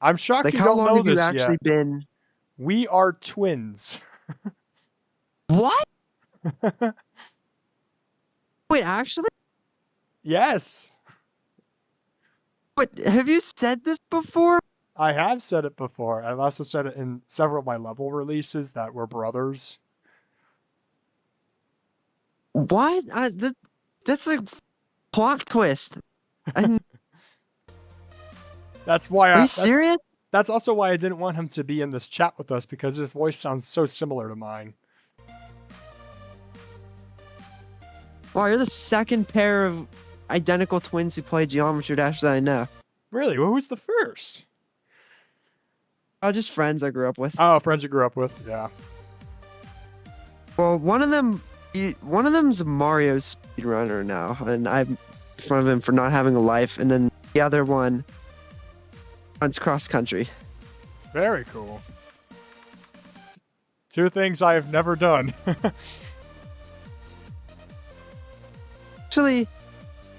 I'm shocked like, you how don't long know have you this actually yet. been? We are twins. What? Wait, actually? Yes. Wait, have you said this before? I have said it before. I've also said it in several of my level releases that we're brothers. What? That's a plot twist. That's why Are you serious? That's also why I didn't want him to be in this chat with us, because his voice sounds so similar to mine. Wow, you're the second pair of identical twins who play Geometry Dash that I know. Really? Well, who's the first? Oh, just friends I grew up with. Oh, friends you grew up with. Yeah. Well, one of them's a Mario speedrunner now, and I'm in front of him for not having a life, and then the other one runs cross country. Very cool. Two things I have never done. Actually,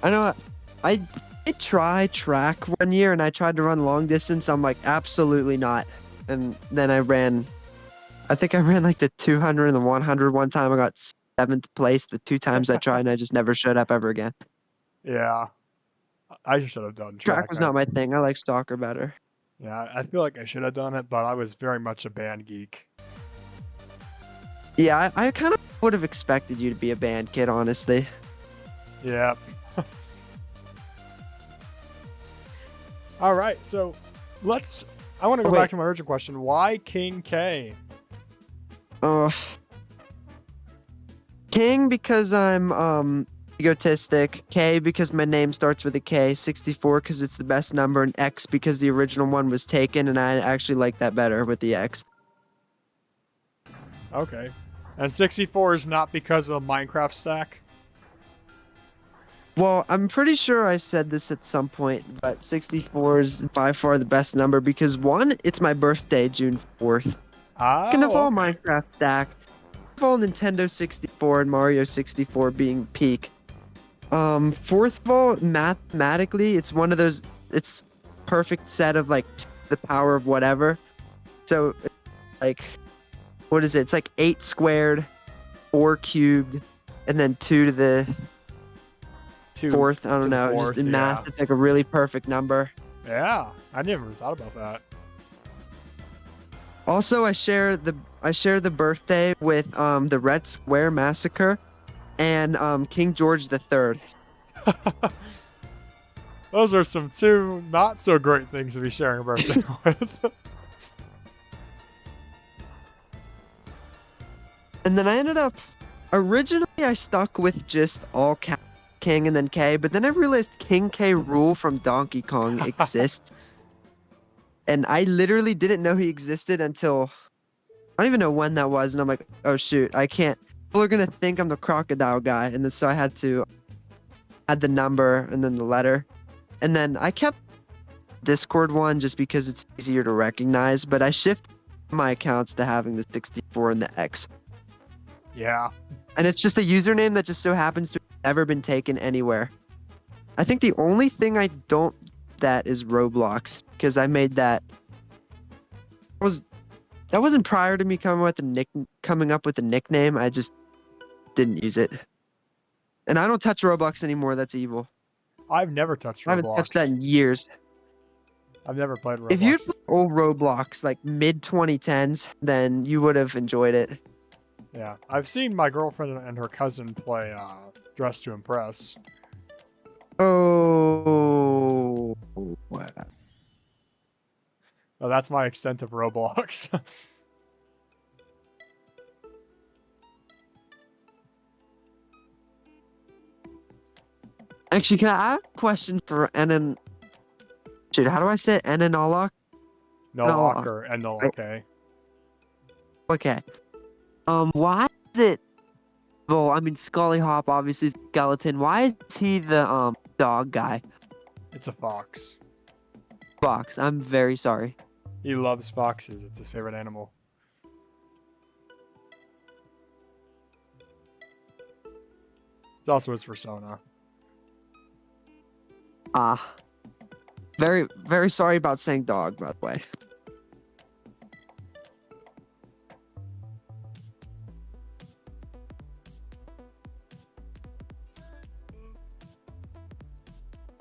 I know I did try track one year, and I tried to run long distance. I'm like, absolutely not. And then I think I ran like the 200 and the 100 one time. I got 7th place the 2 times I tried, and I just never showed up ever again. Yeah. I should have done Track was not my thing. I like soccer better. Yeah, I feel like I should have done it, but I was very much a band geek. Yeah, I kind of would have expected you to be a band kid, honestly. Yeah. All right, so I want to go back to my original question. Why King K? King because I'm egotistic, K because my name starts with a K, 64 because it's the best number, and X because the original one was taken, and I actually like that better with the X. Okay. And 64 is not because of the Minecraft stack? Well, I'm pretty sure I said this at some point, but 64 is by far the best number because, one, it's my birthday, June 4th. Second of all, Minecraft stack. Of all, Nintendo 64 and Mario 64 being peak. Fourth of all, mathematically, it's one of those, it's perfect set of like the power of whatever. So, like, what is it? It's like 8 squared, 4 cubed, and then 2 to the fourth. I don't know. Just in math, it's like a really perfect number. Yeah, I never thought about that. Also, I share the birthday with the Red Square Massacre and King George III. Those are some 2 not so great things to be sharing a birthday with. And then I ended up, originally I stuck with just all King and then K, but then I realized King K. Rool from Donkey Kong exists. And I literally didn't know he existed until, I don't even know when that was, and I'm like, oh shoot, I can't, people are gonna think I'm the crocodile guy, and then so I had to add the number and then the letter. And then I kept Discord one just because it's easier to recognize, but I shifted my accounts to having the 64 and the X. Yeah. And it's just a username that just so happens to have never been taken anywhere. I think the only thing I don't that is Roblox, because I made that wasn't prior to me coming up with a nickname. I just didn't use it. And I don't touch Roblox anymore. That's evil. I've never touched Roblox. I haven't touched that in years. I've never played Roblox. If you'd played old Roblox, like mid 2010s, then you would have enjoyed it. Yeah, I've seen my girlfriend and her cousin play Dress to Impress. Oh. Well, that's my extent of Roblox. Actually, can I have a question for Enan? Shoot, how do I say it? Enanolok? Nolok or Enol, okay. Okay. Why is it? Well, I mean, Scully Hop obviously is skeleton. Why is he the dog guy? It's a fox. Fox. I'm very sorry. He loves foxes. It's his favorite animal. It's also his persona. Very, very sorry about saying dog, by the way.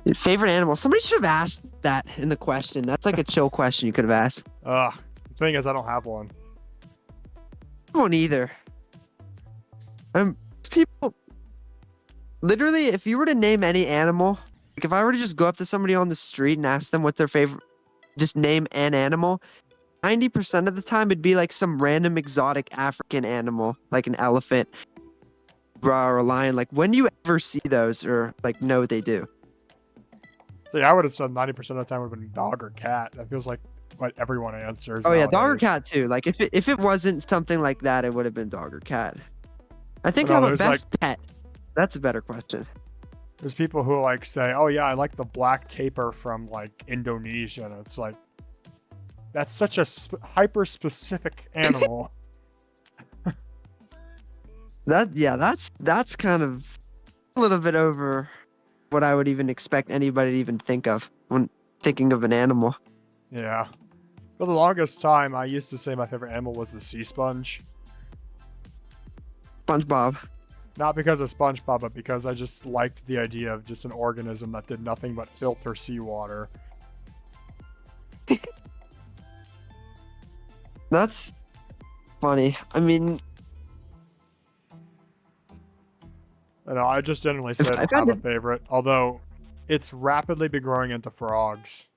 Your favorite animal? Somebody should have asked that in the question. That's like a chill question you could have asked. The thing is, I don't have one. I don't either. People, literally, if you were to name any animal, like if I were to just go up to somebody on the street and ask them what their favorite just name an animal, 90% of the time it'd be like some random exotic African animal, like an elephant, or a lion. Like, when do you ever see those or like know what they do? See, I would have said 90% of the time would have been dog or cat. That feels like what everyone answers Oh yeah, dog or nowadays. cat too. Like if it wasn't something like that, it would have been dog or cat. I think But no, how about there's best pet? That's a better question. there's people who like say, "Oh yeah, I like the black tapir from like Indonesia," and it's like that's such a hyper specific animal. That's kind of a little bit over what I would even expect anybody to even think of when thinking of an animal. Yeah. For the longest time, I used to say my favorite animal was the sea sponge. SpongeBob. Not because of SpongeBob, but because I just liked the idea of just an organism that did nothing but filter seawater. That's funny. I mean, You know, I just generally say I I've don't had have a favorite, although it's rapidly been growing into frogs.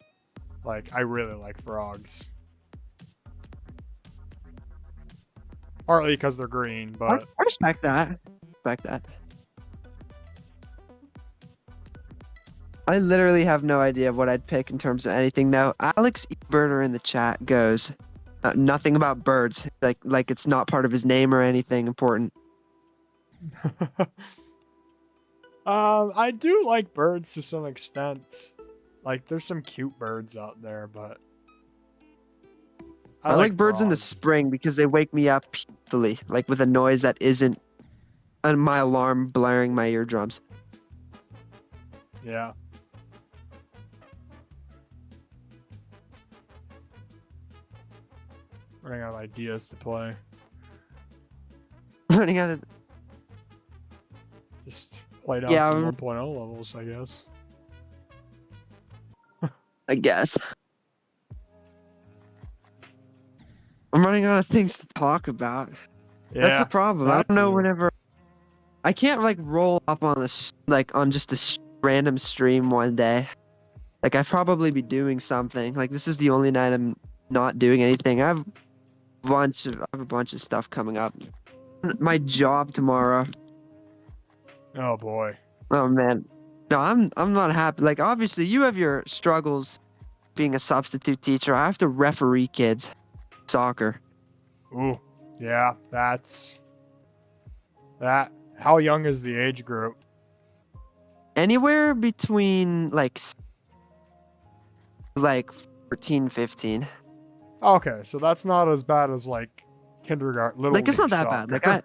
Like, I really like frogs. Partly because they're green, I but respect that. Respect that. I literally have no idea what I'd pick in terms of anything now. Alex Eberter in the chat goes, nothing about birds. Like it's not part of his name or anything important. I do like birds to some extent. Like, there's some cute birds out there, but I like birds in the frogs. spring because they wake me up peacefully, like with a noise that isn't my alarm blaring my eardrums. Yeah. Running out of ideas to play. Running out of Just play down Yeah, some 1.0 levels, I guess. I guess. I'm running out of things to talk about. That's the Yeah, problem. I that don't know too. whenever I can't like roll up on this like on just a random stream one day. Like I'd probably be doing something. Like this is the only night I'm not doing anything. I have a bunch of stuff coming up. My job tomorrow. Oh boy. Oh man. No, I'm not happy. Like obviously you have your struggles being a substitute teacher. I have to referee kids soccer. Ooh. Yeah, that's that. How young is the age group? Anywhere between like 14, 15. Okay, so that's not as bad as like kindergarten, little Like it's league not that bad. Like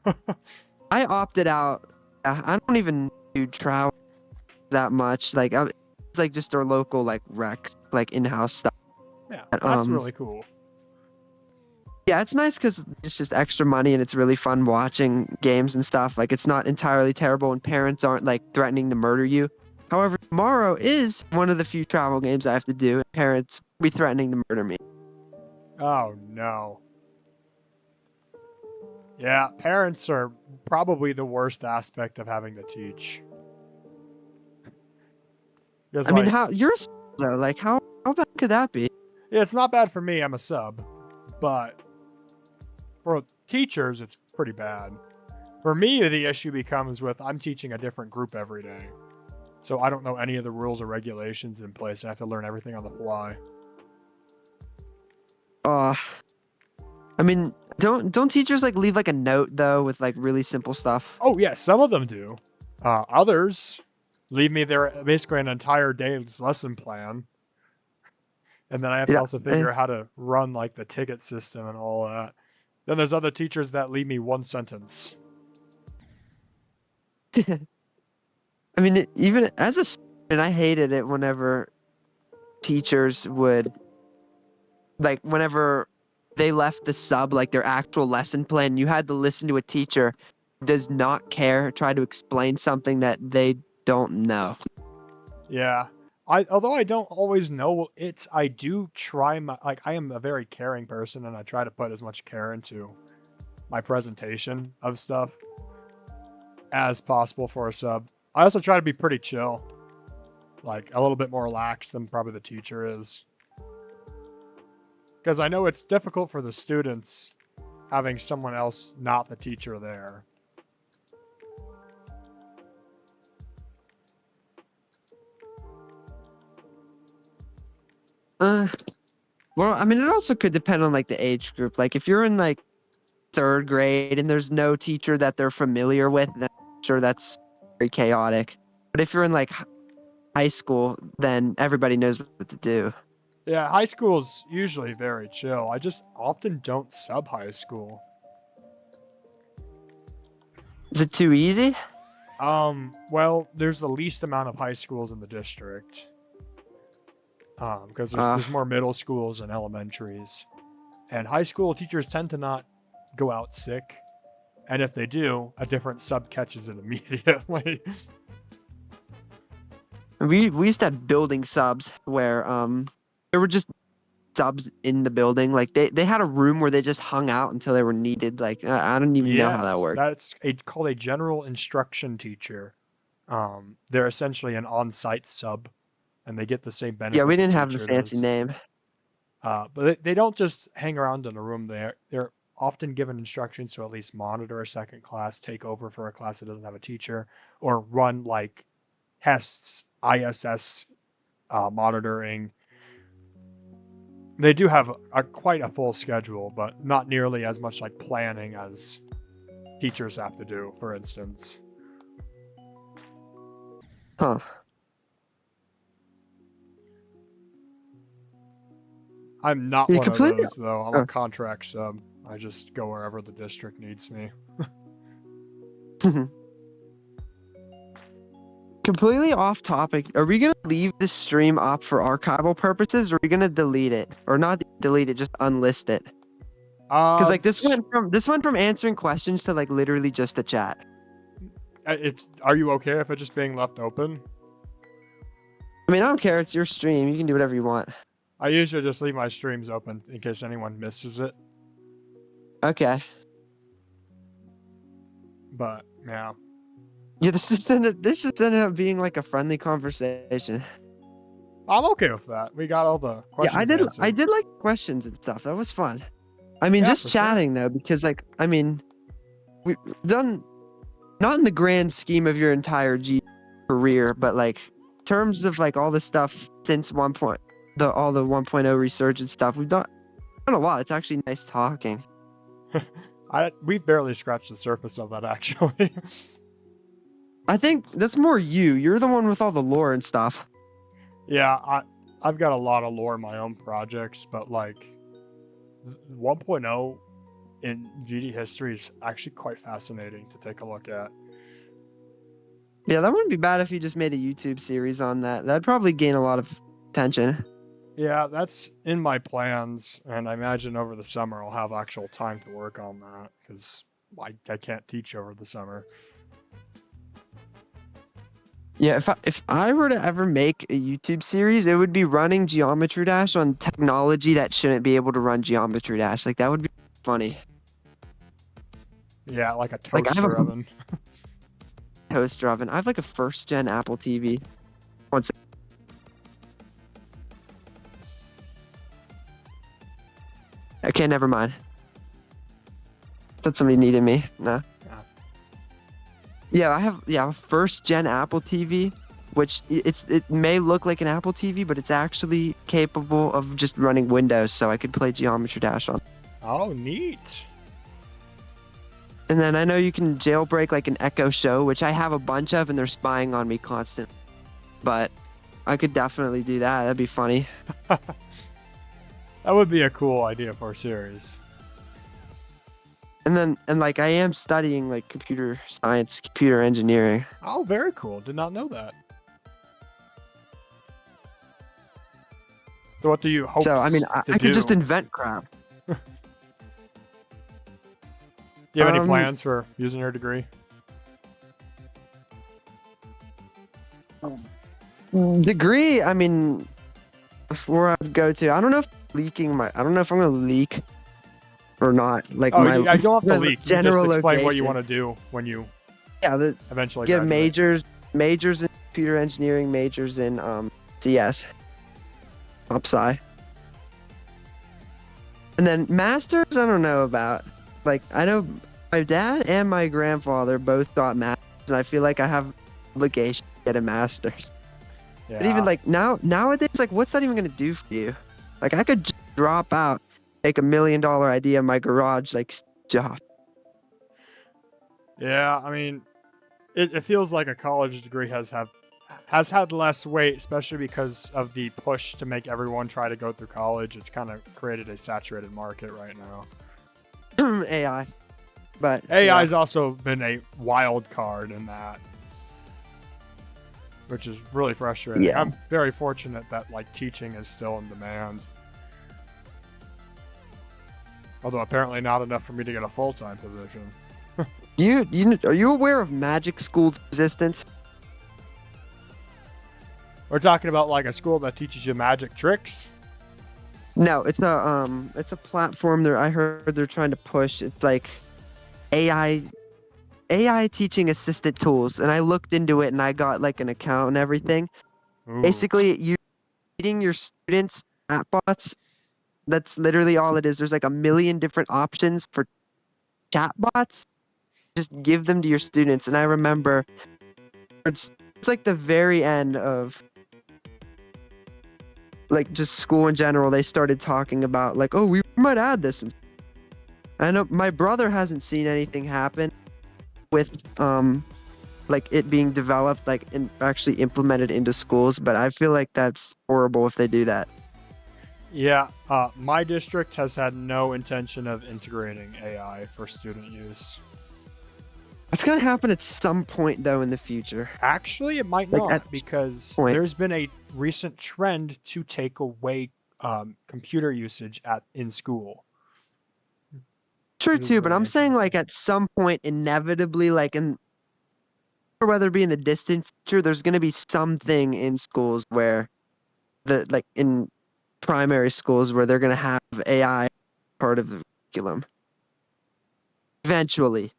soccer. I opted out. I don't even do travel that much. Like it's like just our local like rec, like in-house stuff. Yeah, But, that's really cool. yeah, it's nice because it's just extra money and it's really fun watching games and stuff. Like it's not entirely terrible and parents aren't like threatening to murder you. However, tomorrow is one of the few travel games I have to do, and parents will be threatening to murder me. Oh no. Yeah, parents are probably the worst aspect of having to teach. Because I mean, like, how you're a sub, though? Like how bad could that be? yeah, it's not bad for me. I'm a sub, but for teachers, it's pretty bad. For me, the issue becomes with I'm teaching a different group every day. So I don't know any of the rules or regulations in place. I have to learn everything on the fly. I mean, don't teachers like leave like a note though with like really simple stuff? Oh, yeah, some of them do. Others leave me there basically an entire day's lesson plan. And then I have to Yeah. also figure out how to run like the ticket system and all that. Then there's other teachers that leave me one sentence. I mean, even as a student, I hated it whenever teachers would like whenever they left the sub like their actual lesson plan. You had to listen to a teacher who does not care, try to explain something that they don't know. Yeah. Although I don't always know it, I do try my like I am a very caring person and I try to put as much care into my presentation of stuff as possible for a sub. I also try to be pretty chill. Like a little bit more relaxed than probably the teacher is. Because I know it's difficult for the students having someone else not the teacher there. Well, I mean, it also could depend on like the age group. Like if you're in like 3rd grade and there's no teacher that they're familiar with, then I'm sure that's very chaotic. But if you're in like high school, then everybody knows what to do. Yeah, high school's usually very chill. I just often don't sub high school. Is it too easy? Well, there's the least amount of high schools in the district. Because there's more middle schools and elementaries. And high school teachers tend to not go out sick. And if they do, a different sub catches it immediately. We used to have building subs where there were just subs in the building. Like they had a room where they just hung out until they were needed. Like I don't even know how that works. That's called a general instruction teacher. They're essentially an on-site sub, and they get the same benefits. Yeah, we didn't have the fancy name. But they don't just hang around in a room. They're often given instructions to at least monitor a second class, take over for a class that doesn't have a teacher, or run like tests, ISS monitoring. They do have quite a full schedule, but not nearly as much like planning as teachers have to do, for instance. Huh. I'm not one of those, though. I'm a contract sub. I just go wherever the district needs me. Completely off topic. Are we gonna leave this stream up for archival purposes, or are we gonna delete it, or not delete it, just unlist it? Because like this went from answering questions to like literally just a chat. Are you okay if it's just being left open? I mean, I don't care. It's your stream. You can do whatever you want. I usually just leave my streams open in case anyone misses it. Okay. But yeah. Yeah, this just ended up being like a friendly conversation. I'm okay with that. We got all the questions. Yeah, answered. I did like questions and stuff. That was fun. I mean, just chatting though, because like, I mean, we've done not in the grand scheme of your entire career, but like in terms of like all the stuff since all the 1.0 resurgence stuff, we've done a lot. It's actually nice talking. We've barely scratched the surface of that, actually. I think that's more you. You're the one with all the lore and stuff. Yeah, I've got a lot of lore in my own projects, but like 1.0 in GD history is actually quite fascinating to take a look at. Yeah, that wouldn't be bad if you just made a YouTube series on that. That'd probably gain a lot of attention. Yeah, that's in my plans, and I imagine over the summer I'll have actual time to work on that, because I can't teach over the summer. Yeah, if I were to ever make a YouTube series, it would be running Geometry Dash on technology that shouldn't be able to run Geometry Dash. Like, that would be funny. Yeah, like a toaster oven. Toaster oven. I have like a 1st gen Apple TV. One second. Okay, never mind. Thought somebody needed me. No. Yeah, I have a 1st gen Apple TV, which it may look like an Apple TV, but it's actually capable of just running Windows, so I could play Geometry Dash on. Oh, neat. And then I know you can jailbreak like an Echo Show, which I have a bunch of, and they're spying on me constantly. But I could definitely do that. That'd be funny. That would be a cool idea for a series. And like I am studying like computer science, computer engineering. Oh, very cool. Did not know that. So what do you hope? So I mean, I could just invent crap. Do you have any plans for using your degree? Degree, I mean, where I'd go to. I don't know if I don't know if I'm gonna leak or not. Like I don't have to leak. You General just explain location. what you want to do when you eventually get graduate. majors in computer engineering, majors in CS, Pop Sci. And then masters, I don't know about. Like, I know my dad and my grandfather both got masters, and I feel like I have obligation to get a master's. But even Yeah. like nowadays, like, what's that even gonna do for you? Like, I could just drop out, make $1 million idea in my garage, like, job. Yeah, I mean, it feels like a college degree has had less weight, especially because of the push to make everyone try to go through college. It's kind of created a saturated market right now. AI. But yeah, AI's also been a wild card in that, which is really frustrating. yeah. I'm very fortunate that like teaching is still in demand. Although apparently not enough for me to get a full-time position. Are you aware of magic school's existence? We're talking about like a school that teaches you magic tricks. No, it's a platform I heard they're trying to push. It's like AI AI teaching assistant tools, and I looked into it and I got like an account and everything. Ooh. Basically, you feeding your students chatbots. That's literally all it is. There's like a million different options for chatbots. Just give them to your students. And I remember it's like the very end of like just school in general. They started talking about like, oh, we might add this. And I know my brother hasn't seen anything happen with like it being developed like and actually implemented into schools, but I feel like that's horrible if they do that. Yeah, my district has had no intention of integrating AI for student use. It's gonna happen at some point though in the future. Actually, it might Like at not because point. there's been a recent trend to take away computer usage in school. True It is too, but really I'm saying like interesting. at some point inevitably like in or whether it be in the distant future, there's gonna be something in schools where the like in primary schools where they're gonna have AI part of the curriculum. Eventually.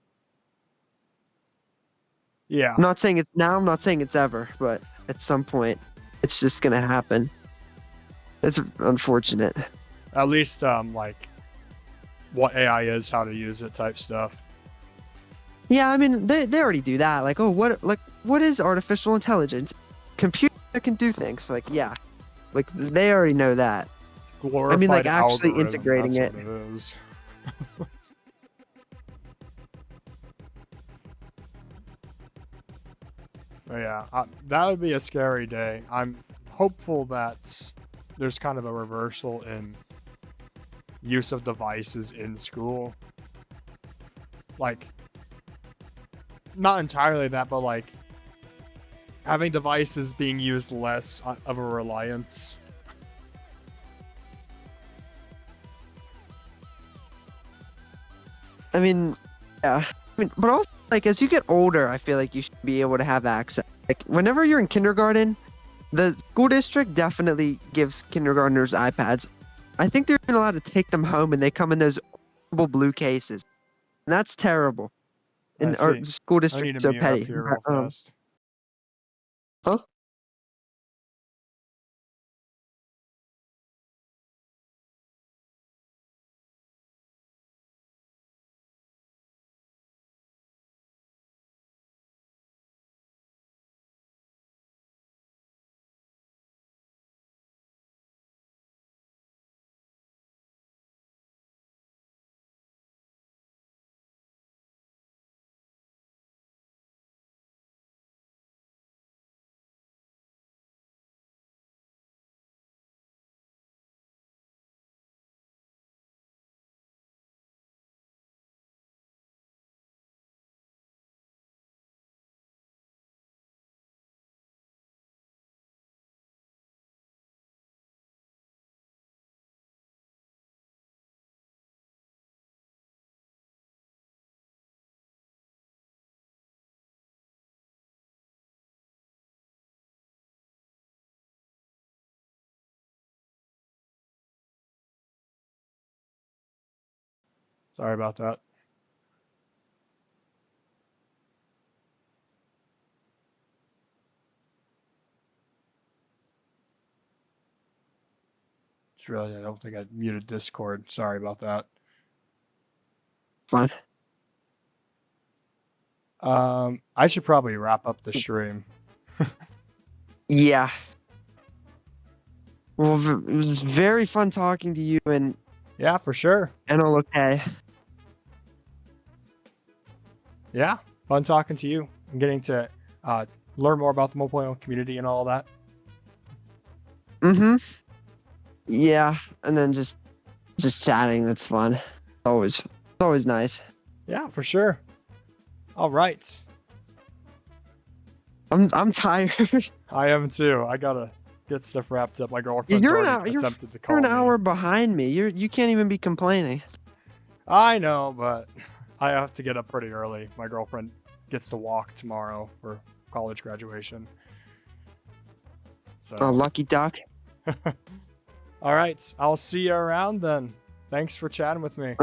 Yeah, I'm not saying it's now, I'm not saying it's ever, but at some point it's just gonna happen. It's unfortunate. at least like what AI is, how to use it, type stuff. Yeah, I mean they already do that. Like, oh what is artificial intelligence? Computer that can do things. Like, yeah. Like they already know that. I mean like Glorified actually algorithm. integrating That's it. what it is. But yeah, that would be a scary day. I'm hopeful that there's kind of a reversal in use of devices in school. Like, not entirely that, but like having devices being used less of a reliance. I mean, yeah. I mean, but also like as you get older, I feel like you should be able to have access. Like whenever you're in kindergarten, the school district definitely gives kindergartners iPads. I think they're even allowed to take them home, and they come in those horrible blue cases. And that's terrible. I And our see. school I need district to is so mute up petty. here But, real fast. huh? Sorry about that. It's really, I don't think I muted Discord. Sorry about that. Fine. I should probably wrap up the stream. Yeah. Well, it was very fun talking to you and Yeah, for sure. okay. Yeah, fun talking to you and getting to learn more about the 1.0 community and all that. Mm-hmm. Yeah, and then just chatting. That's fun. It's always nice. Yeah, for sure. All right. I'm tired. I am too. I gotta get stuff wrapped up. My girlfriend's already attempted to call You're me. an hour behind me. You can't even be complaining. I know, but I have to get up pretty early. My girlfriend gets to walk tomorrow for college graduation. So. Oh, lucky duck. All right, I'll see you around then. Thanks for chatting with me.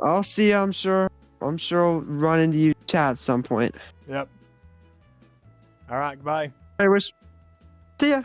I'll see you. I'm sure I'll run into you chat at some point. Yep. All right, goodbye. See ya.